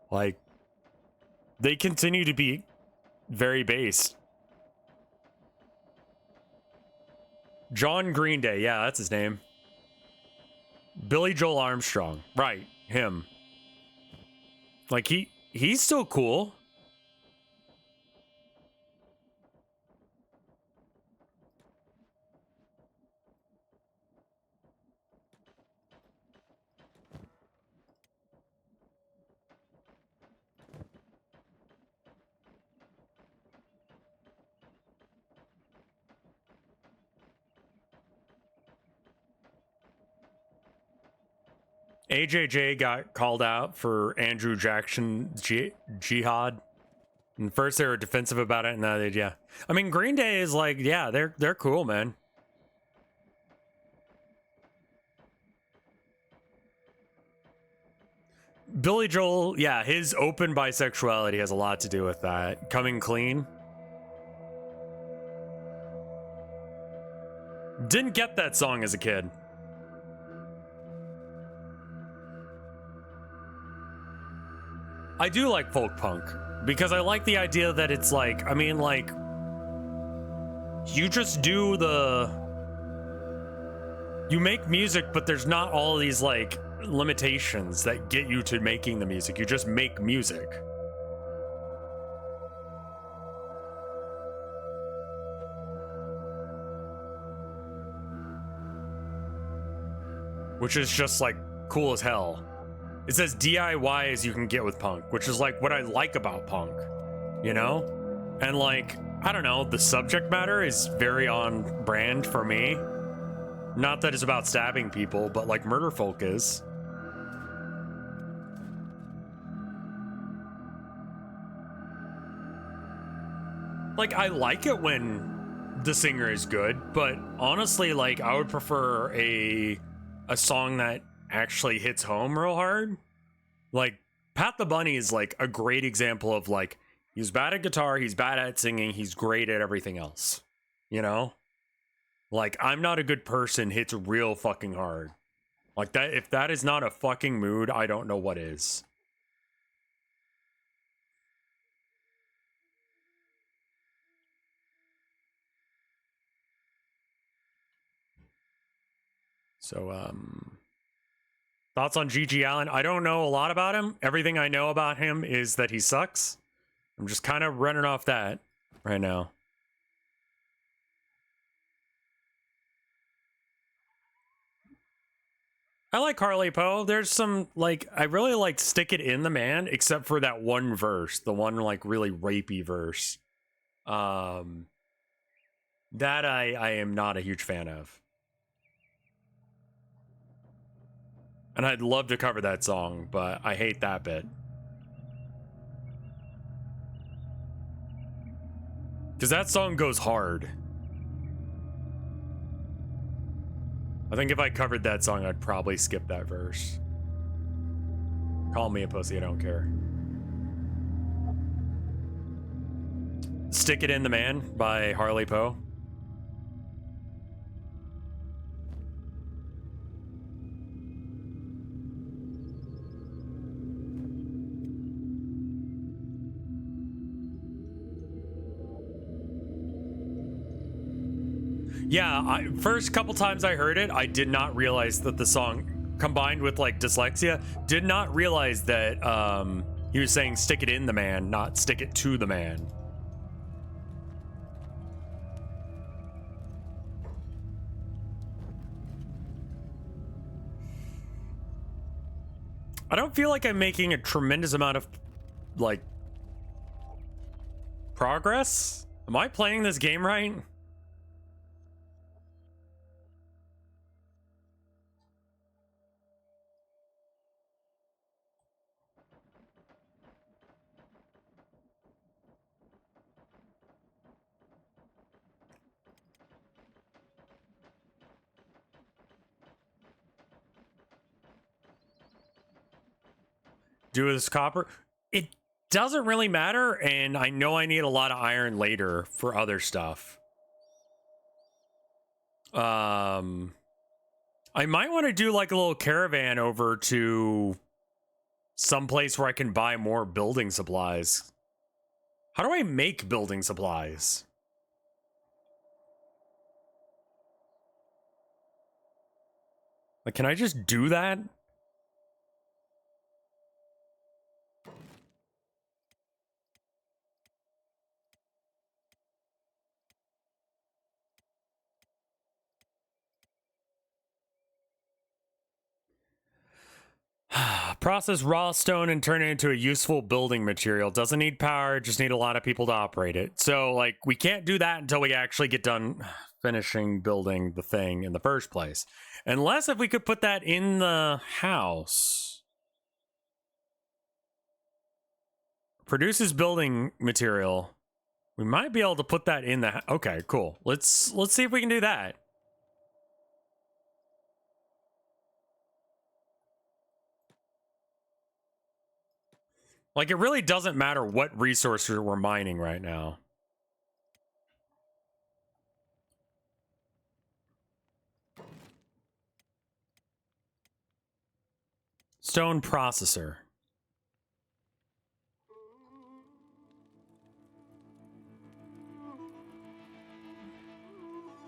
Like, they continue to be very based. John Green Day, yeah, that's his name. Billy Joel Armstrong, right, him. Like, he's still cool. AJJ got called out for Andrew Jackson jihad. And first they were defensive about it, and now they, yeah. I mean, Green Day is like, yeah, they're cool, man. Billy Joel, yeah, his open bisexuality has a lot to do with that. Coming clean. Didn't get that song as a kid. I do like folk punk because I like the idea that it's like, I mean, like, you just do you make music, but there's not all these like limitations that get you to making the music. You just make music. Which is just like cool as hell. It's as DIY as you can get with punk, which is like what I like about punk, you know? And like, I don't know, the subject matter is very on brand for me. Not that it's about stabbing people, but like Murder Folk is. Like, I like it when the singer is good, but honestly, like, I would prefer a song that actually hits home real hard. Like, Pat the Bunny is like a great example of like, he's bad at guitar, he's bad at singing, he's great at everything else. You know? Like, I'm Not a Good Person hits real fucking hard. Like, that, if that is not a fucking mood, I don't know what is. So, thoughts on G.G. Allen? I don't know a lot about him. Everything I know about him is that he sucks. I'm just kind of running off that right now. I like Harley Poe. There's some, like, I really liked Stick It in the Man, except for that one verse, the one, like, really rapey verse. That I am not a huge fan of. And I'd love to cover that song, but I hate that bit. Because that song goes hard. I think if I covered that song, I'd probably skip that verse. Call me a pussy, I don't care. Stick It in the Man by Harley Poe. Yeah, first couple times I heard it, I did not realize that the song, combined with like dyslexia, did not realize that he was saying stick it in the man, not stick it to the man. I don't feel like I'm making a tremendous amount of like progress. Am I playing this game right? Do this copper? It doesn't really matter, and I know I need a lot of iron later for other stuff. I might want to do like a little caravan over to some place where I can buy more building supplies. How do I make building supplies? Like, can I just do that? Process raw stone and turn it into a useful building material. Doesn't need power, just need a lot of people to operate it. So, like, we can't do that until we actually get done finishing building the thing in the first place. Unless if we could put that in the house. Produces building material. We might be able to put that in the okay, cool. Let's see if we can do that. Like, it really doesn't matter what resources we're mining right now. Stone processor.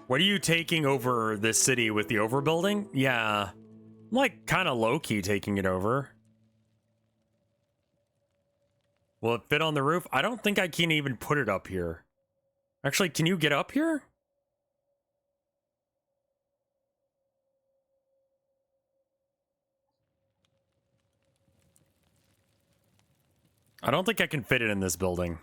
What are you taking over this city with the overbuilding? Yeah. I'm like kind of low-key taking it over. Will it fit on the roof? I don't think I can even put it up here. Actually, can you get up here? I don't think I can fit it in this building.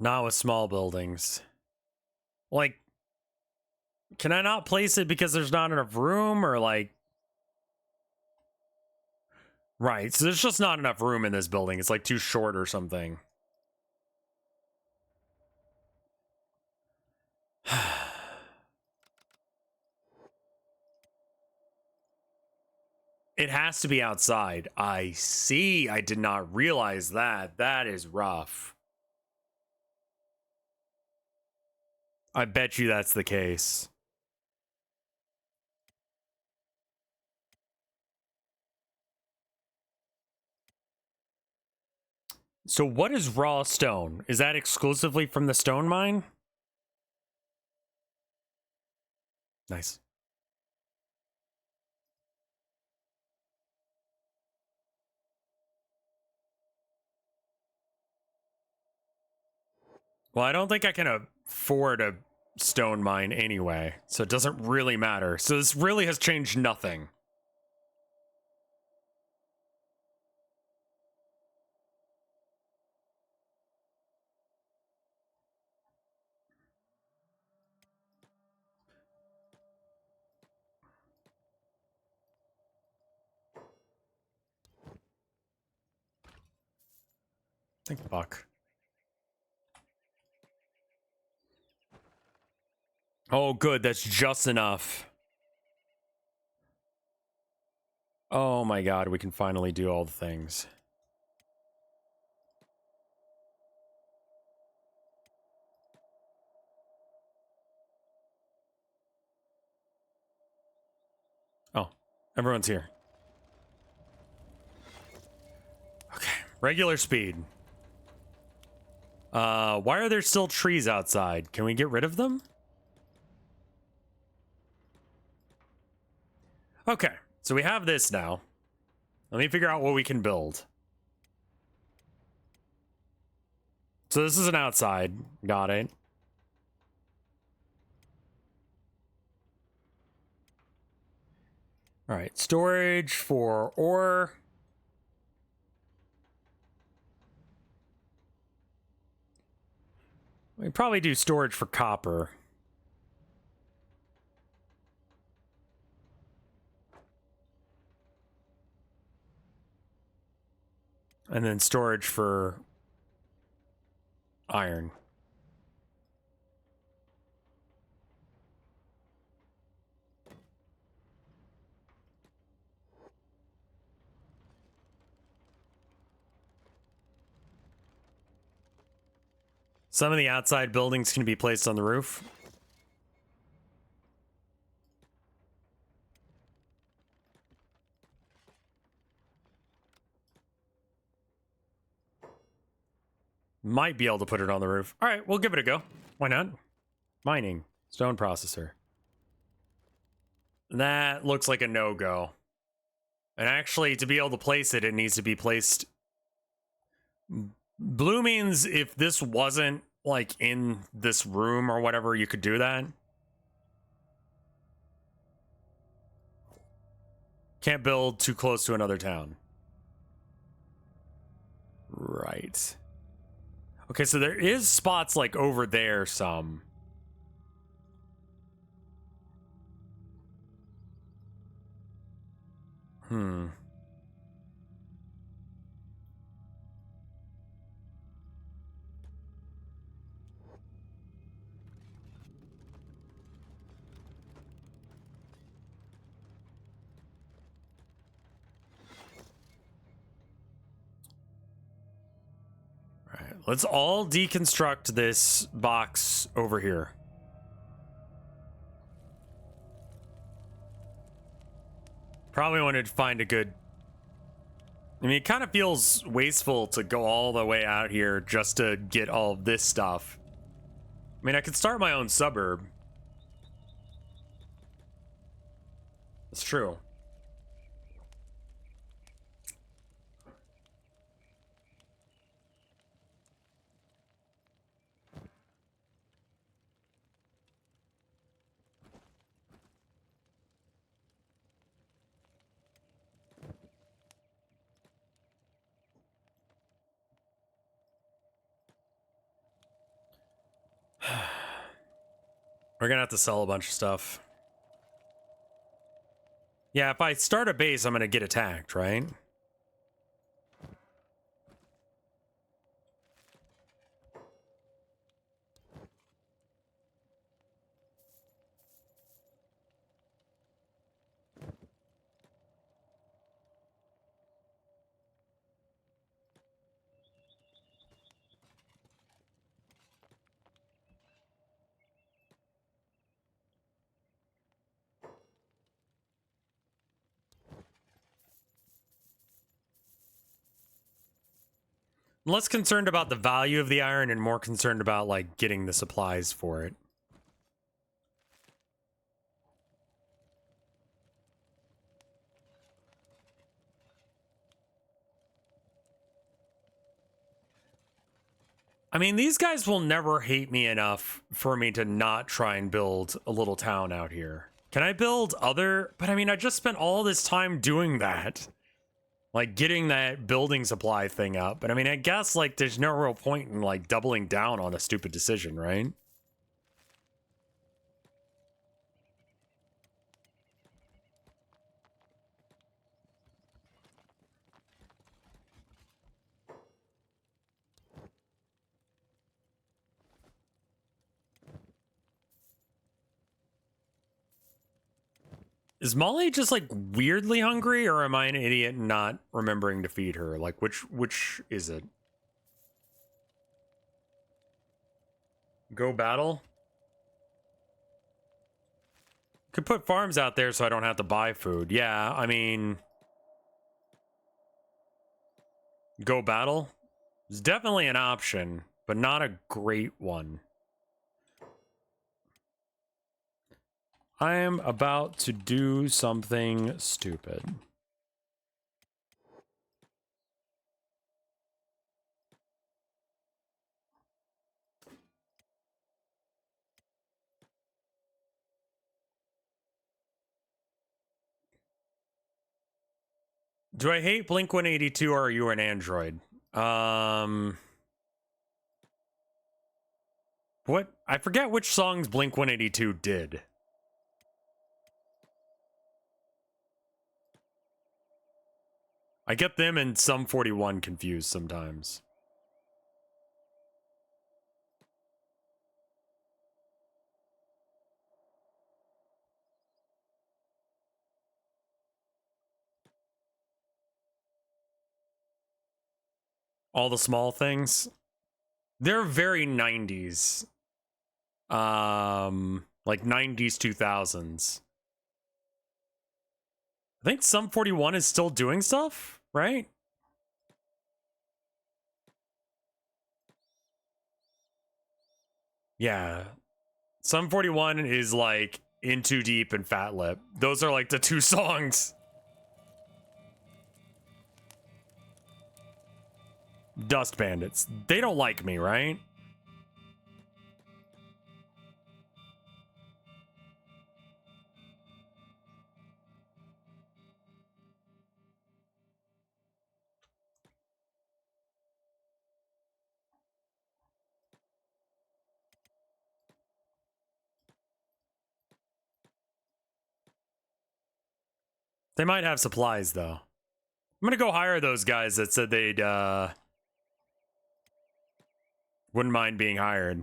Not with small buildings. Like, can I not place it because there's not enough room, or like... Right, so there's just not enough room in this building. It's like too short or something. It has to be outside. I see. I did not realize that. That is rough. I bet you that's the case. So what is raw stone? Is that exclusively from the stone mine? Nice. Well, I don't think I can afford a stone mine anyway, so it doesn't really matter. So this really has changed nothing. Think fuck. Oh, good. That's just enough. Oh my god, we can finally do all the things. Oh, everyone's here. Okay, regular speed. Why are there still trees outside? Can we get rid of them? Okay, so we have this now. Let me figure out what we can build. So this is an outside. Got it. All right, storage for ore. We probably do storage for copper. And then storage for iron. Some of the outside buildings can be placed on the roof. Might be able to put it on the roof. All right, we'll give it a go. Why not? Mining. Stone processor. That looks like a no-go. And actually, to be able to place it, it needs to be placed... Blue means if this wasn't, like, in this room or whatever, you could do that. Can't build too close to another town. Right. Okay, so there is spots, like, over there some. Hmm. Alright, let's all deconstruct this box over here. Probably wanted to find a good... I mean, it kind of feels wasteful to go all the way out here just to get all of this stuff. I mean, I could start my own suburb. It's true. We're gonna have to sell a bunch of stuff. Yeah, if I start a base, I'm gonna get attacked, right? I'm less concerned about the value of the iron and more concerned about, like, getting the supplies for it. I mean, these guys will never hate me enough for me to not try and build a little town out here. Can I build other? But I mean, I just spent all this time doing that. Like, getting that building supply thing up. But I mean, I guess, like, there's no real point in, like, doubling down on a stupid decision, right? Is Molly just, like, weirdly hungry, or am I an idiot not remembering to feed her? Like, which is it? Go battle? Could put farms out there so I don't have to buy food. Yeah, I mean... Go battle? It's definitely an option, but not a great one. I am about to do something stupid. Do I hate Blink 182 or are you an android? What? I forget which songs Blink 182 did. I get them and Sum 41 confused sometimes. All the small things. They're very 90s. Like 90s, 2000s. I think Sum 41 is still doing stuff, right? Yeah. Sum 41 is like In Too Deep and Fat Lip. Those are like the two songs. Dust Bandits. They don't like me, right? They might have supplies, though. I'm gonna go hire those guys that said they'd, wouldn't mind being hired.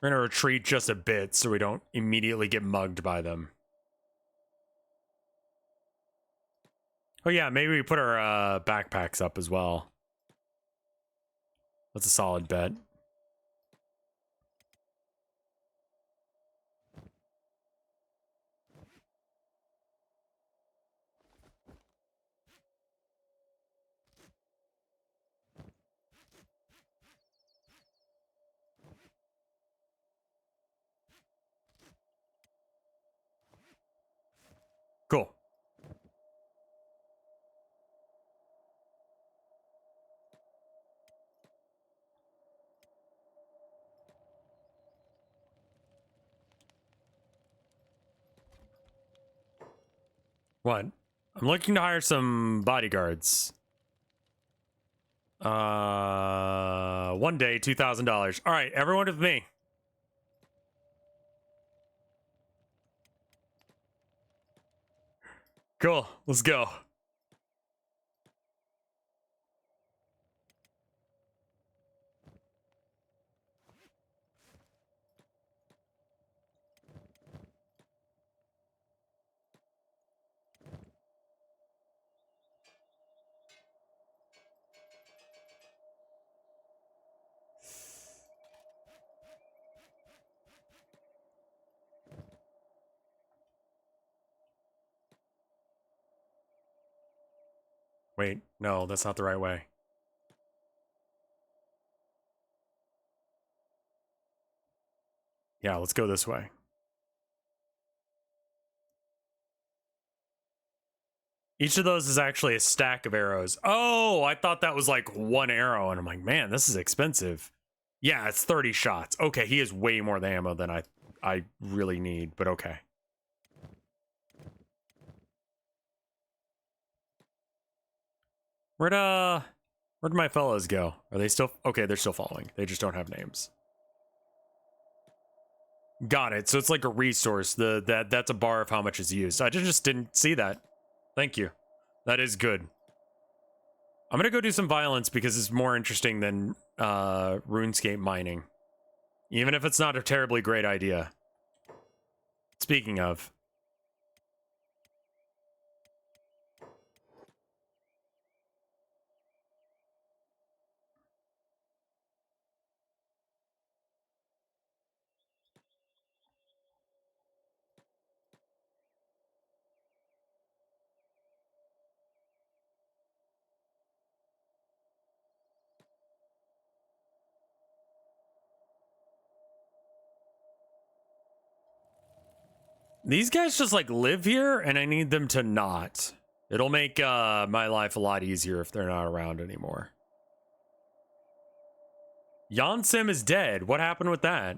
We're gonna retreat just a bit so we don't immediately get mugged by them. Oh yeah, maybe we put our backpacks up as well. That's a solid bet. Cool. What? I'm looking to hire some bodyguards. 1 day, $2,000. All right, everyone with me. Cool, let's go. Wait, no, that's not the right way. Yeah, let's go this way. Each of those is actually a stack of arrows. Oh, I thought that was like one arrow, and I'm like, man, this is expensive. Yeah, it's 30 shots. Okay, he has way more ammo than I really need, but okay. Where'd my fellows go? Are they still okay? They're still following. They just don't have names. Got it. So it's like a resource. That's a bar of how much is used. I just didn't see that. Thank you. That is good. I'm gonna go do some violence because it's more interesting than RuneScape mining. Even if it's not a terribly great idea. Speaking of. These guys just like live here and I need them to not. It'll make my life a lot easier if they're not around anymore. Jan Sim is dead. What happened with that?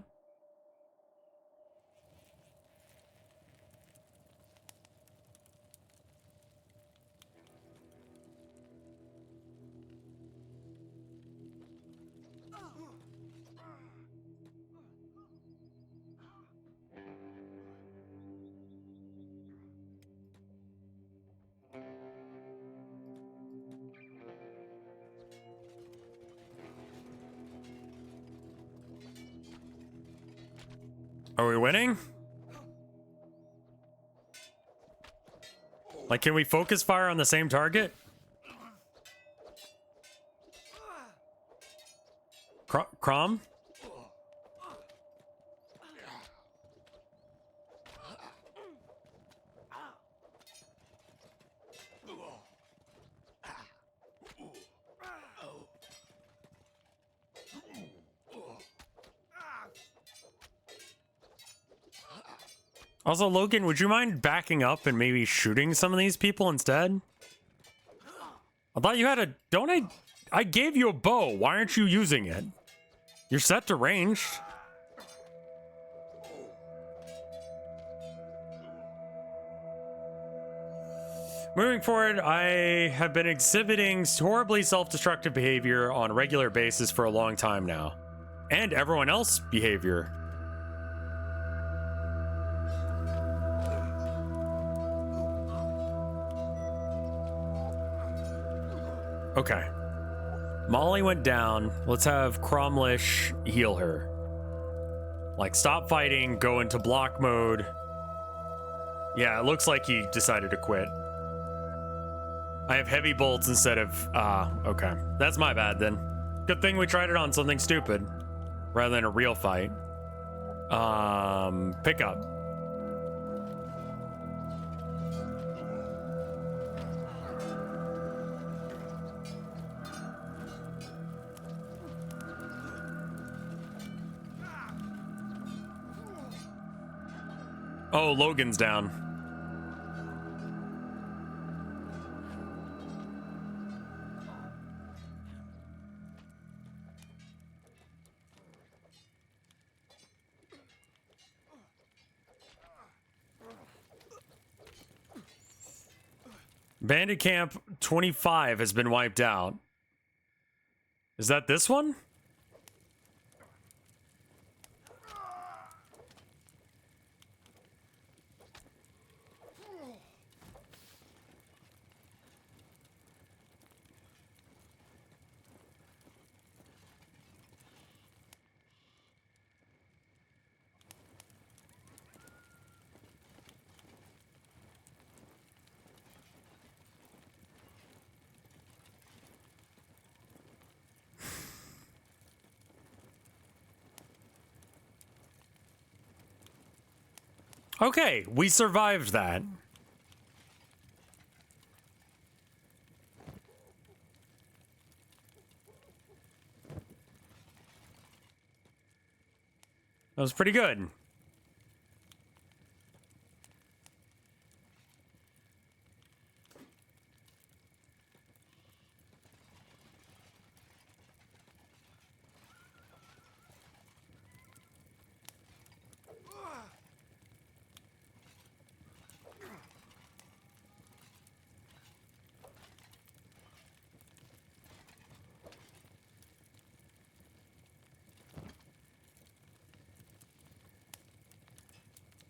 Are we winning? Like, can we focus fire on the same target? Crom? Also, Logan, would you mind backing up and maybe shooting some of these people instead? I thought you had a... Don't I gave you a bow. Why aren't you using it? You're set to ranged. Moving forward, I have been exhibiting horribly self-destructive behavior on a regular basis for a long time now. And everyone else's behavior. Okay. Molly went down. Let's have Cromlish heal her. Like, stop fighting, go into block mode. Yeah, it looks like he decided to quit. I have heavy bolts instead of... okay. That's my bad, then. Good thing we tried it on something stupid, rather than a real fight. Pick up. Oh, Logan's down. Bandit Camp 25 has been wiped out. Is that this one? Okay, we survived that. That was pretty good.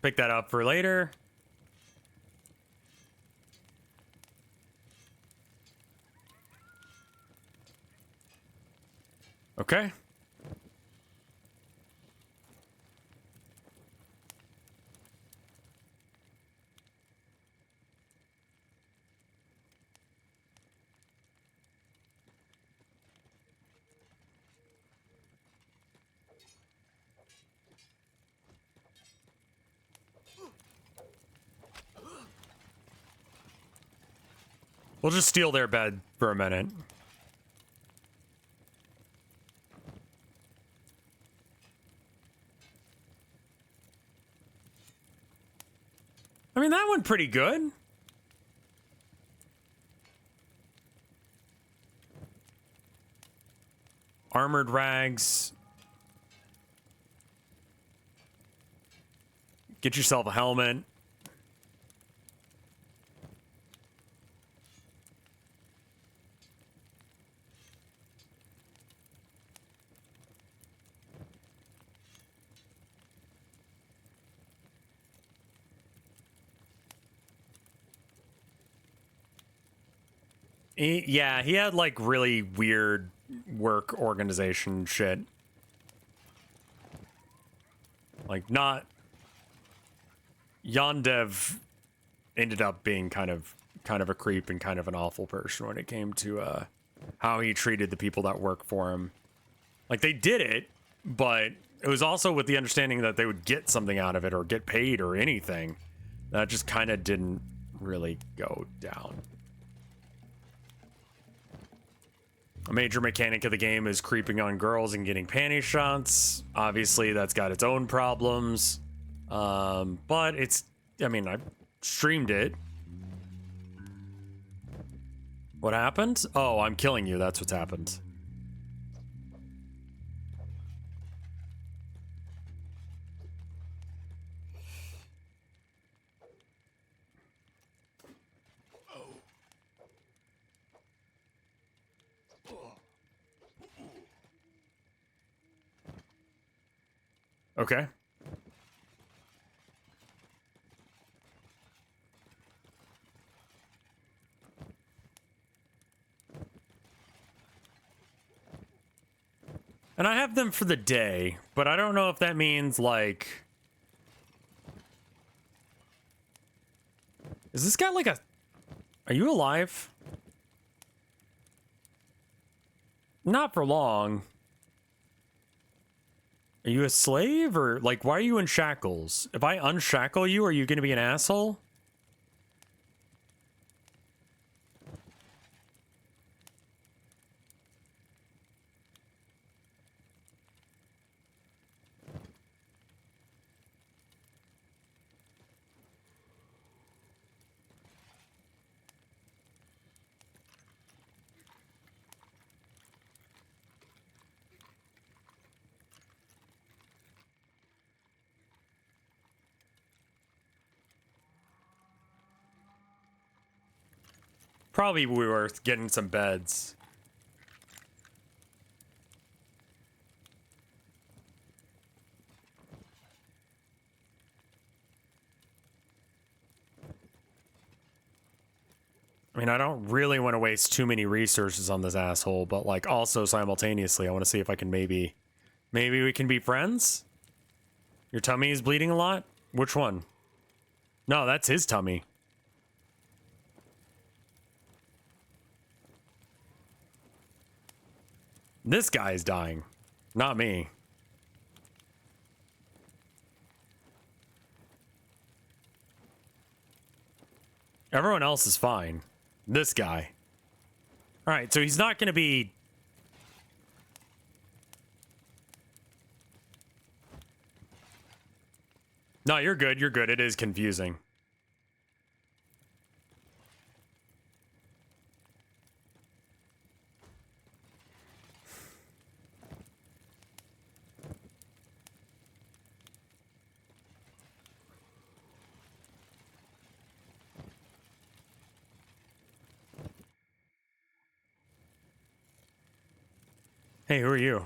Pick that up for later. Okay. We'll just steal their bed for a minute. I mean, that went pretty good. Armored rags. Get yourself a helmet. Yeah, he had like really weird work organization shit. Like not Yondev ended up being kind of a creep and kind of an awful person when it came to how he treated the people that work for him. Like they did it, but it was also with the understanding that they would get something out of it or get paid or anything. That just kind of didn't really go down. A major mechanic of the game is creeping on girls and getting panty shots. Obviously, that's got its own problems. But it's, I mean, I streamed it. What happened? Oh, I'm killing you. That's what's happened. Okay. And I have them for the day, but I don't know if that means, like... Is this guy like a... Are you alive? Not for long. Are you a slave, or, like, why are you in shackles? If I unshackle you, are you gonna be an asshole? Probably worth getting some beds. I mean, I don't really want to waste too many resources on this asshole, but like also simultaneously, I want to see if I can maybe we can be friends? Your tummy is bleeding a lot? Which one? No, that's his tummy. This guy is dying, not me. Everyone else is fine. This guy. All right, so he's not going to be... No, you're good. You're good. It is confusing. Hey, who are you?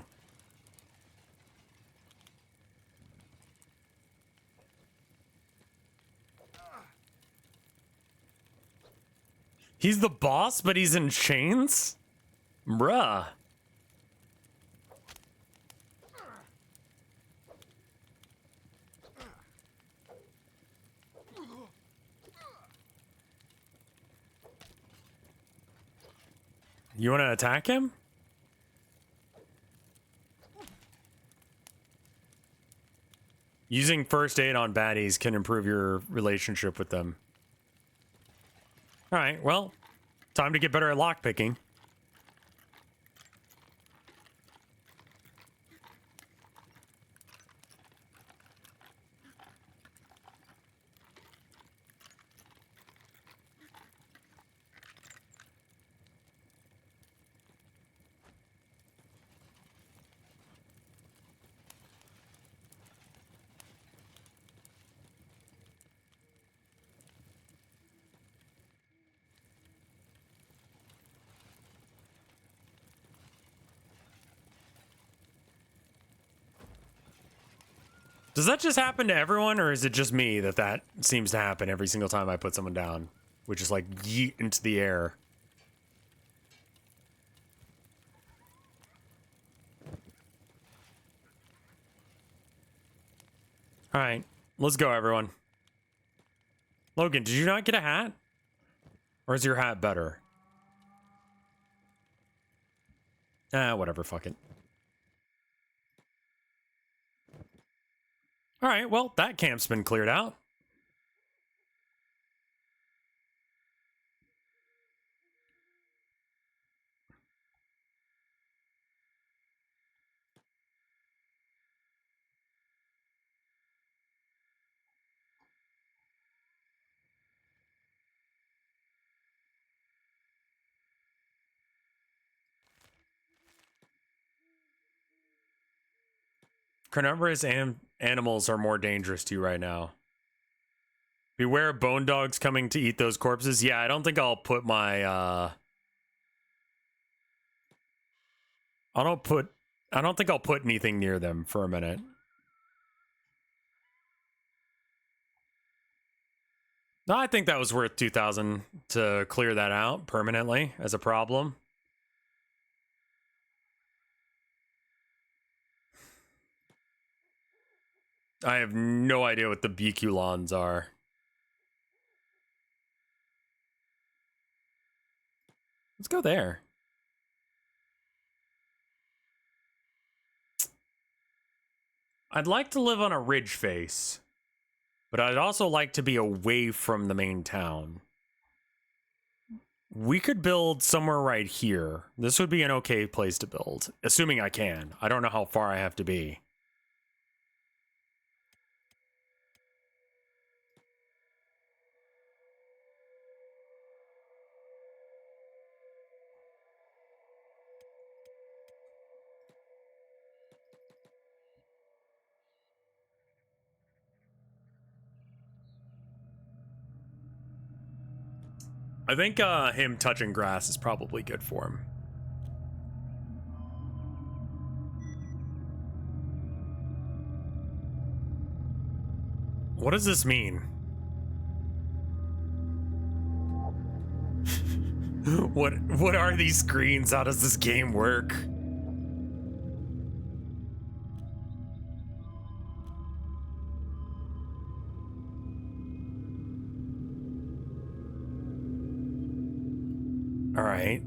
He's the boss, but he's in chains? Bruh. You want to attack him? Using first aid on baddies can improve your relationship with them. All right, well, time to get better at lockpicking. Does that just happen to everyone, or is it just me that seems to happen every single time I put someone down? Which is like yeet into the air. All right, let's go, everyone. Logan, did you not get a hat? Or is your hat better? Ah, whatever, fuck it. All right, well, that camp's been cleared out. Carnivorous animals are more dangerous to you right now. Beware of bone dogs coming to eat those corpses. Yeah, I don't think I'll put my, I don't think I'll put anything near them for a minute. No, I think that was worth 2,000 to clear that out permanently as a problem. I have no idea what the Biculons are. Let's go there. I'd like to live on a ridge face, but I'd also like to be away from the main town. We could build somewhere right here. This would be an okay place to build, assuming I can. I don't know how far I have to be. I think him touching grass is probably good for him. What does this mean? What are these screens? How does this game work? All right.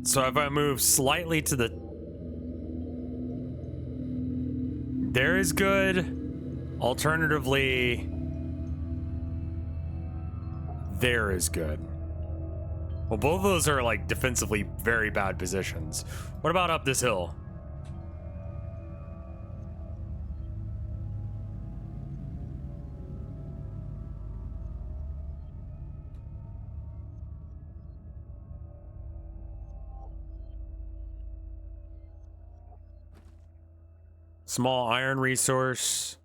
So if I move slightly to the... There is good. Alternatively, there is good. Well, both of those are like defensively very bad positions. What about up this hill? Small iron resource.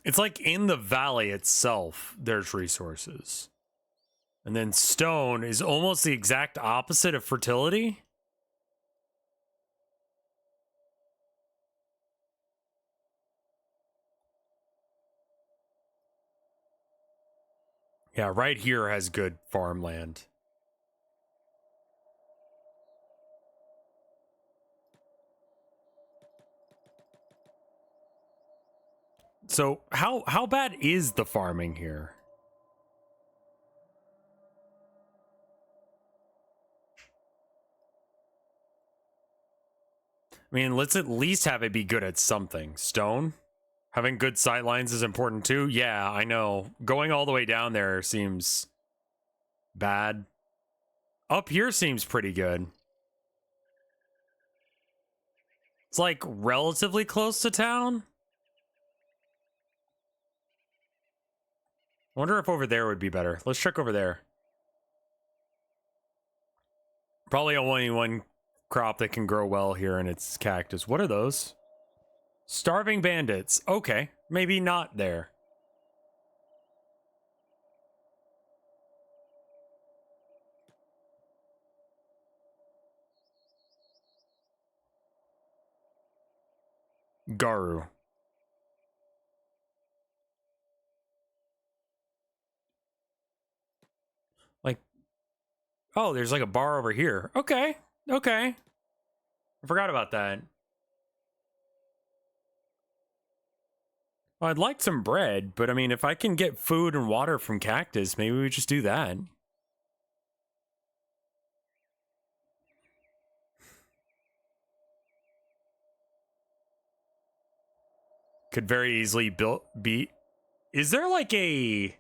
It's like in the valley itself, there's resources. And then stone is almost the exact opposite of fertility. Yeah, right here has good farmland. So how bad is the farming here? I mean, let's at least have it be good at something. Stone? Having good sight lines is important too? Yeah, I know. Going all the way down there seems bad. Up here seems pretty good. It's like relatively close to town. Wonder if over there would be better. Let's check over there. Probably only one crop that can grow well here, and it's cactus. What are those? Starving bandits. Okay, maybe not there. Garu. Like, oh, there's like a bar over here. Okay, okay. I forgot about that. Well, I'd like some bread, but I mean, if I can get food and water from cactus, maybe we just do that. Could very easily be. Is there like a...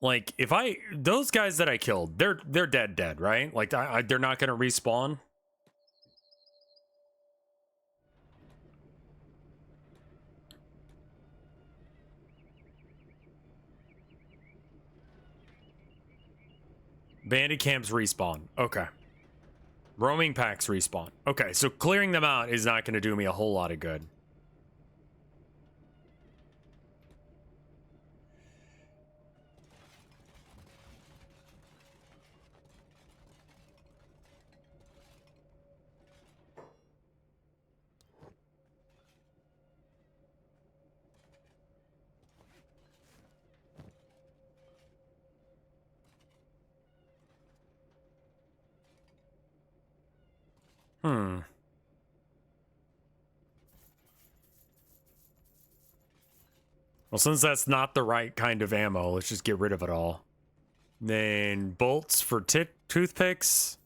Like, if those guys that I killed, they're dead, right? Like, they're not gonna respawn. Bandit camps respawn. Okay. Roaming packs respawn. Okay, so clearing them out is not gonna do me a whole lot of good. Hmm. Well, since that's not the right kind of ammo, let's just get rid of it all. Then bolts for toothpicks.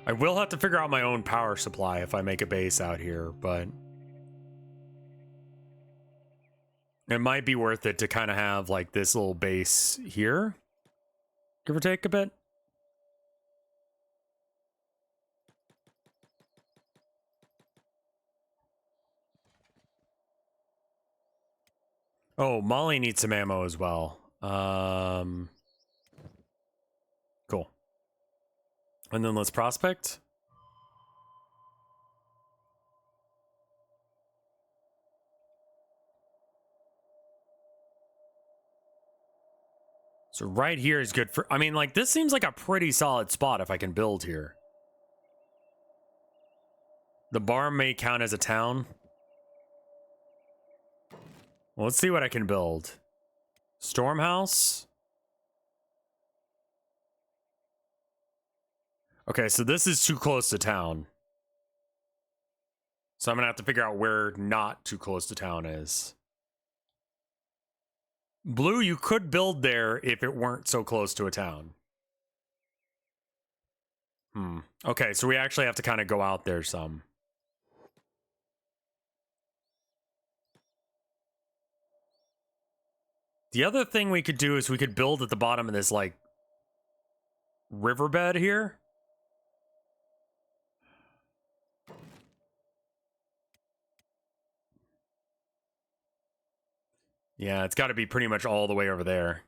I will have to figure out my own power supply if I make a base out here, but it might be worth it to kind of have like this little base here, give or take a bit. Oh, Molly needs some ammo as well. Cool. And then let's prospect. So right here is good for, I mean, like, this seems like a pretty solid spot if I can build here. The bar may count as a town. Well, let's see what I can build. Stormhouse. Okay, so this is too close to town. So I'm gonna have to figure out where not too close to town is. Blue, you could build there if it weren't so close to a town. Okay, so we actually have to kind of go out there some. The other thing we could do is we could build at the bottom of this, like, riverbed here. Yeah, it's got to be pretty much all the way over there.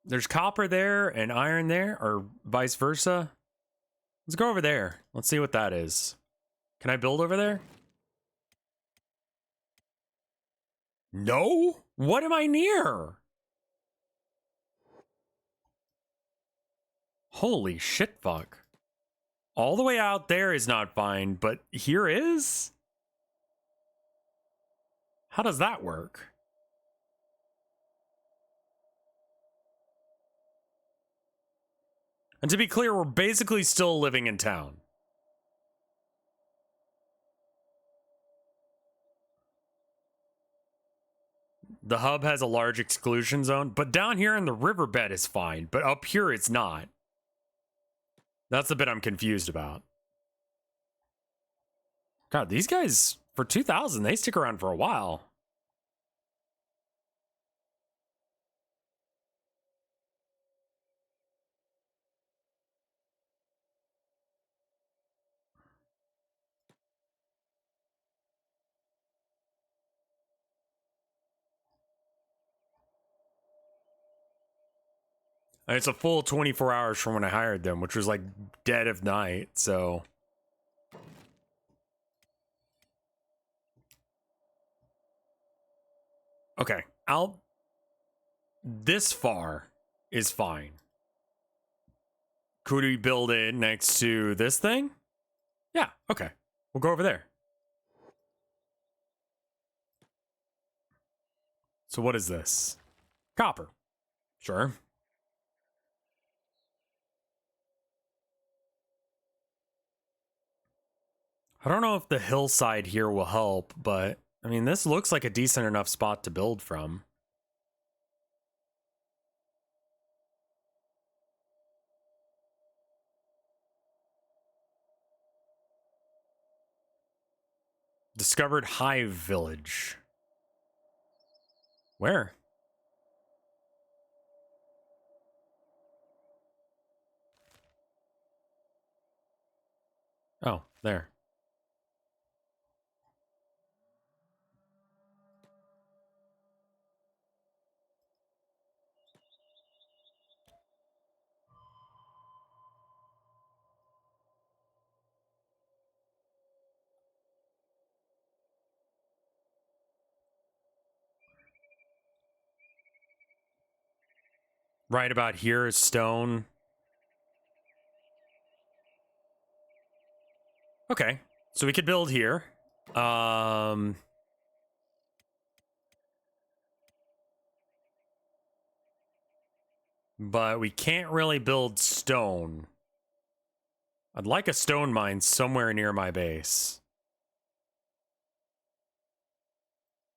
There's copper there and iron there, or vice versa. Let's go over there. Let's see what that is. Can I build over there? No? What am I near? Holy shit fuck. All the way out there is not fine, but here is? How does that work? And to be clear, we're basically still living in town. The hub has a large exclusion zone, but down here in the riverbed is fine, but up here it's not. That's the bit I'm confused about. God, these guys, for 2000, they stick around for a while. And it's a full 24 hours from when I hired them, which was like dead of night, so. Okay, this far is fine. Could we build it next to this thing? Yeah, okay. We'll go over there. So what is this? Copper. Sure. I don't know if the hillside here will help, but I mean, this looks like a decent enough spot to build from. Discovered Hive Village. Where? Oh, there. Right about here is stone. Okay, so we could build here. But we can't really build stone. I'd like a stone mine somewhere near my base.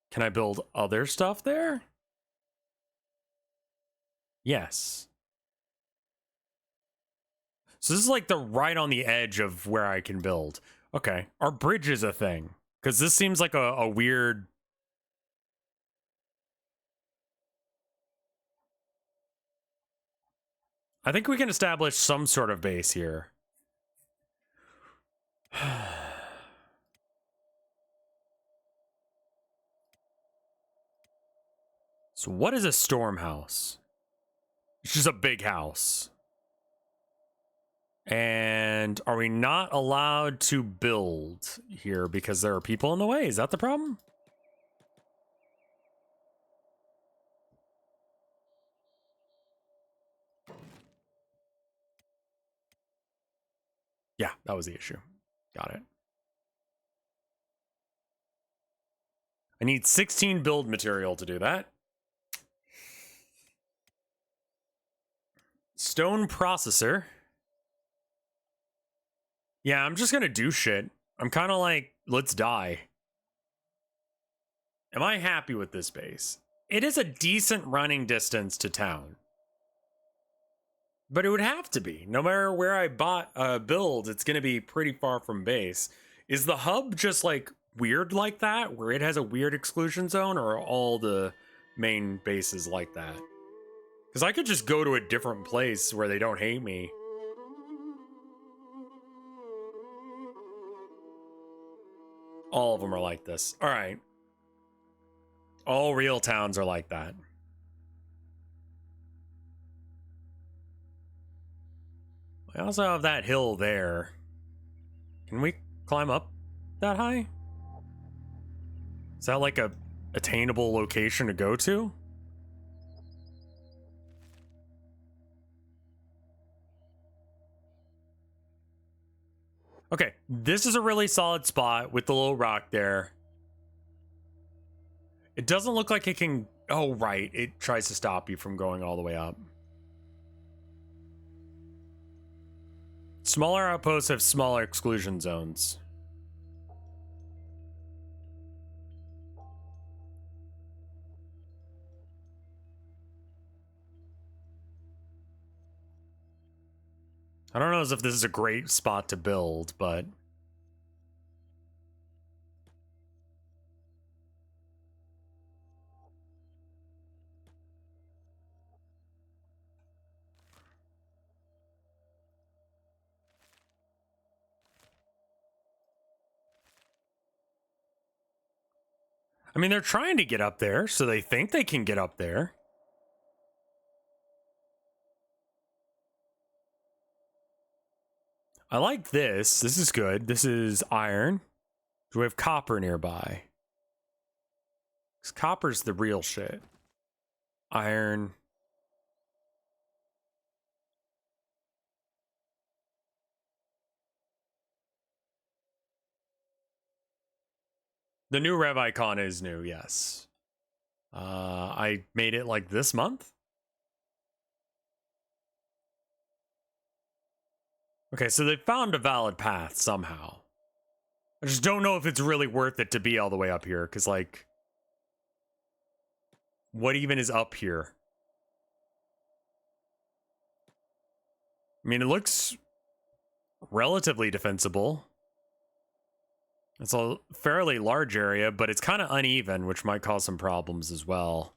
Can I build other stuff there? Yes. So this is like the right on the edge of where I can build. Okay, our bridge is a thing. Because this seems like a weird... I think we can establish some sort of base here. So what is a storm house? It's just a big house. And are we not allowed to build here because there are people in the way? Is that the problem? Yeah, that was the issue. Got it. I need 16 build material to do that. Stone processor. Yeah, I'm just gonna do shit. I'm kind of like, let's die. Am I happy with this base? It is a decent running distance to town. But it would have to be. No matter where I build, it's gonna be pretty far from base. Is the hub just like weird like that, where it has a weird exclusion zone, or are all the main bases like that? Because I could just go to a different place where they don't hate me. All of them are like this. All right. All real towns are like that. I also have that hill there. Can we climb up that high? Is that like a attainable location to go to? Okay, this is a really solid spot with the little rock there. It doesn't look like it can... Oh, right. It tries to stop you from going all the way up. Smaller outposts have smaller exclusion zones. I don't know as if this is a great spot to build, but... I mean, they're trying to get up there, so they think they can get up there. I like this. This is good. This is iron. Do we have copper nearby? Because copper's the real shit. Iron. The new Rev icon is new, yes. I made it like this month. Okay, so they found a valid path somehow. I just don't know if it's really worth it to be all the way up here, because, like, what even is up here? I mean, it looks relatively defensible. It's a fairly large area, but it's kind of uneven, which might cause some problems as well.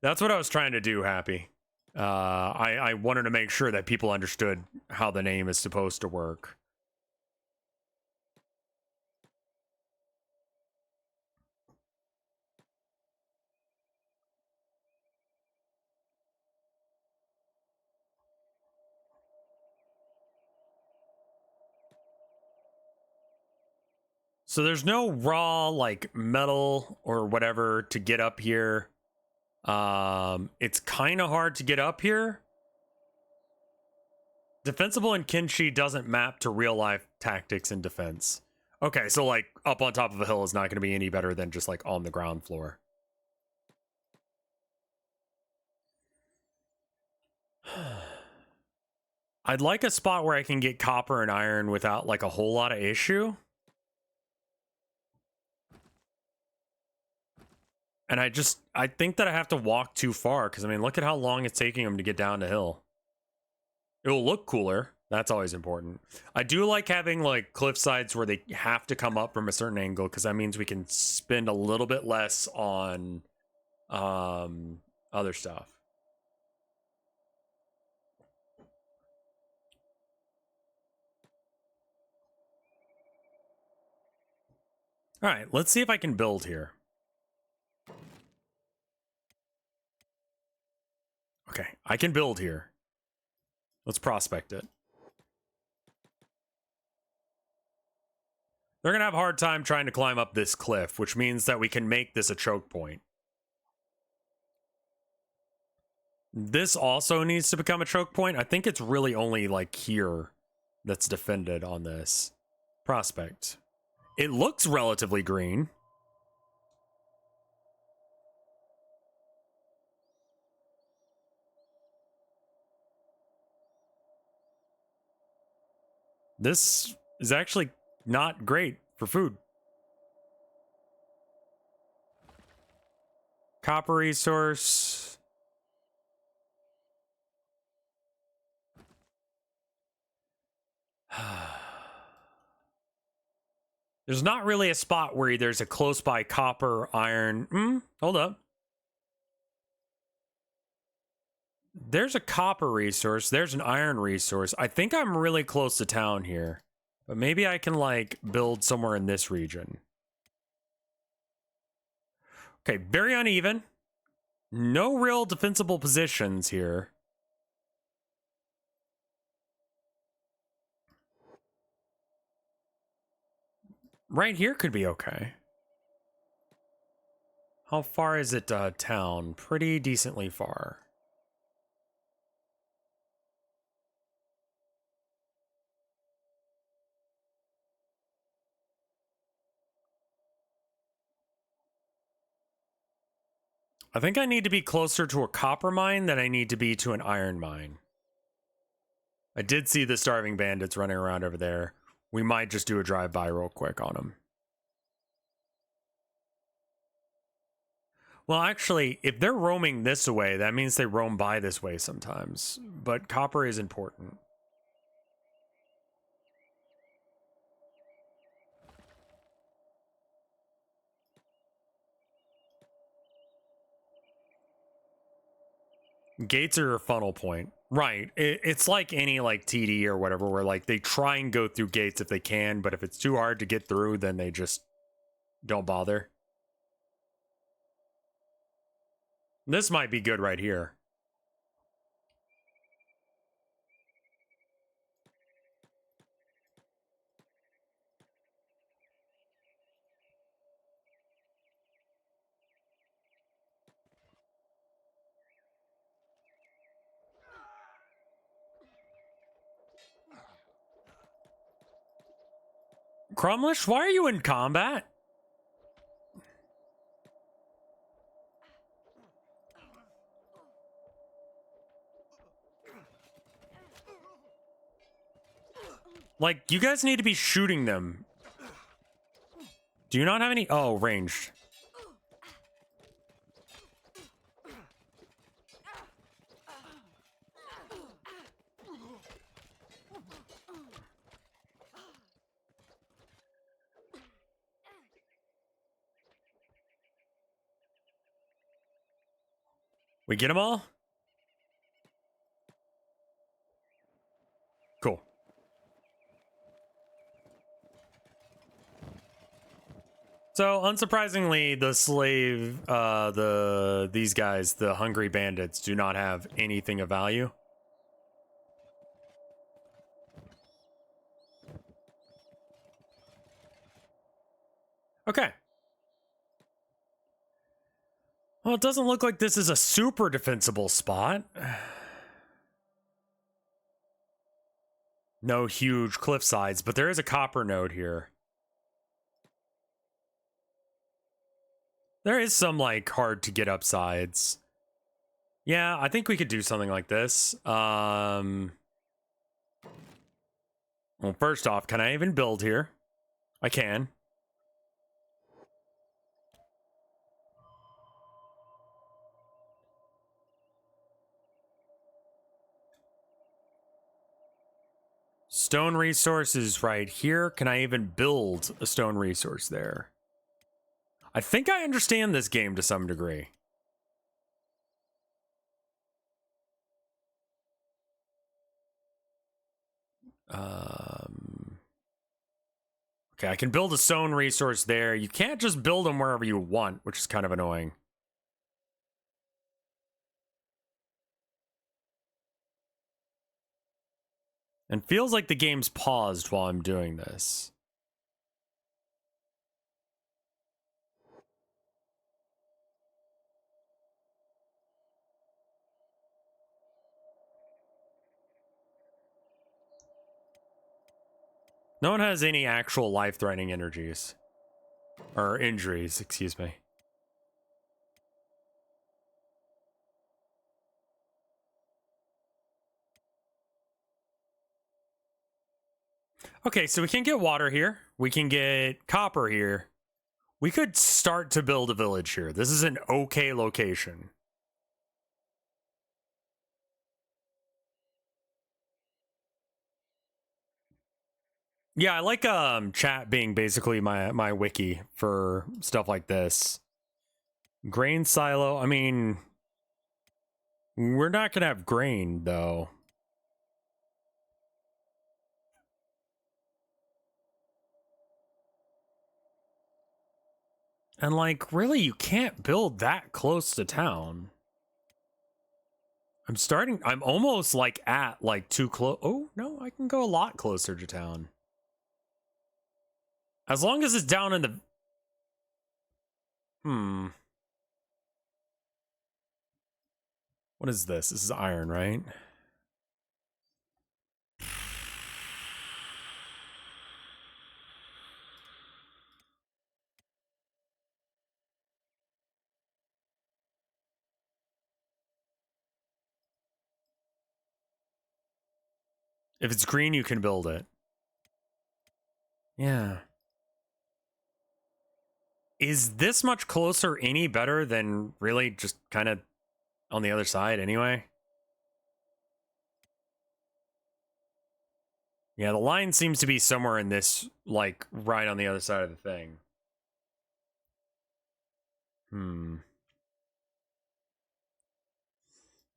That's what I was trying to do, Happy. I wanted to make sure that people understood how the name is supposed to work. So there's no raw like metal or whatever to get up here. It's kind of hard to get up here. Defensible in Kenshi doesn't map to real life tactics in defense. Okay, so like up on top of a hill is not going to be any better than just like on the ground floor. I'd like a spot where I can get copper and iron without like a whole lot of issue. And I think that I have to walk too far because I mean, look at how long it's taking them to get down the hill. It will look cooler. That's always important. I do like having like cliff sides where they have to come up from a certain angle because that means we can spend a little bit less on other stuff. All right, let's see if I can build here. Okay, I can build here. Let's prospect it. They're going to have a hard time trying to climb up this cliff, which means that we can make this a choke point. This also needs to become a choke point. I think it's really only like here that's defended on this prospect. It looks relatively green. This is actually not great for food. Copper resource. There's not really a spot where there's a close by copper, iron. Hold up. There's a copper resource. There's an iron resource. I think I'm really close to town here. But maybe I can, like, build somewhere in this region. Okay, very uneven. No real defensible positions here. Right here could be okay. How far is it to town? Pretty decently far. I think I need to be closer to a copper mine than I need to be to an iron mine. I did see the starving bandits running around over there. We might just do a drive-by real quick on them. Well, actually, if they're roaming this way, that means they roam by this way sometimes. But copper is important. Gates are a funnel point. Right. It's like any like TD or whatever, where like they try and go through gates if they can, but if it's too hard to get through, then they just don't bother. This might be good right here. Crumlish, why are you in combat? Like, you guys need to be shooting them. Do you not have any? Oh, ranged. We get them all? Cool. So, unsurprisingly, the slave, these guys, the hungry bandits, do not have anything of value. Okay. Well, it doesn't look like this is a super defensible spot. No huge cliff sides, but there is a copper node here. There is some, like, hard to get up sides. Yeah, I think we could do something like this. Well, first off, can I even build here? I can. Stone resource is right here. Can I even build a stone resource there? I think I understand this game to some degree. Okay, I can build a stone resource there. You can't just build them wherever you want, which is kind of annoying. And feels like the game's paused while I'm doing this. No one has any actual life-threatening energies. Or injuries, excuse me. Okay, so we can get water here. We can get copper here. We could start to build a village here. This is an okay location. Yeah, I like chat being basically my wiki for stuff like this. Grain silo, I mean, we're not gonna have grain though. And like, really, you can't build that close to town. I'm almost like at like too close. Oh, no, I can go a lot closer to town. As long as it's down in the... What is this? This is iron, right? If it's green, you can build it. Yeah. Is this much closer any better than really just kind of on the other side anyway? Yeah, the line seems to be somewhere in this, like, right on the other side of the thing.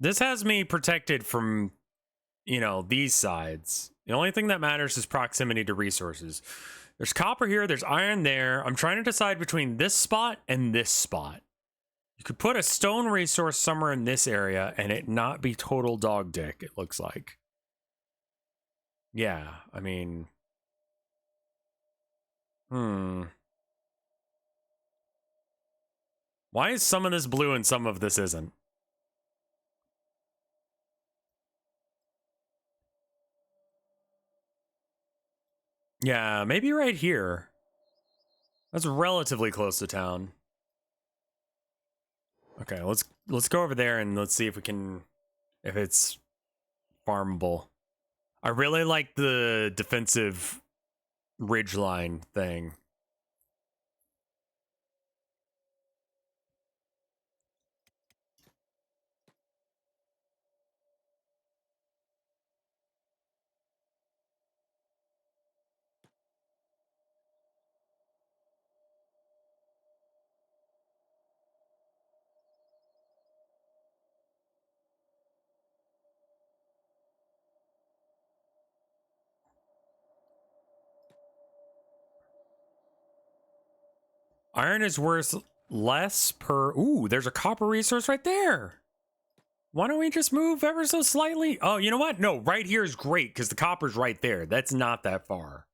This has me protected from, you know, these sides. The only thing that matters is proximity to resources. There's copper here, there's iron there. I'm trying to decide between this spot and this spot. You could put a stone resource somewhere in this area and it not be total dog dick, it looks like. Yeah, I mean... Why is some of this blue and some of this isn't? Yeah, maybe right here. That's relatively close to town. Okay, let's go over there and let's see if we can... if it's farmable. I really like the defensive ridgeline thing. Iron is worth less per... Ooh, there's a copper resource right there. Why don't we just move ever so slightly? Oh, you know what? No, right here is great because the copper's right there. That's not that far.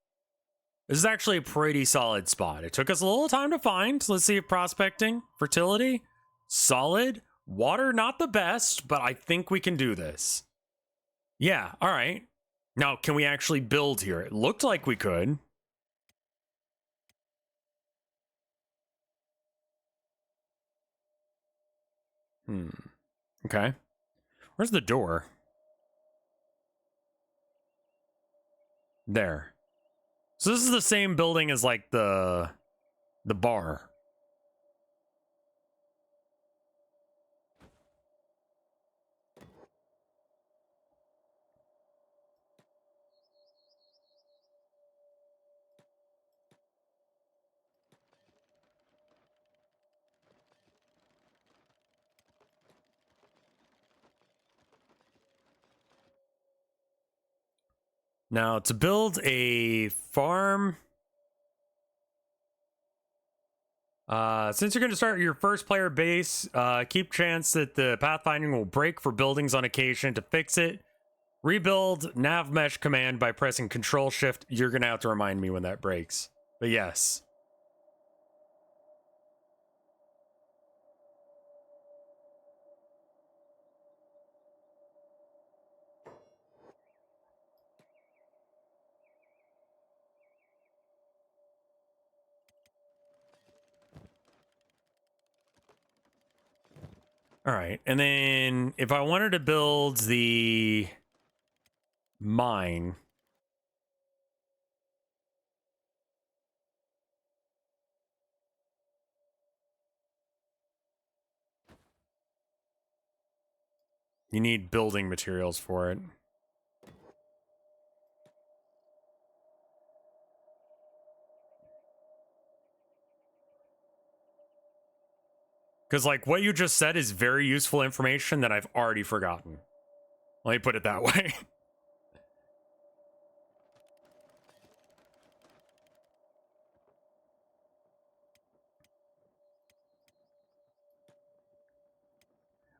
This is actually a pretty solid spot. It took us a little time to find. Let's see if prospecting, fertility, solid. Water, not the best, but I think we can do this. Yeah, all right. Now, can we actually build here? It looked like we could. Okay. Where's the door? There. So this is the same building as like the bar. Now, to build a farm, since you're going to start your first player base, keep chance that the pathfinding will break for buildings on occasion. To fix it, rebuild nav mesh command by pressing Control Shift. You're going to have to remind me when that breaks. But yes. All right. And then if I wanted to build the mine, you need building materials for it. Because, like, what you just said is very useful information that I've already forgotten. Let me put it that way.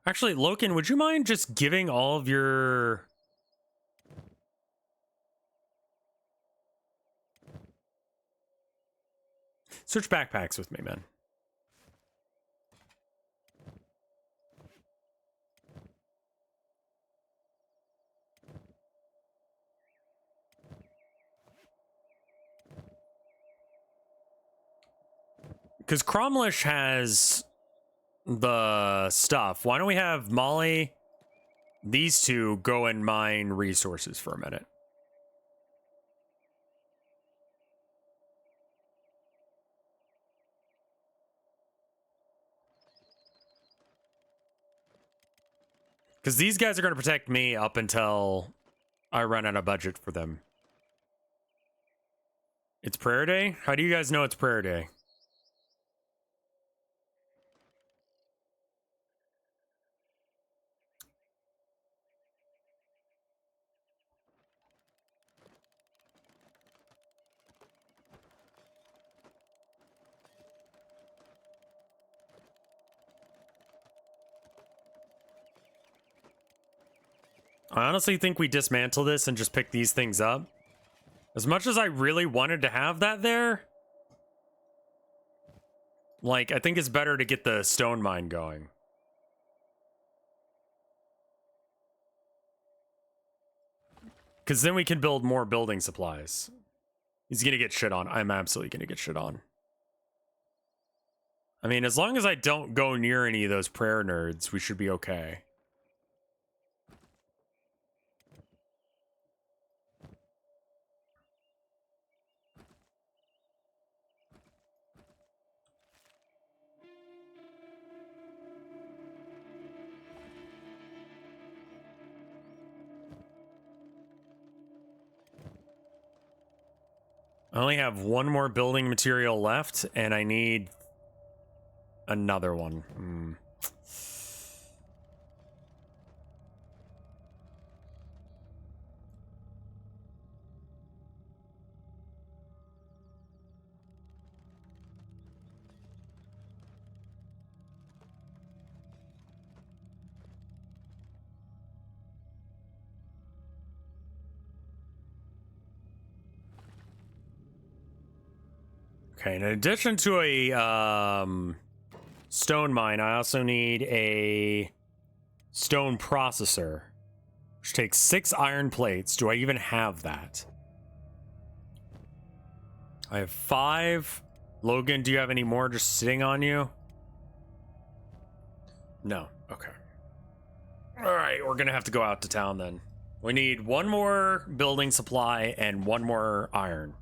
Actually, Loken, would you mind just giving all of your... Search backpacks with me, man. Because Cromlish has the stuff. Why don't we have Molly, these two, go and mine resources for a minute? Because these guys are going to protect me up until I run out of budget for them. It's prayer day? How do you guys know it's prayer day? I honestly think we dismantle this and just pick these things up. As much as I really wanted to have that there, like, I think it's better to get the stone mine going. Because then we can build more building supplies. He's going to get shit on. I'm absolutely going to get shit on. I mean, as long as I don't go near any of those prayer nerds, we should be okay. I only have one more building material left, and I need another one. Okay, in addition to a stone mine, I also need a stone processor, which takes 6 iron plates. Do I even have that? I have 5. Logan, do you have any more just sitting on you? No. Okay. All right, we're gonna have to go out to town then. We need 1 more building supply and 1 more iron.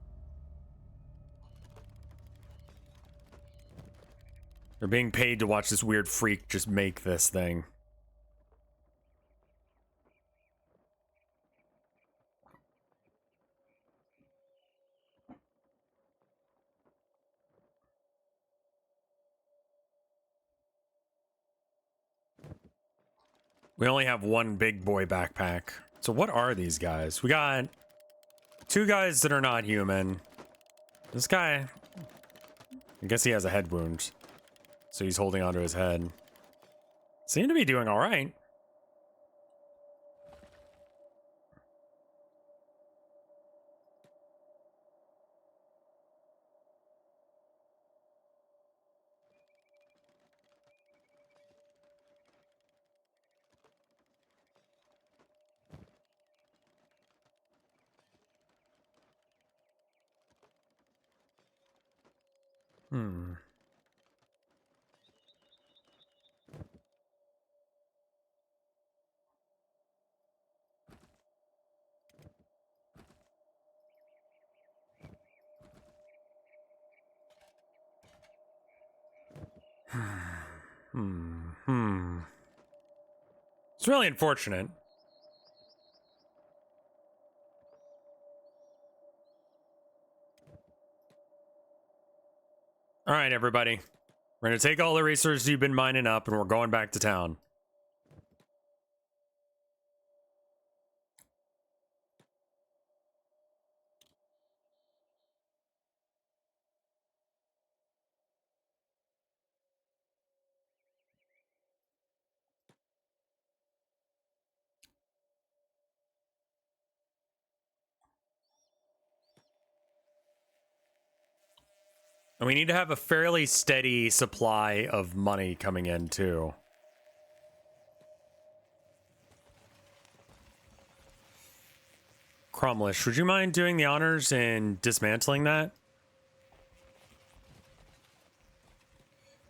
They're being paid to watch this weird freak just make this thing. We only have 1 big boy backpack. So what are these guys? We got 2 guys that are not human. This guy, I guess he has a head wound, so he's holding onto his head. Seem to be doing all right. Hmm. It's really unfortunate. All right, everybody. We're going to take all the resources you've been mining up and we're going back to town. And we need to have a fairly steady supply of money coming in, too. Cromlish, would you mind doing the honors in dismantling that?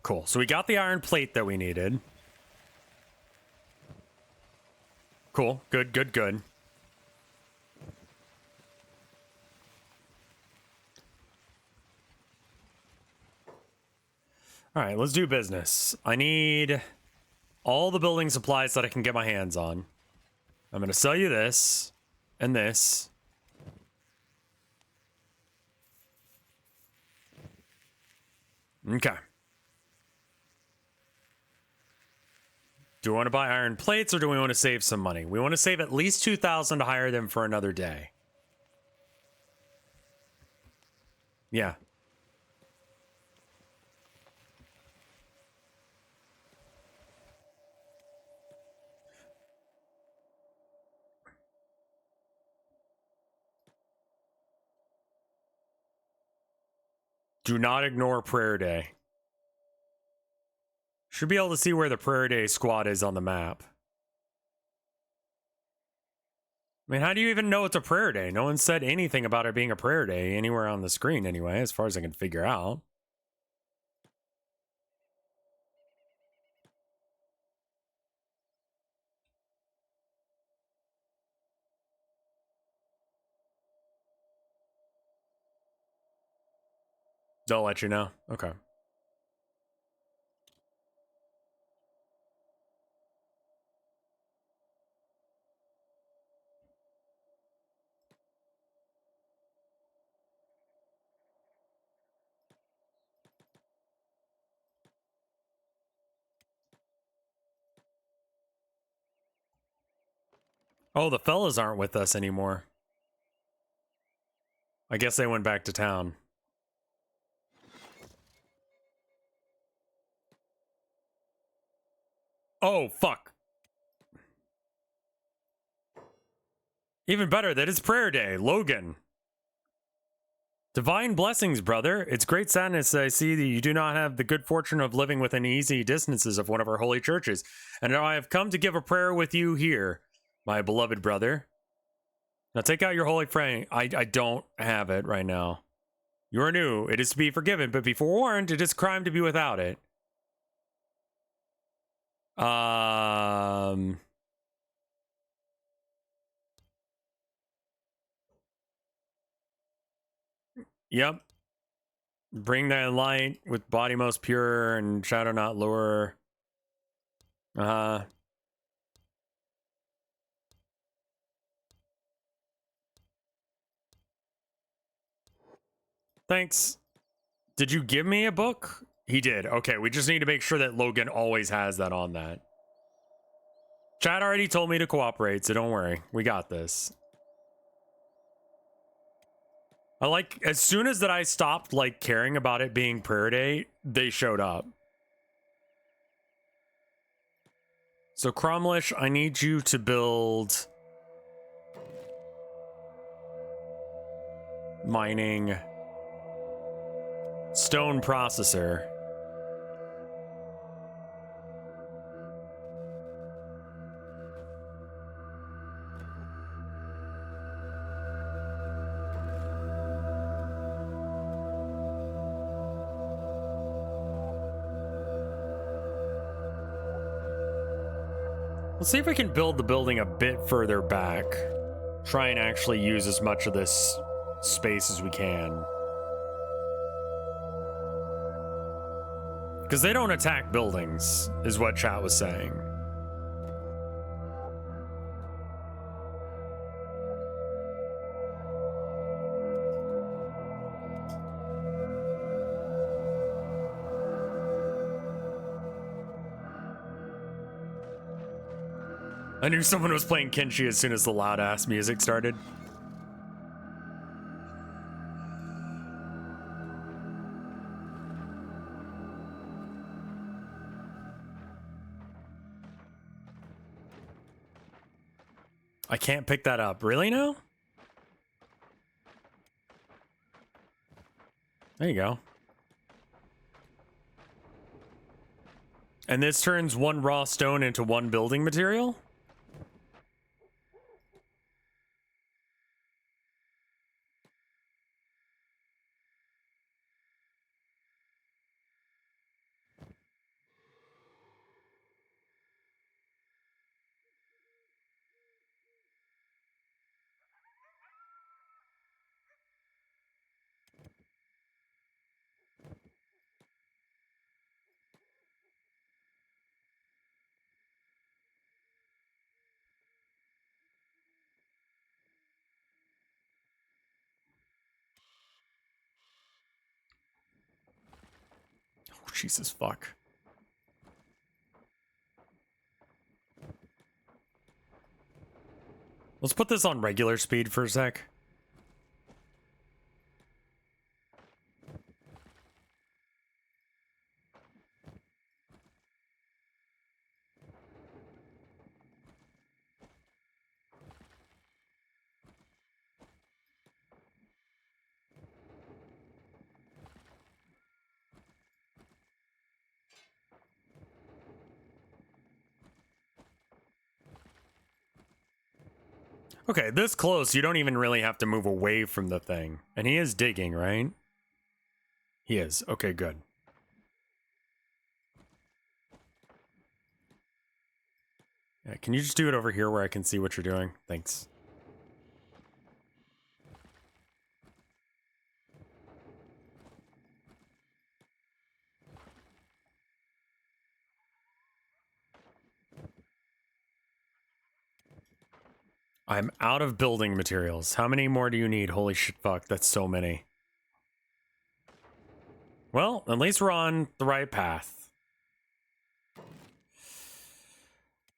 Cool. So we got the iron plate that we needed. Cool. Good, good, good. All right, let's do business. I need all the building supplies that I can get my hands on. I'm going to sell you this and this. Okay. Do we want to buy iron plates or do we want to save some money? We want to save at least 2,000 to hire them for another day. Yeah. Do not ignore prayer day. Should be able to see where the prayer day squad is on the map. I mean, how do you even know it's a prayer day? No one said anything about it being a prayer day anywhere on the screen anyway, as far as I can figure out. They'll let you know. Okay. Oh, the fellas aren't with us anymore. I guess they went back to town. Oh, fuck. Even better, that is prayer day. Logan. Divine blessings, brother. It's great sadness that I see that you do not have the good fortune of living within easy distances of one of our holy churches. And now I have come to give a prayer with you here, my beloved brother. Now take out your holy frame. I don't have it right now. You are new. It is to be forgiven, but be forewarned, it is crime to be without it. Yep. Bring thy light with body most pure and shadow not lower. Thanks. Did you give me a book? He did. Okay, we just need to make sure that Logan always has that on that. Chad already told me to cooperate, so don't worry. We got this. I like, as soon as that I stopped, like, caring about it being prayer day, they showed up. So, Cromlish, I need you to build mining stone processor. Let's see if we can build the building a bit further back. Try and actually use as much of this space as we can. Because they don't attack buildings, is what chat was saying. I knew someone was playing Kenshi as soon as the loud-ass music started. I can't pick that up. Really now? There you go. And this turns one raw stone into one building material? Oh, Jesus fuck. Let's put this on regular speed for a sec. Okay, this close, you don't even really have to move away from the thing. And he is digging, right? He is. Okay, good. Yeah, can you just do it over here where I can see what you're doing? Thanks. I'm out of building materials. How many more do you need? Holy shit, fuck. That's so many. Well, at least we're on the right path.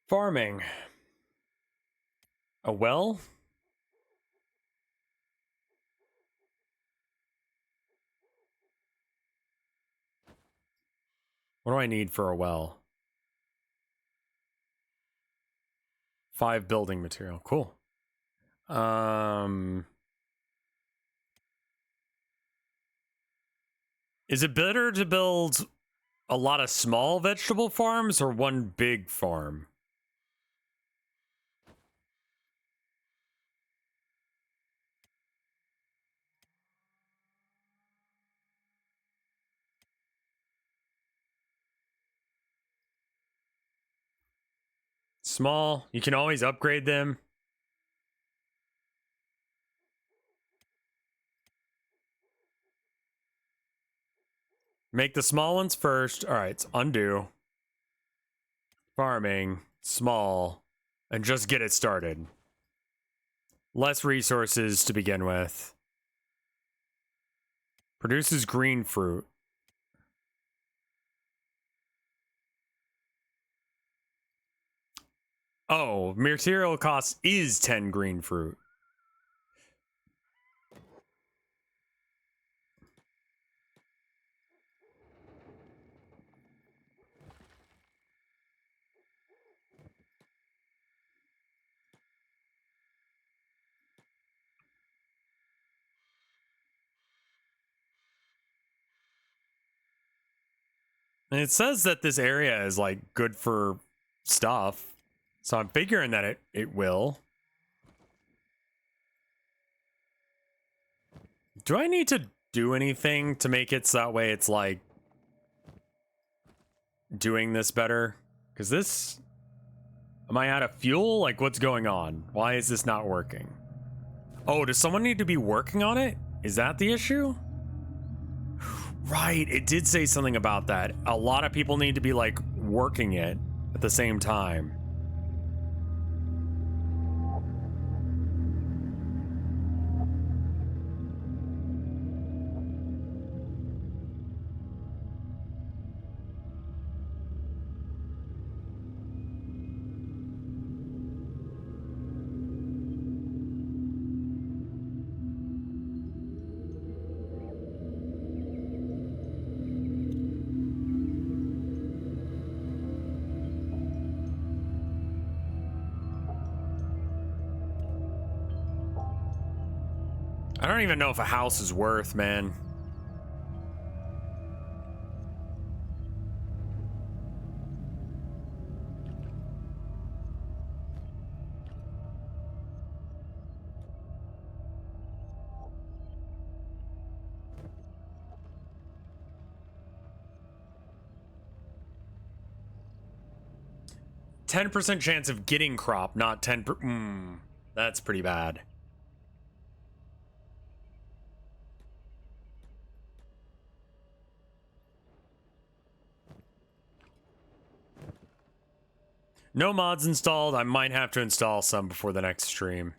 Farming. A well? What do I need for a well? 5 building material. Cool. Is it better to build a lot of small vegetable farms or one big farm? Small, you can always upgrade them. Make the small ones first. All right, it's undo. Farming, small, and just get it started. Less resources to begin with. Produces green fruit. Oh, material cost is 10 green fruit. And it says that this area is like good for stuff. So I'm figuring that it will. Do I need to do anything to make it so that way it's like doing this better? Because this... Am I out of fuel? Like, what's going on? Why is this not working? Oh, does someone need to be working on it? Is that the issue? Right, it did say something about that. A lot of people need to be, like, working it at the same time. I don't even know if a house is worth, man. %10 chance of getting crop, not 10%. That's pretty bad. No mods installed. I might have to install some before the next stream.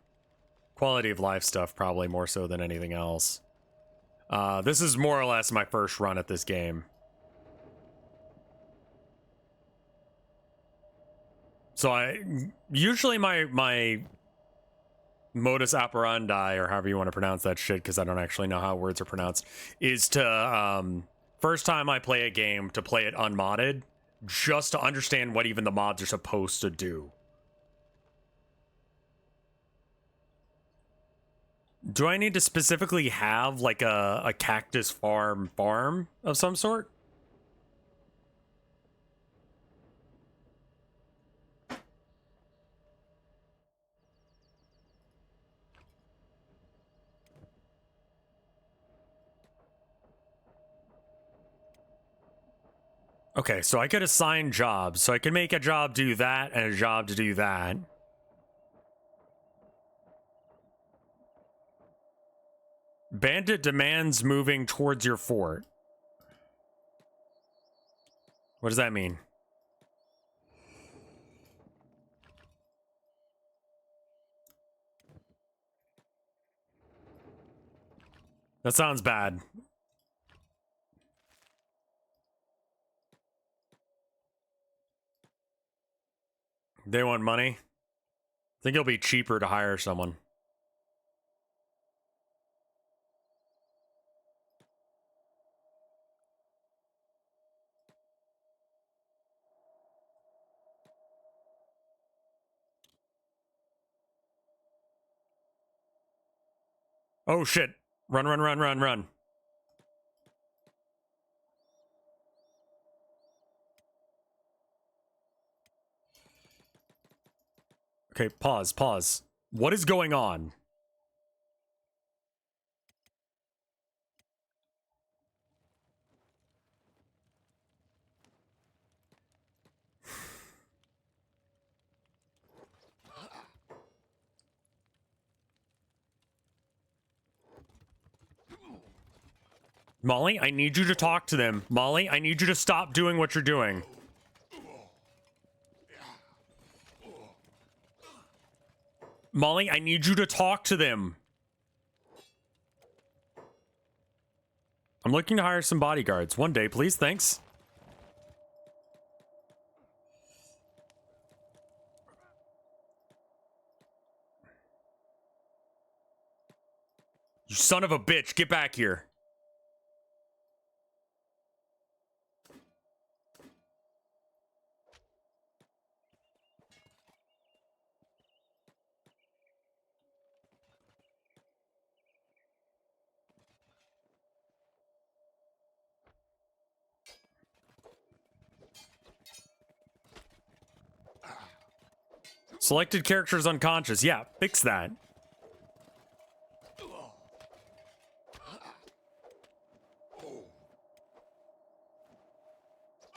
Quality of life stuff, probably more so than anything else. This is more or less my first run at this game. So usually my modus operandi, or however you want to pronounce that shit, because I don't actually know how words are pronounced, is to first time I play a game to play it unmodded, just to understand what even the mods are supposed to do. Do I need to specifically have like a cactus farm of some sort? Okay, so I could assign jobs. So I can make a job do that and a job to do that. Bandit demands moving towards your fort. What does that mean? That sounds bad. They want money? I think it'll be cheaper to hire someone. Oh shit. Run, run, run, run, run. Okay, pause. What is going on? Molly, I need you to talk to them. Molly, I need you to stop doing what you're doing. Molly, I need you to talk to them. I'm looking to hire some bodyguards. One day, please. Thanks. You son of a bitch. Get back here. Selected characters unconscious. Yeah, fix that.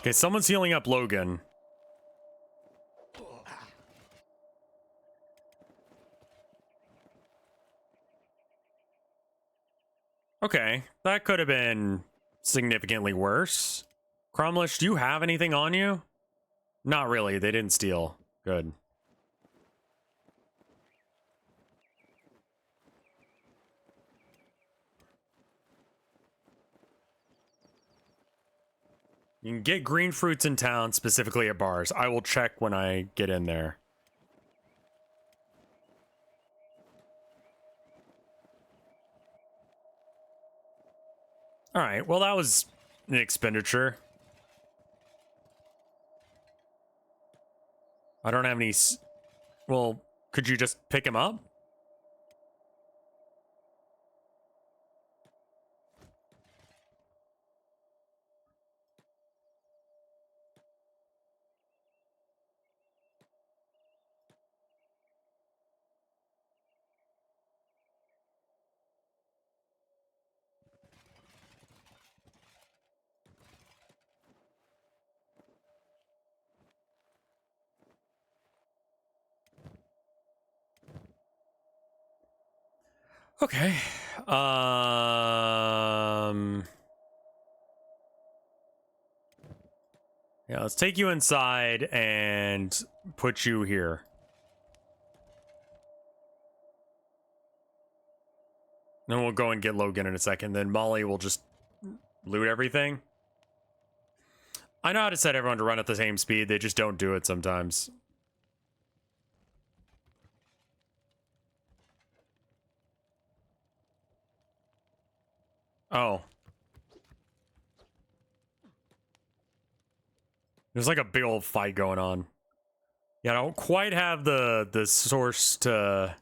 Okay, someone's healing up Logan. Okay, that could have been significantly worse. Cromlish, do you have anything on you? Not really. They didn't steal. Good. You can get green fruits in town, specifically at bars. I will check when I get in there. All right, well, that was an expenditure. I don't have any... Well, could you just pick him up? Okay. Yeah, let's take you inside and put you here. Then we'll go and get Logan in a second. Then Molly will just loot everything. I know how to set everyone to run at the same speed. They just don't do it sometimes. Oh. There's like a big old fight going on. Yeah, I don't quite have the source to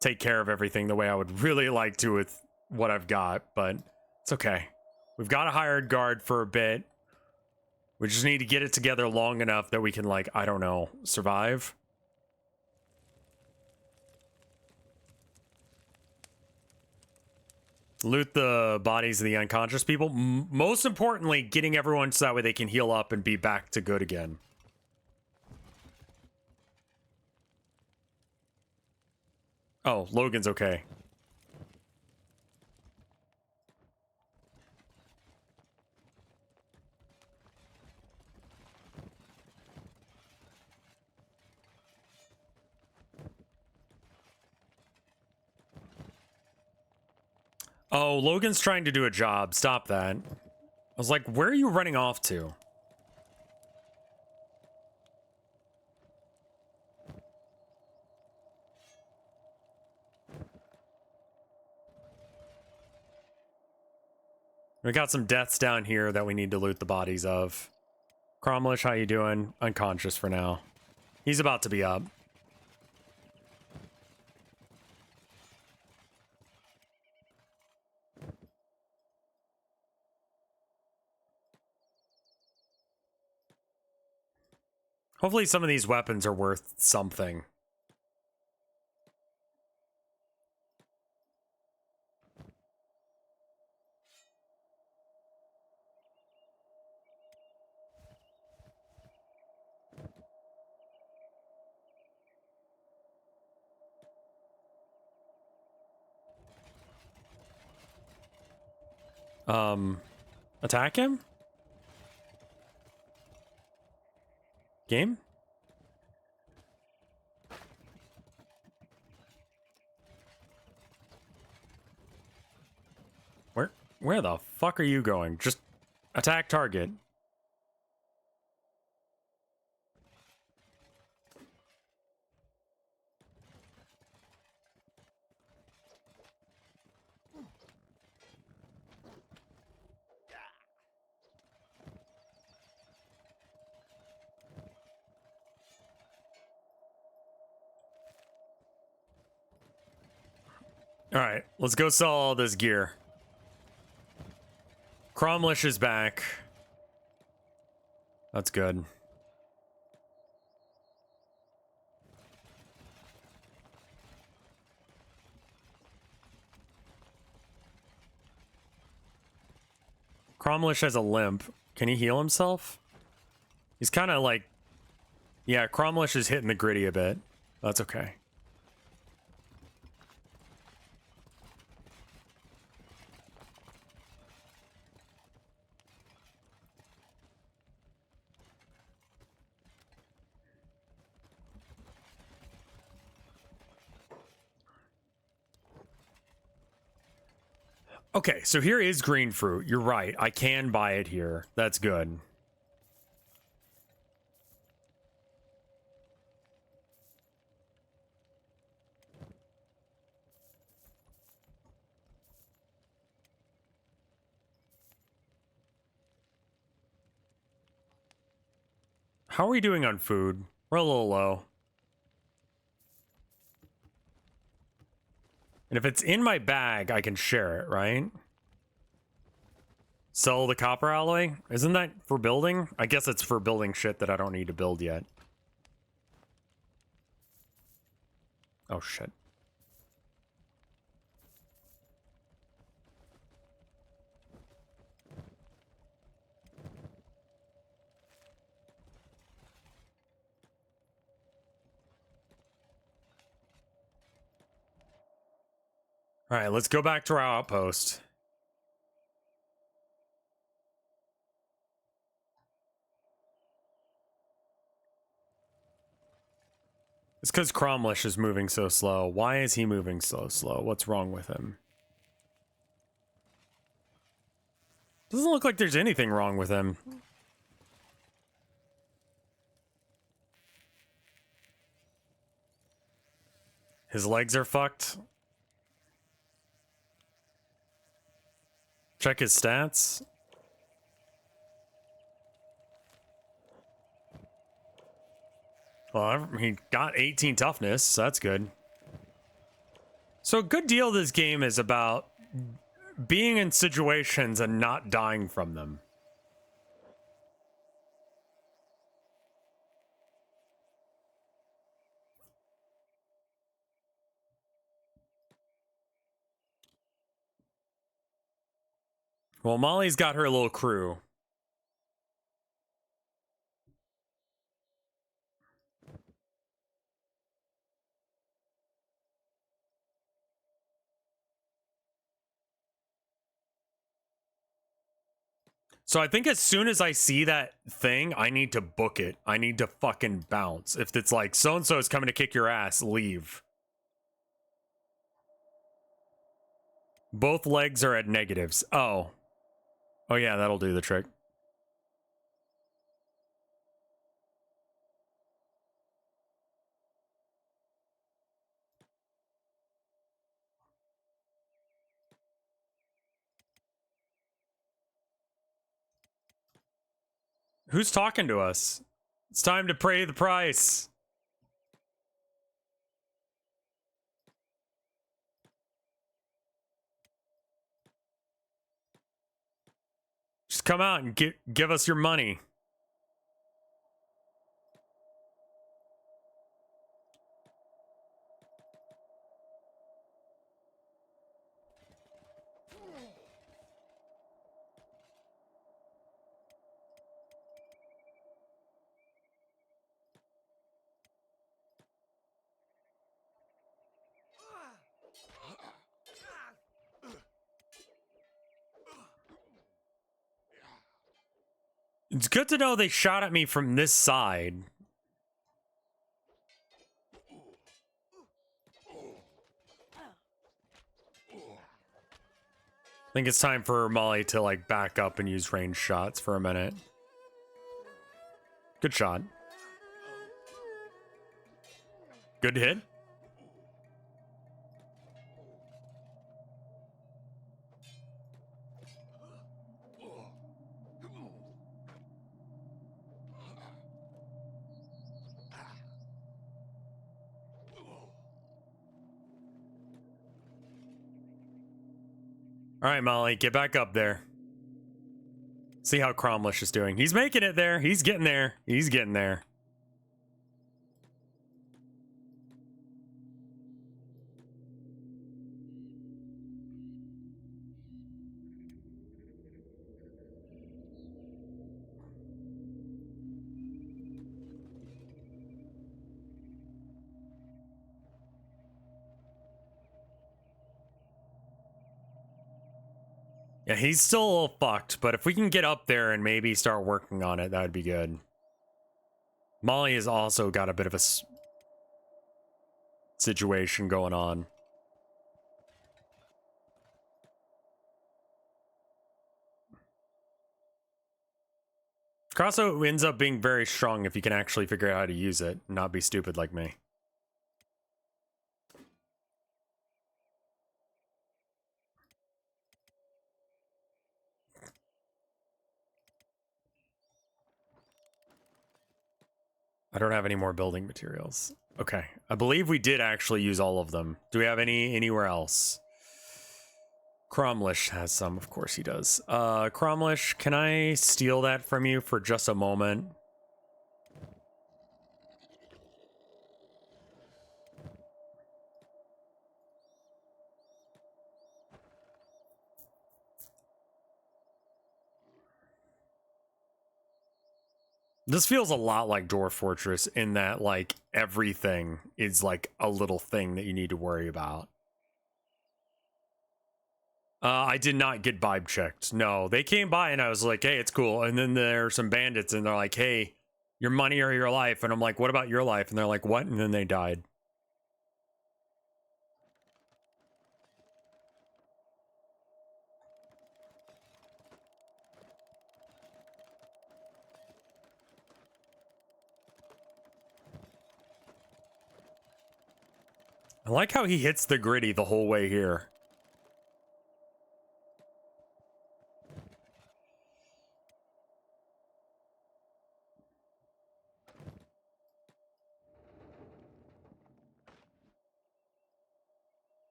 take care of everything the way I would really like to with what I've got, but it's okay. We've got a hired guard for a bit. We just need to get it together long enough that we can, like, I don't know, survive. Loot the bodies of the unconscious people. Most importantly, getting everyone so that way they can heal up and be back to good again. Oh, Logan's okay. Oh, Logan's trying to do a job. Stop that. I was like, where are you running off to? We got some deaths down here that we need to loot the bodies of. Cromlish, how you doing? Unconscious for now. He's about to be up. Hopefully some of these weapons are worth something. Attack him? Game? Where the fuck are you going? Just attack target. Alright, let's go sell all this gear. Cromlish is back. That's good. Cromlish has a limp. Can he heal himself? He's kind of like... Yeah, Cromlish is hitting the gritty a bit. That's okay. Okay, so here is green fruit. You're right. I can buy it here. That's good. How are we doing on food? We're a little low. And if it's in my bag, I can share it, right? Sell the copper alloy? Isn't that for building? I guess it's for building shit that I don't need to build yet. Oh, shit. All right, let's go back to our outpost. It's because Cromlish is moving so slow. Why is he moving so slow? What's wrong with him? Doesn't look like there's anything wrong with him. His legs are fucked. Check his stats. Well, he got 18 toughness, so that's good. So a good deal of this game is about being in situations and not dying from them. Well, Molly's got her little crew. So I think as soon as I see that thing, I need to book it. I need to fucking bounce. If it's like, so-and-so is coming to kick your ass, leave. Both legs are at negatives. Oh. Oh yeah, that'll do the trick. Who's talking to us? It's time to pay the price. Just come out and give us your money. It's good to know they shot at me from this side. I think it's time for Molly to like back up and use range shots for a minute. Good shot. Good hit. All right, Molly, get back up there. See how Cromlish is doing. He's making it there. He's getting there. He's getting there. Yeah, he's still a little fucked, but if we can get up there and maybe start working on it, that would be good. Molly has also got a bit of a situation going on. Crosso ends up being very strong if you can actually figure out how to use it and not be stupid like me. I don't have any more building materials. Okay, I believe we did actually use all of them. Do we have any anywhere else? Cromlish has some, of course he does. Cromlish, can I steal that from you for just a moment? This feels a lot like Dwarf Fortress in that, like, everything is, like, a little thing that you need to worry about. I did not get vibe checked. No, they came by and I was like, hey, it's cool. And then there are some bandits and they're like, hey, your money or your life. And I'm like, what about your life? And they're like, what? And then they died. I like how he hits the gritty the whole way here.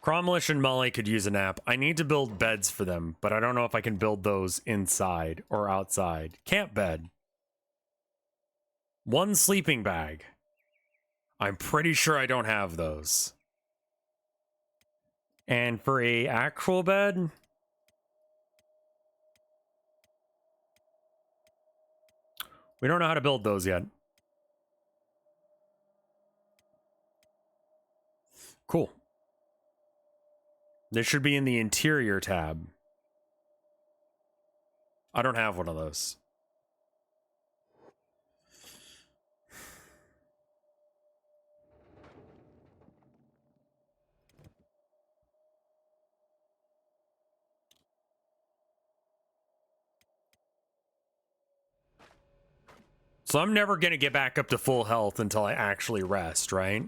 Cromlish and Molly could use a nap. I need to build beds for them, but I don't know if I can build those inside or outside. Camp bed. One sleeping bag. I'm pretty sure I don't have those. And for a actual bed, we don't know how to build those yet. Cool. They should be in the interior tab. I don't have one of those. So I'm never going to get back up to full health until I actually rest, right?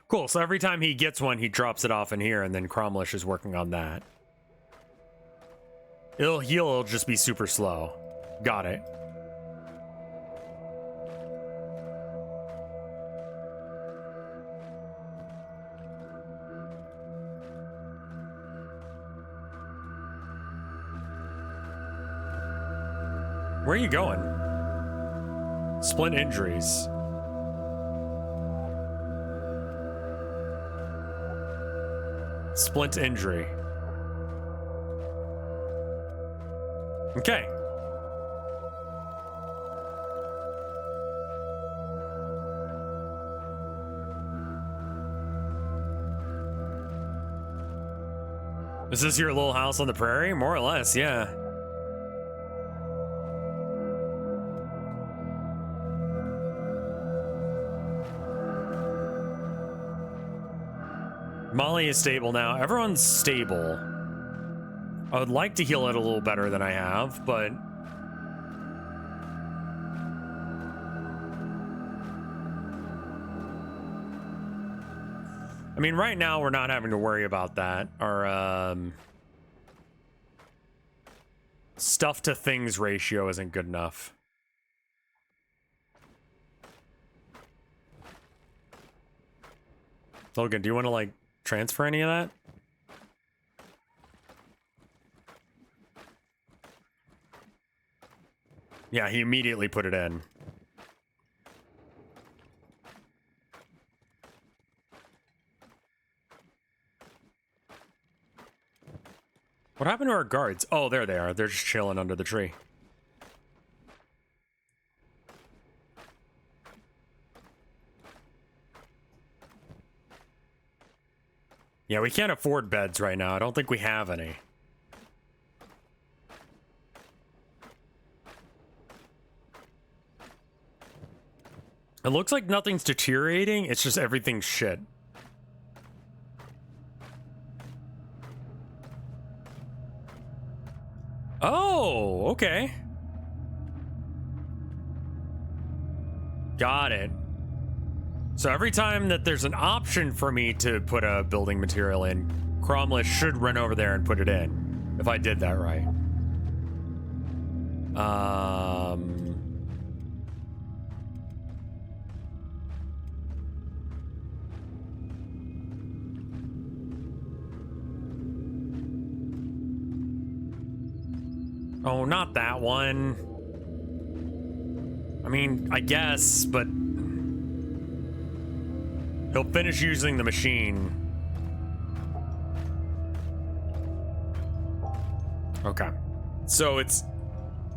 Cool, so every time he gets one, he drops it off in here, and then Cromlish is working on that. It'll heal, it'll just be super slow. Got it. Where are you going? Splint injuries. Splint injury. Okay. Is this your little house on the prairie? More or less, yeah. Molly is stable now. Everyone's stable. I would like to heal it a little better than I have, but... I mean, right now we're not having to worry about that. Our, stuff to things ratio isn't good enough. Logan, do you want to, like, transfer any of that? Yeah, he immediately put it in. What happened to our guards? Oh, there they are. They're just chilling under the tree. Yeah, we can't afford beds right now. I don't think we have any. It looks like nothing's deteriorating. It's just everything's shit. Oh, okay. Got it. So every time that there's an option for me to put a building material in, Cromless should run over there and put it in. If I did that right. Oh, not that one. I mean, I guess, but he'll finish using the machine. Okay. So it's,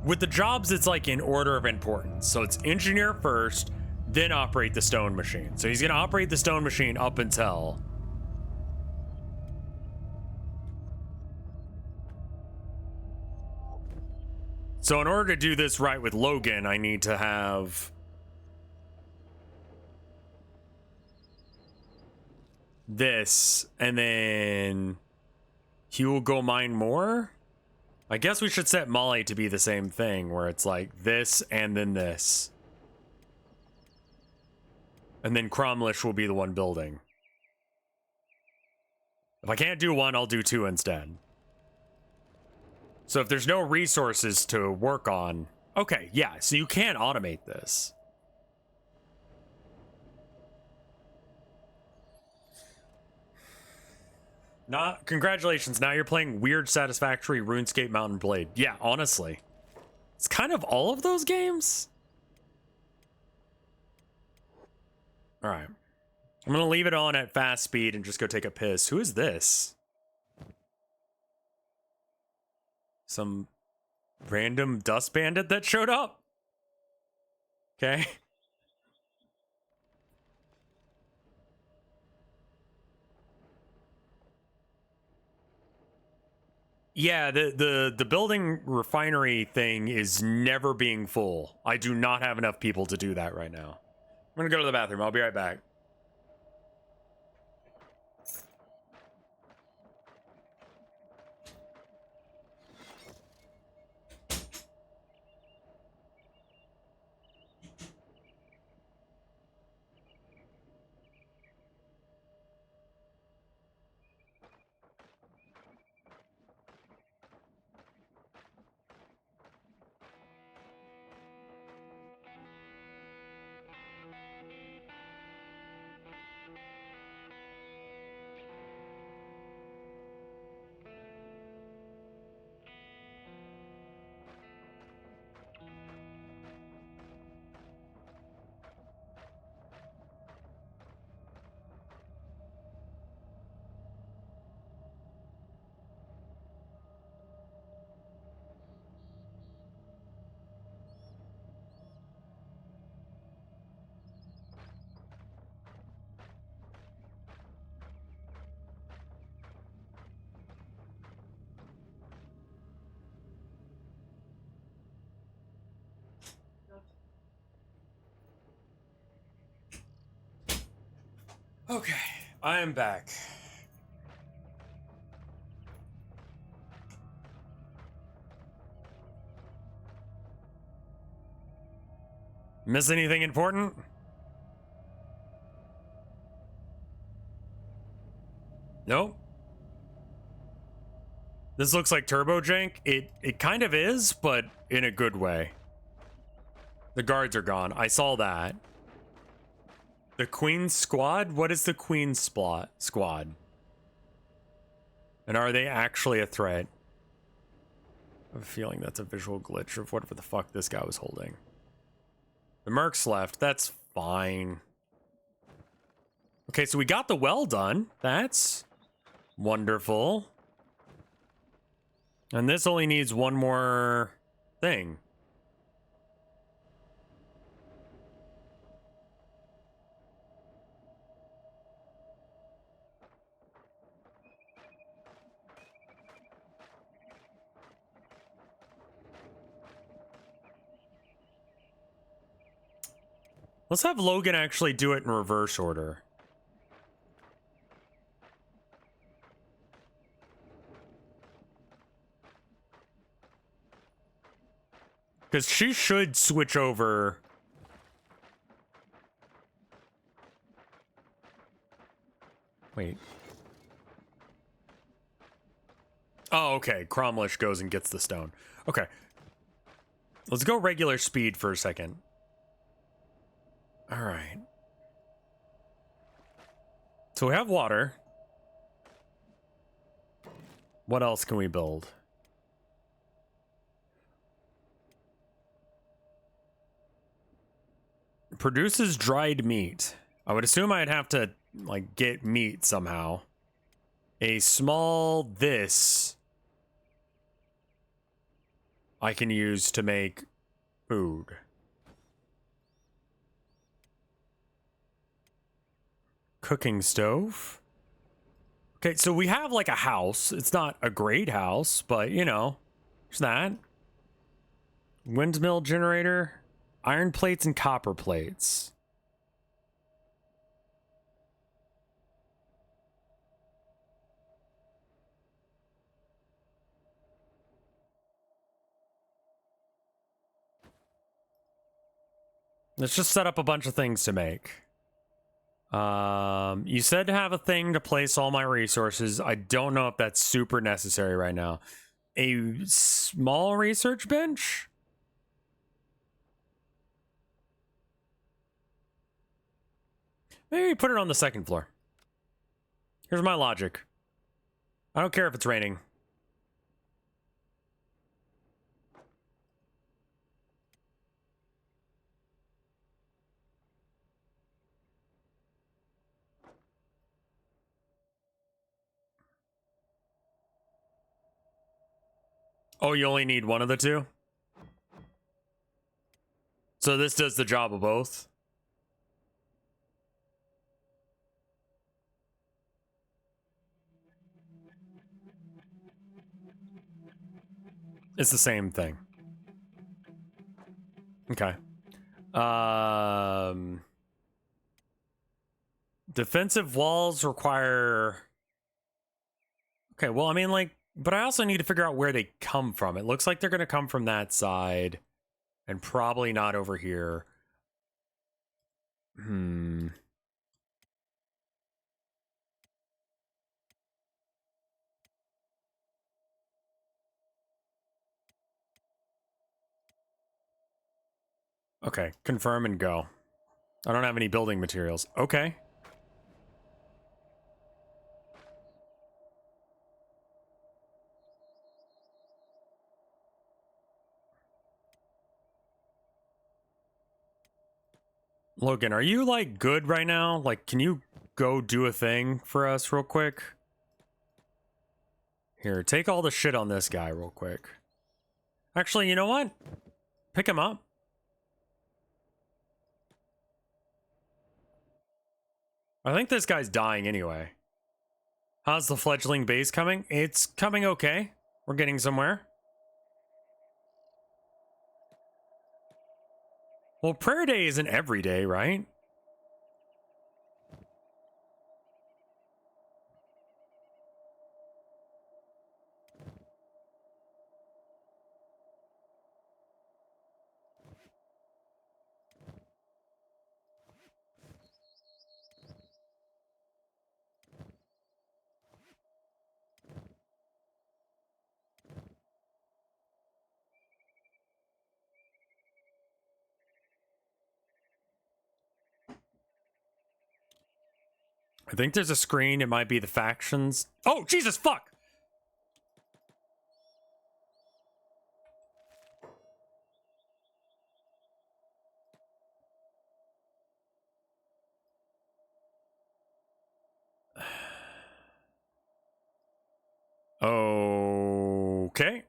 with the jobs, it's like in order of importance. So it's engineer first, then operate the stone machine. So he's gonna operate the stone machine up until... So in order to do this right with Logan, I need to have this, and then he will go mine more. I guess we should set Molly to be the same thing, where it's like this and then this. And then Cromlish will be the one building. If I can't do one, I'll do two instead. So if there's no resources to work on... Okay, yeah, so you can automate this. Congratulations, now you're playing Weird Satisfactory RuneScape Mountain Blade. Yeah, honestly. It's kind of all of those games. Alright. I'm gonna leave it on at fast speed and just go take a piss. Who is this? Some random dust bandit that showed up? Okay. Yeah, the building refinery thing is never being full. I do not have enough people to do that right now. I'm gonna go to the bathroom. I'll be right back. Okay, I am back. Miss anything important? Nope. This looks like turbo jank. It kind of is, but in a good way. The guards are gone. I saw that. The Queen's Squad? What is the Queen's Squad? And are they actually a threat? I have a feeling that's a visual glitch of whatever the fuck this guy was holding. The mercs left. That's fine. Okay, so we got the well done. That's wonderful. And this only needs one more thing. Let's have Logan actually do it in reverse order. Because she should switch over. Wait. Oh, okay. Cromlish goes and gets the stone. Okay. Let's go regular speed for a second. All right. So we have water. What else can we build? Produces dried meat. I would assume I'd have to, like, get meat somehow. A small this I can use to make food. Cooking stove. Okay, so we have like a house. It's not a great house, but you know, there's that. Windmill generator, iron plates and copper plates. Let's just set up a bunch of things to make. You said to have a thing to place all my resources. I don't know if that's super necessary right now. A small research bench? Maybe put it on the second floor. Here's my logic. I don't care if it's raining. Oh, you only need one of the two? So this does the job of both? It's the same thing. Okay. Defensive walls require... Okay, well, I mean, like, but I also need to figure out where they come from. It looks like they're going to come from that side and probably not over here. Okay, confirm and go. I don't have any building materials. Okay. Logan, are you, like, good right now? Like, can you go do a thing for us real quick? Here, take all the shit on this guy real quick. Actually, you know what? Pick him up. I think this guy's dying anyway. How's the fledgling base coming? It's coming okay. We're getting somewhere. Well, prayer day isn't every day, right? I think there's a screen. It might be the factions. Oh, Jesus, fuck! Okay.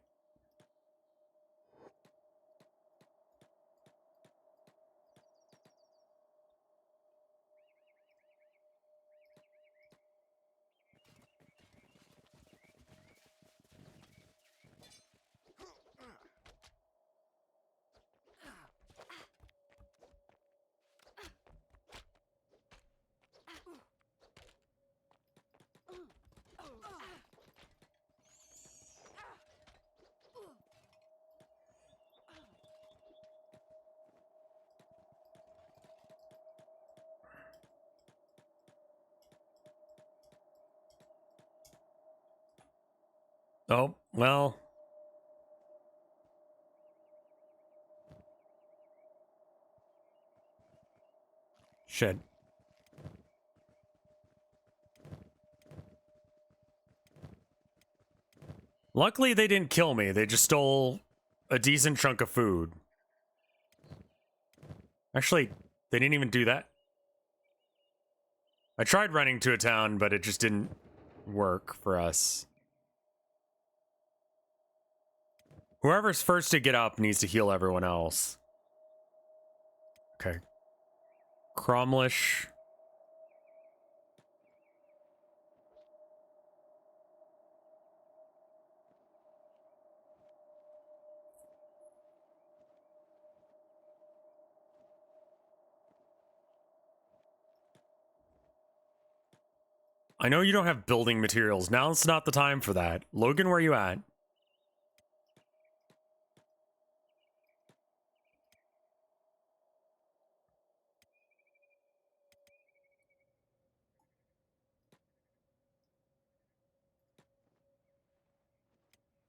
Oh, well. Shit. Luckily, they didn't kill me. They just stole a decent chunk of food. Actually, they didn't even do that. I tried running to a town, but it just didn't work for us. Whoever's first to get up needs to heal everyone else. Okay. Cromlish. I know you don't have building materials. Now's not the time for that. Logan, where you at?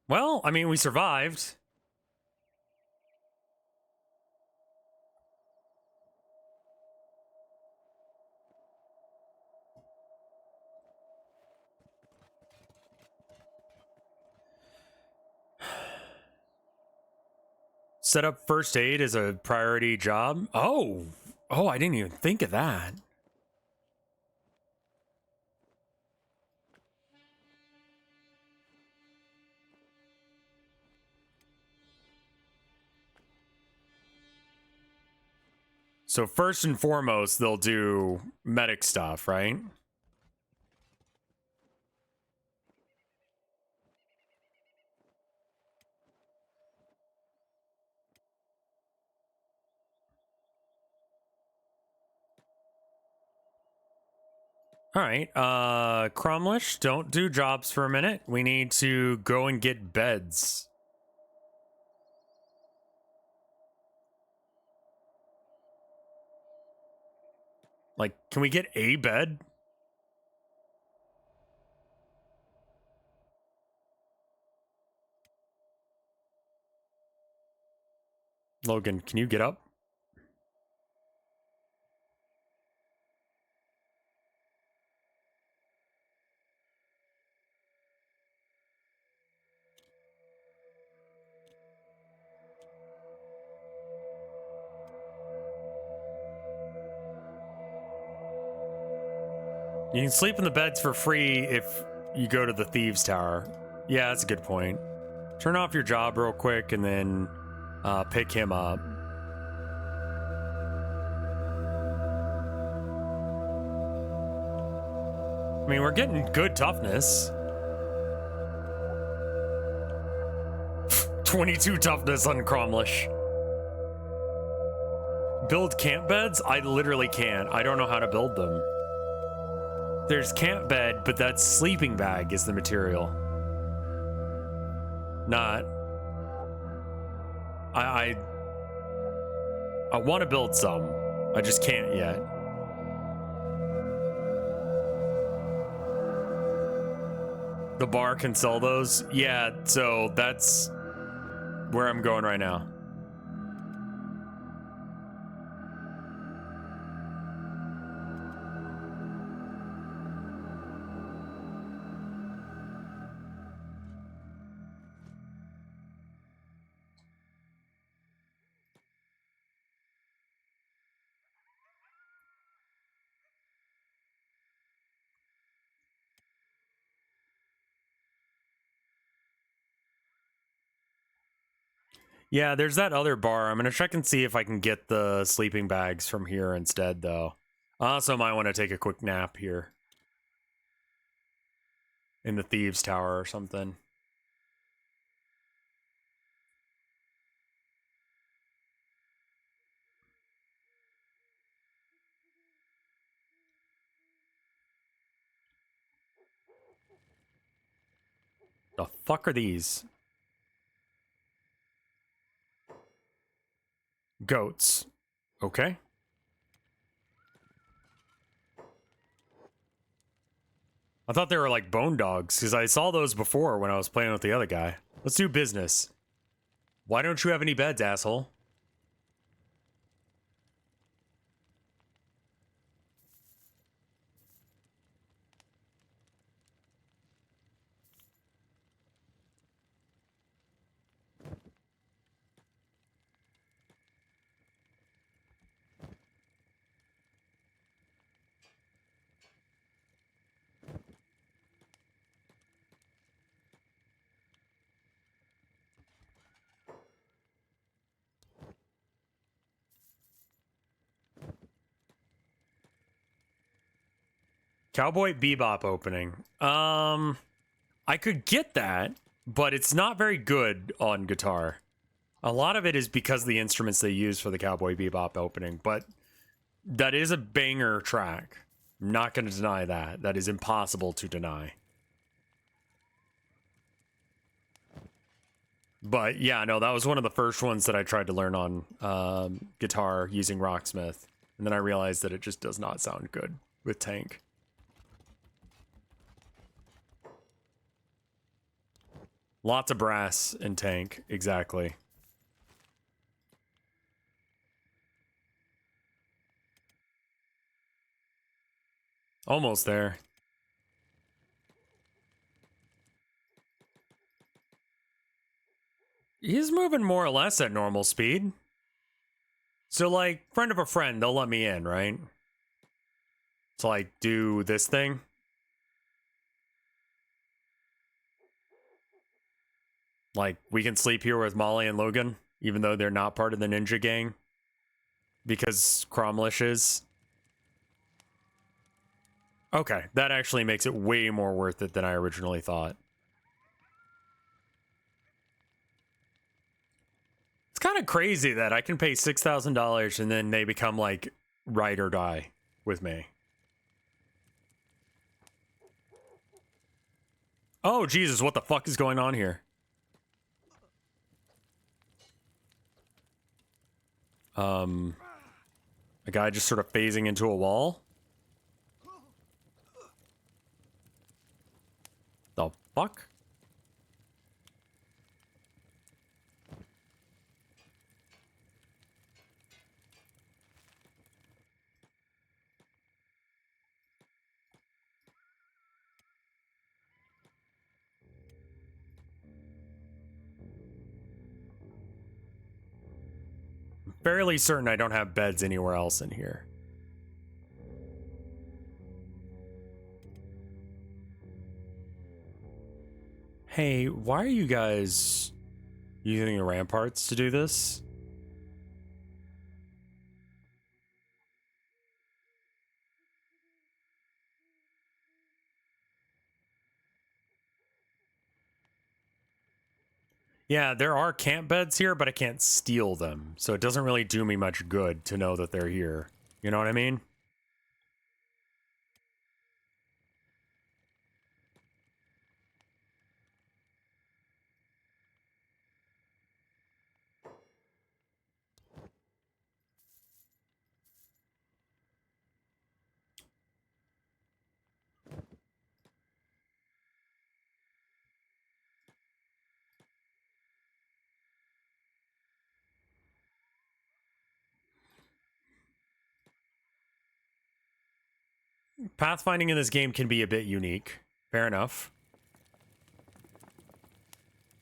Well, I mean, we survived. Set up first aid as a priority job. Oh, I didn't even think of that. So first and foremost, they'll do medic stuff, right? All right, Cromlish, don't do jobs for a minute. We need to go and get beds. Like, can we get a bed? Logan, can you get up? You can sleep in the beds for free if you go to the Thieves' Tower. Yeah, that's a good point. Turn off your job real quick and then pick him up. I mean, we're getting good toughness. 22 toughness on Cromlish. Build camp beds? I literally can't. I don't know how to build them. There's camp bed, but that's sleeping bag is the material. Not. I want to build some. I just can't yet. The bar can sell those? Yeah, so that's where I'm going right now. Yeah, there's that other bar. I'm gonna check and see if I can get the sleeping bags from here instead, though. I also might want to take a quick nap here. In the Thieves' Tower or something. The fuck are these? Goats. Okay. I thought they were like bone dogs, because I saw those before when I was playing with the other guy. Let's do business. Why don't you have any beds, asshole? Cowboy Bebop opening. I could get that, but it's not very good on guitar. A lot of it is because of the instruments they use for the Cowboy Bebop opening, but that is a banger track. I'm not going to deny that. That is impossible to deny. But yeah, no, that was one of the first ones that I tried to learn on guitar using Rocksmith. And then I realized that it just does not sound good with Tank. Lots of brass in Tank, exactly. Almost there. He's moving more or less at normal speed. So, like, friend of a friend, they'll let me in, right? To, like, do this thing. Like, we can sleep here with Molly and Logan, even though they're not part of the ninja gang. Because Cromlish is. Okay, that actually makes it way more worth it than I originally thought. It's kind of crazy that I can pay $6,000 and then they become like ride or die with me. Oh, Jesus, what the fuck is going on here? A guy just sort of phasing into a wall? The fuck? Fairly certain I don't have beds anywhere else in here. Hey, why are you guys using the ramparts to do this? Yeah, there are camp beds here, but I can't steal them. So it doesn't really do me much good to know that they're here. You know what I mean? Pathfinding in this game can be a bit unique. Fair enough.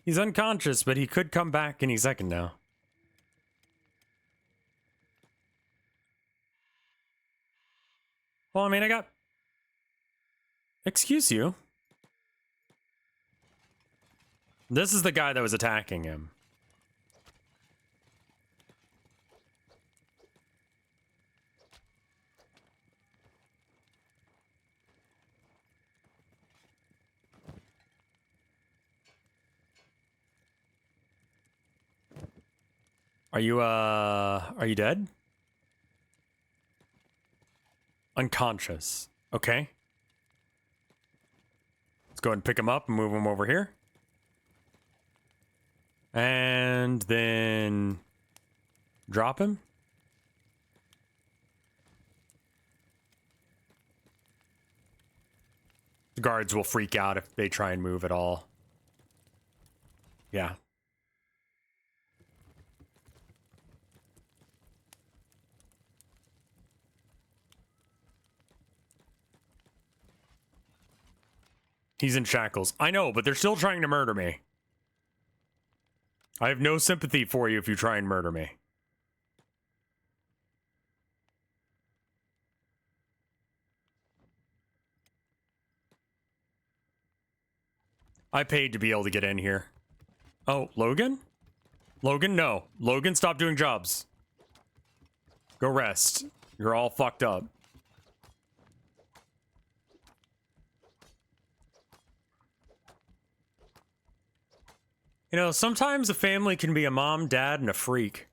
He's unconscious, but he could come back any second now. Well, I mean, I got... Excuse you. This is the guy that was attacking him. Are you dead? Unconscious. Okay. Let's go ahead and pick him up and move him over here. And then drop him. The guards will freak out if they try and move at all. Yeah. He's in shackles. I know, but they're still trying to murder me. I have no sympathy for you if you try and murder me. I paid to be able to get in here. Oh, Logan? Logan, no. Logan, stop doing jobs. Go rest. You're all fucked up. You know, sometimes a family can be a mom, dad, and a freak.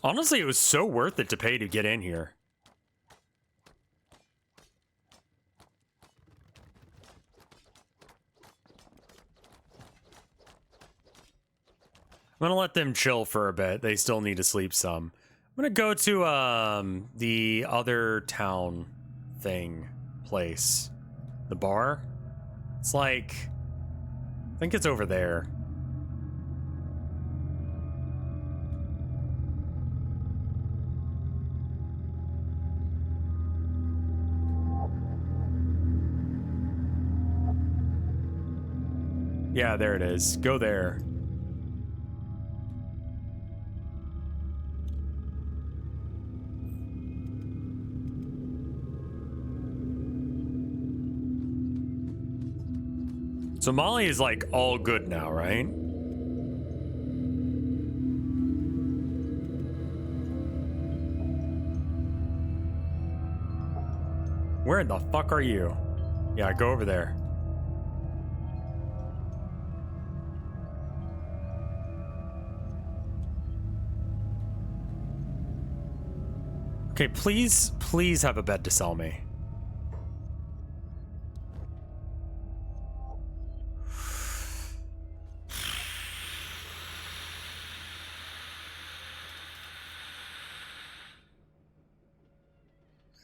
Honestly, it was so worth it to pay to get in here. I'm gonna let them chill for a bit. They still need to sleep some. I'm gonna go to the other town thing place. The bar? It's like, I think it's over there. Yeah, there it is. Go there. So Molly is like all good now, right? Where the fuck are you? Yeah, go over there. Okay, please, please have a bed to sell me.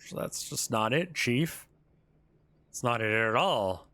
So that's just not it, Chief. It's not it at all.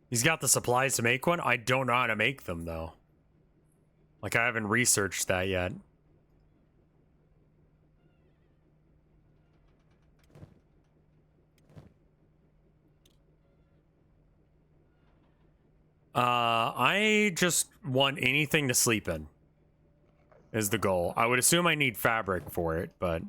He's got the supplies to make one. I don't know how to make them, though. Like, I haven't researched that yet. I just want anything to sleep in. Is the goal. I would assume I need fabric for it, but...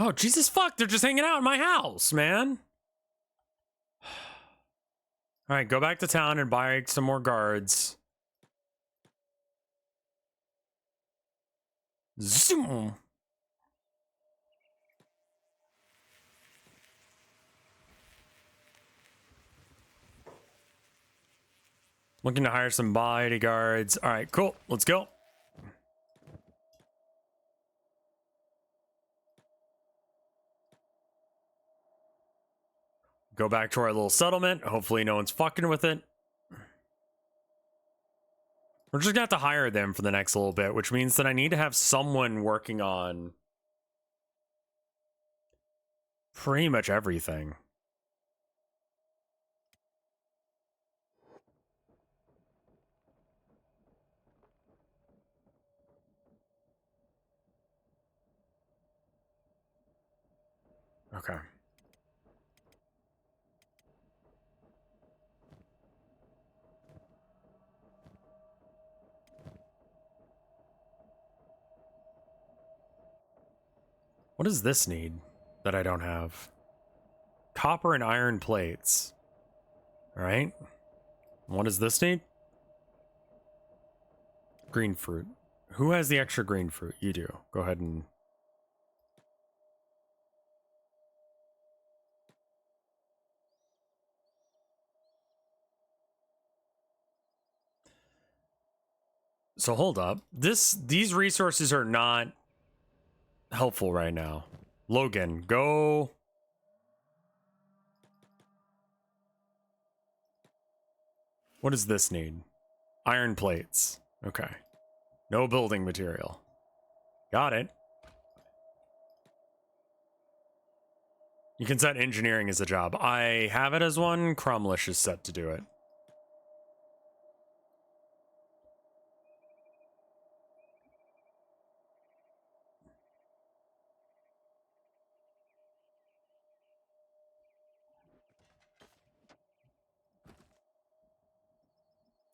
Oh, Jesus fuck, they're just hanging out in my house, man. Alright, go back to town and buy some more guards. Zoom! Looking to hire some bodyguards. All right, cool. Let's go. Go back to our little settlement. Hopefully no one's fucking with it. We're just gonna have to hire them for the next little bit, which means that I need to have someone working on pretty much everything. Okay. What does this need that I don't have? Copper and iron plates. All right. What does this need? Green fruit. Who has the extra green fruit? You do. Go ahead and... So hold up. These resources are not helpful right now. Logan, go... What does this need? Iron plates. Okay. No building material. Got it. You can set engineering as a job. I have it as one. Crumlish is set to do it.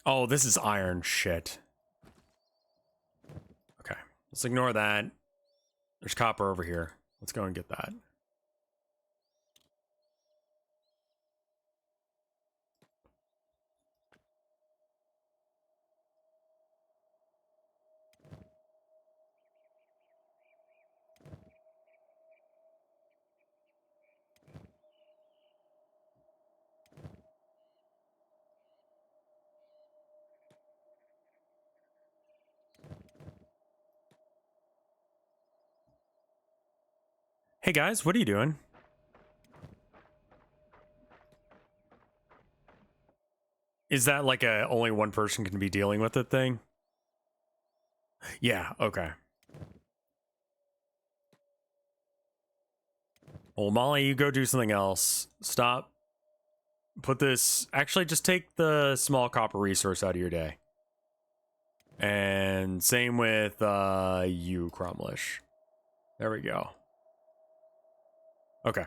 Oh, this is iron shit. Okay. Let's ignore that. There's copper over here. Let's go and get that. Hey guys, what are you doing? Is that like a only one person can be dealing with it thing? Yeah, okay. Well, Molly, you go do something else. Stop. Put this... Actually, just take the small copper resource out of your day. And same with you, Crumlish. There we go. Okay.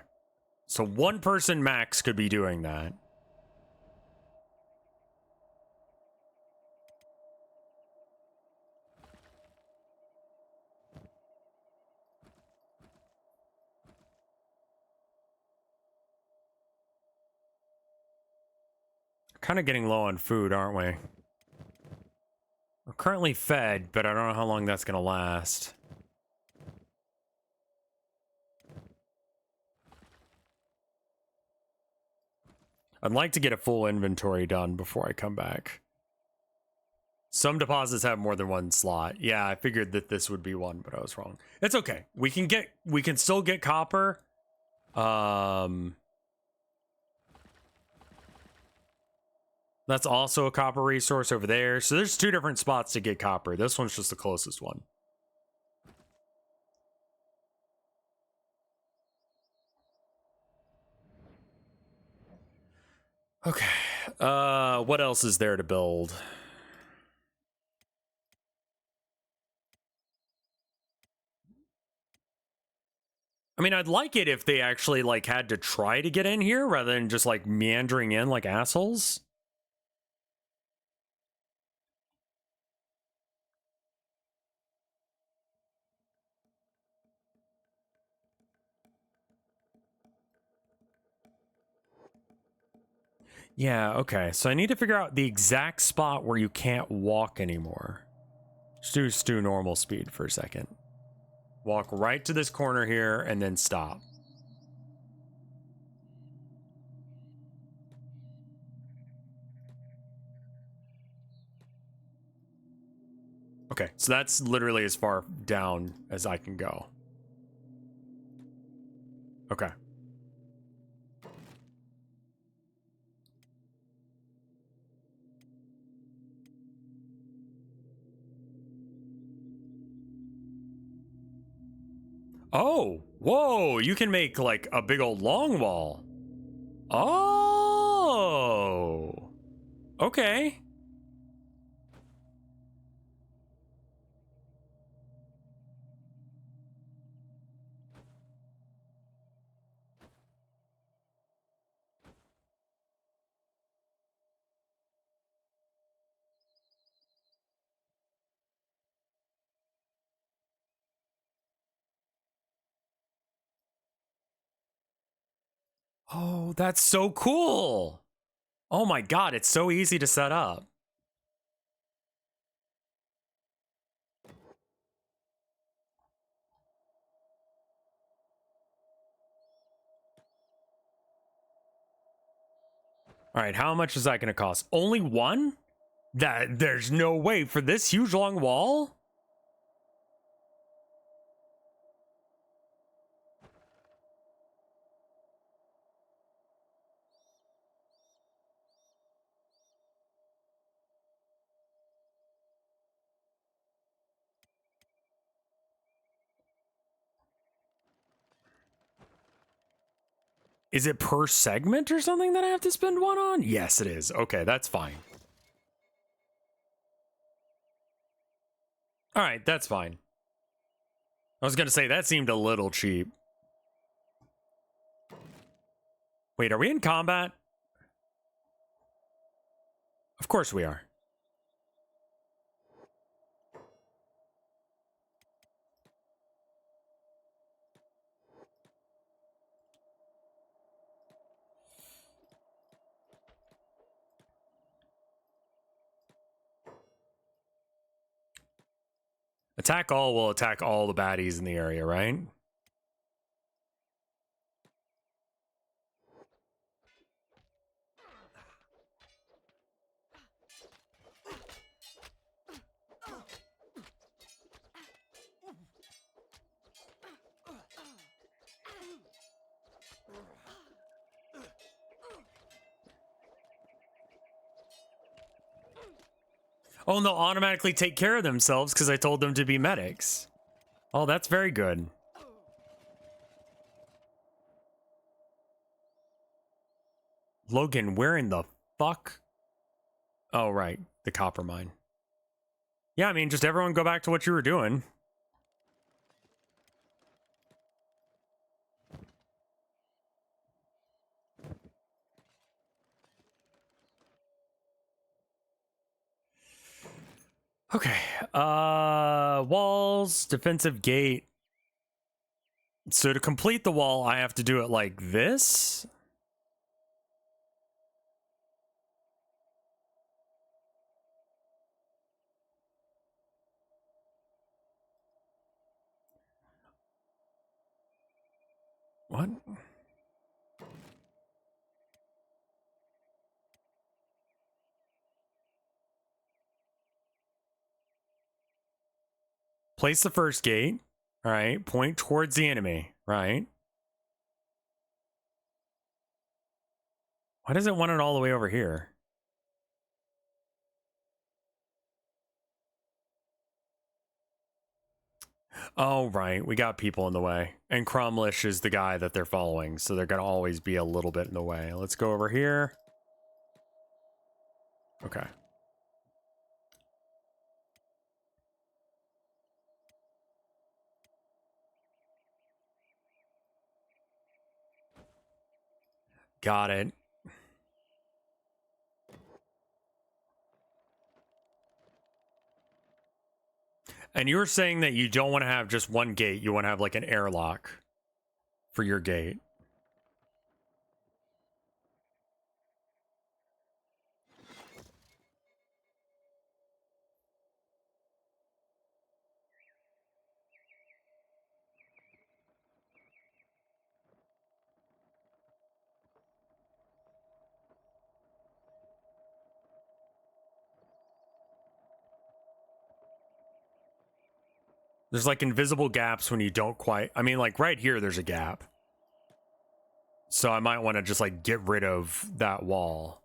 So one person max could be doing that. Kind of getting low on food, aren't we? We're currently fed, but I don't know how long that's going to last. I'd like to get a full inventory done before I come back. Some deposits have more than one slot. Yeah, I figured that this would be one, but I was wrong. It's okay. We can still get copper. That's also a copper resource over there. So there's two different spots to get copper. This one's just the closest one. Okay. What else is there to build? I mean, I'd like it if they actually like had to try to get in here rather than just like meandering in like assholes. Yeah, okay. So I need to figure out the exact spot where you can't walk anymore. Just do normal speed for a second. Walk right to this corner here and then stop. Okay, so that's literally as far down as I can go. Okay. Oh, whoa, you can make like a big old long wall. Oh, okay. Oh, that's so cool. Oh my God, it's so easy to set up. All right, how much is that going to cost? Only one? There's no way for this huge long wall? Is it per segment or something that I have to spend one on? Yes, it is. Okay, that's fine. All right, that's fine. I was going to say that seemed a little cheap. Wait, are we in combat? Of course we are. Attack all will attack all the baddies in the area, right? Oh, and they'll automatically take care of themselves because I told them to be medics. Oh, that's very good. Logan, where in the fuck? Oh, right. The copper mine. Yeah, I mean, just everyone go back to what you were doing. Okay. Walls, defensive gate. So to complete the wall, I have to do it like this. What? Place the first gate. All right. Point towards the enemy. Right. Why does it want it all the way over here? Oh, right. We got people in the way. And Crumlish is the guy that they're following, so they're going to always be a little bit in the way. Let's go over here. Okay. Got it. And you were saying that you don't want to have just one gate. You want to have like an airlock for your gate. There's like invisible gaps when you don't quite, I mean, like right here, there's a gap. So I might want to just like get rid of that wall.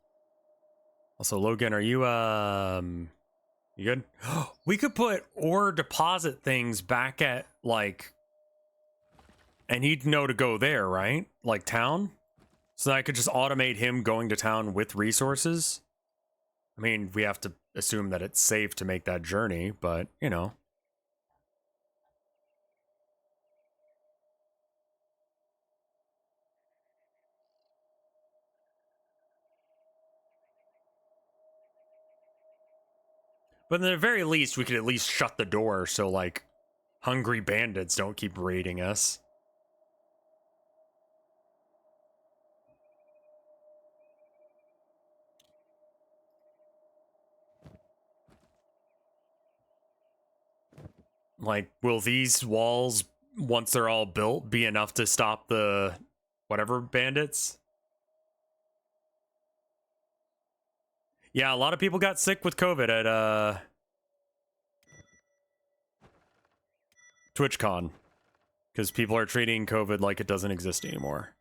Also, Logan, are you you good? We could put ore deposit things back at like, and he'd know to go there, right? Like town? So that I could just automate him going to town with resources. I mean, we have to assume that it's safe to make that journey, but you know. But at the very least, we could at least shut the door so like hungry bandits don't keep raiding us. Like, will these walls, once they're all built, be enough to stop the whatever bandits? Yeah, a lot of people got sick with COVID at TwitchCon because people are treating COVID like it doesn't exist anymore.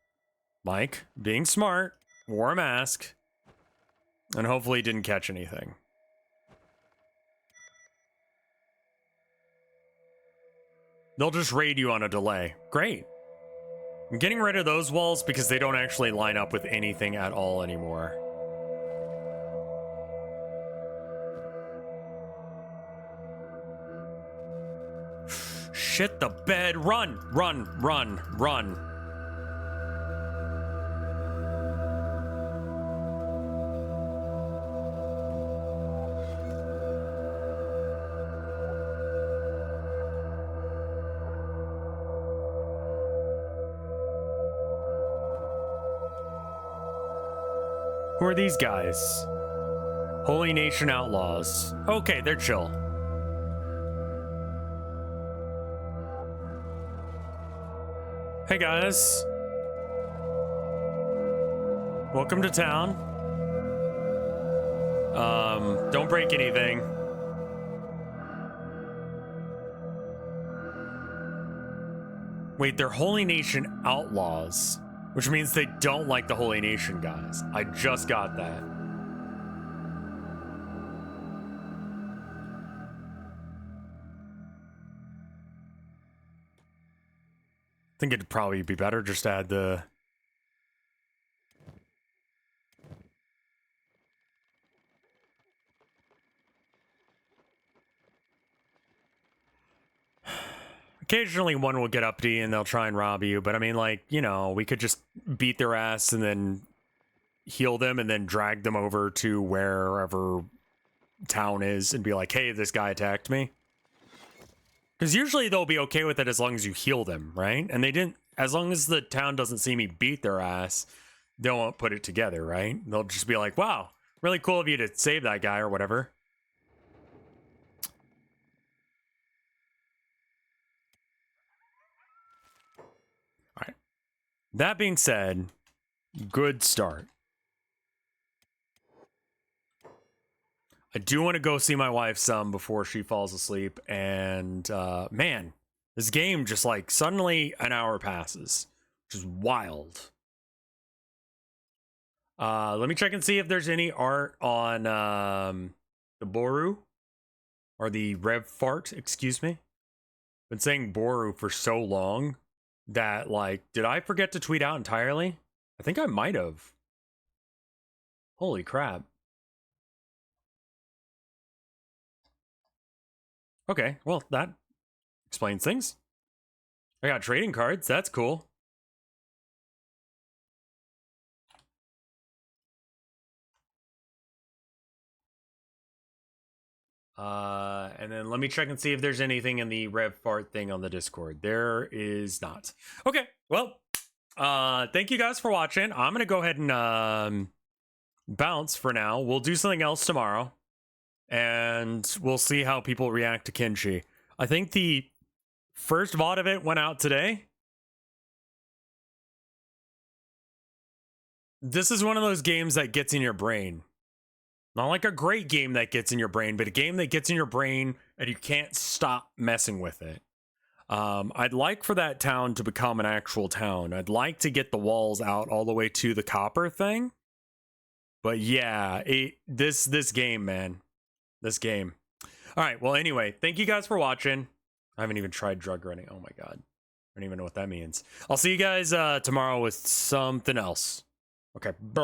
Mike, being smart, wore a mask, and hopefully didn't catch anything. They'll just raid you on a delay. Great. I'm getting rid of those walls because they don't actually line up with anything at all anymore. Shit the bed. Run, run, run, run. Who are these guys? Holy Nation Outlaws. Okay, they're chill. Hey guys. Welcome to town. Don't break anything. Wait, they're Holy Nation Outlaws, which means they don't like the Holy Nation guys. I just got that. I think it'd probably be better just to add the... Occasionally one will get uppity and they'll try and rob you, but I mean, like, you know, we could just beat their ass and then heal them and then drag them over to wherever town is and be like, hey, this guy attacked me. Because usually they'll be okay with it as long as you heal them, right? And they didn't, as long as the town doesn't see me beat their ass, they won't put it together, right? They'll just be like, wow, really cool of you to save that guy or whatever. All right. That being said, good start. I do want to go see my wife some before she falls asleep. And man, this game just like suddenly an hour passes, which is wild. Let me check and see if there's any art on the Boru or the Rev Fart, excuse me. Been saying Boru for so long that like, did I forget to tweet out entirely? I think I might have. Holy crap. Okay, well, that explains things. I got trading cards. That's cool. And then let me check and see if there's anything in the Rev Fart thing on the Discord. There is not. Okay, well, thank you guys for watching. I'm gonna go ahead and bounce for now. We'll do something else tomorrow. And we'll see how people react to Kenshi. I think the first VOD of it went out today. This is one of those games that gets in your brain. Not like a great game that gets in your brain, but a game that gets in your brain and you can't stop messing with it. I'd like for that town to become an actual town. I'd like to get the walls out all the way to the copper thing. But yeah, this game, man. This game. All right, well, anyway, thank you guys for watching. I haven't even tried drug running. Oh my god. I don't even know what that means. I'll see you guys tomorrow with something else. Okay. Brrr.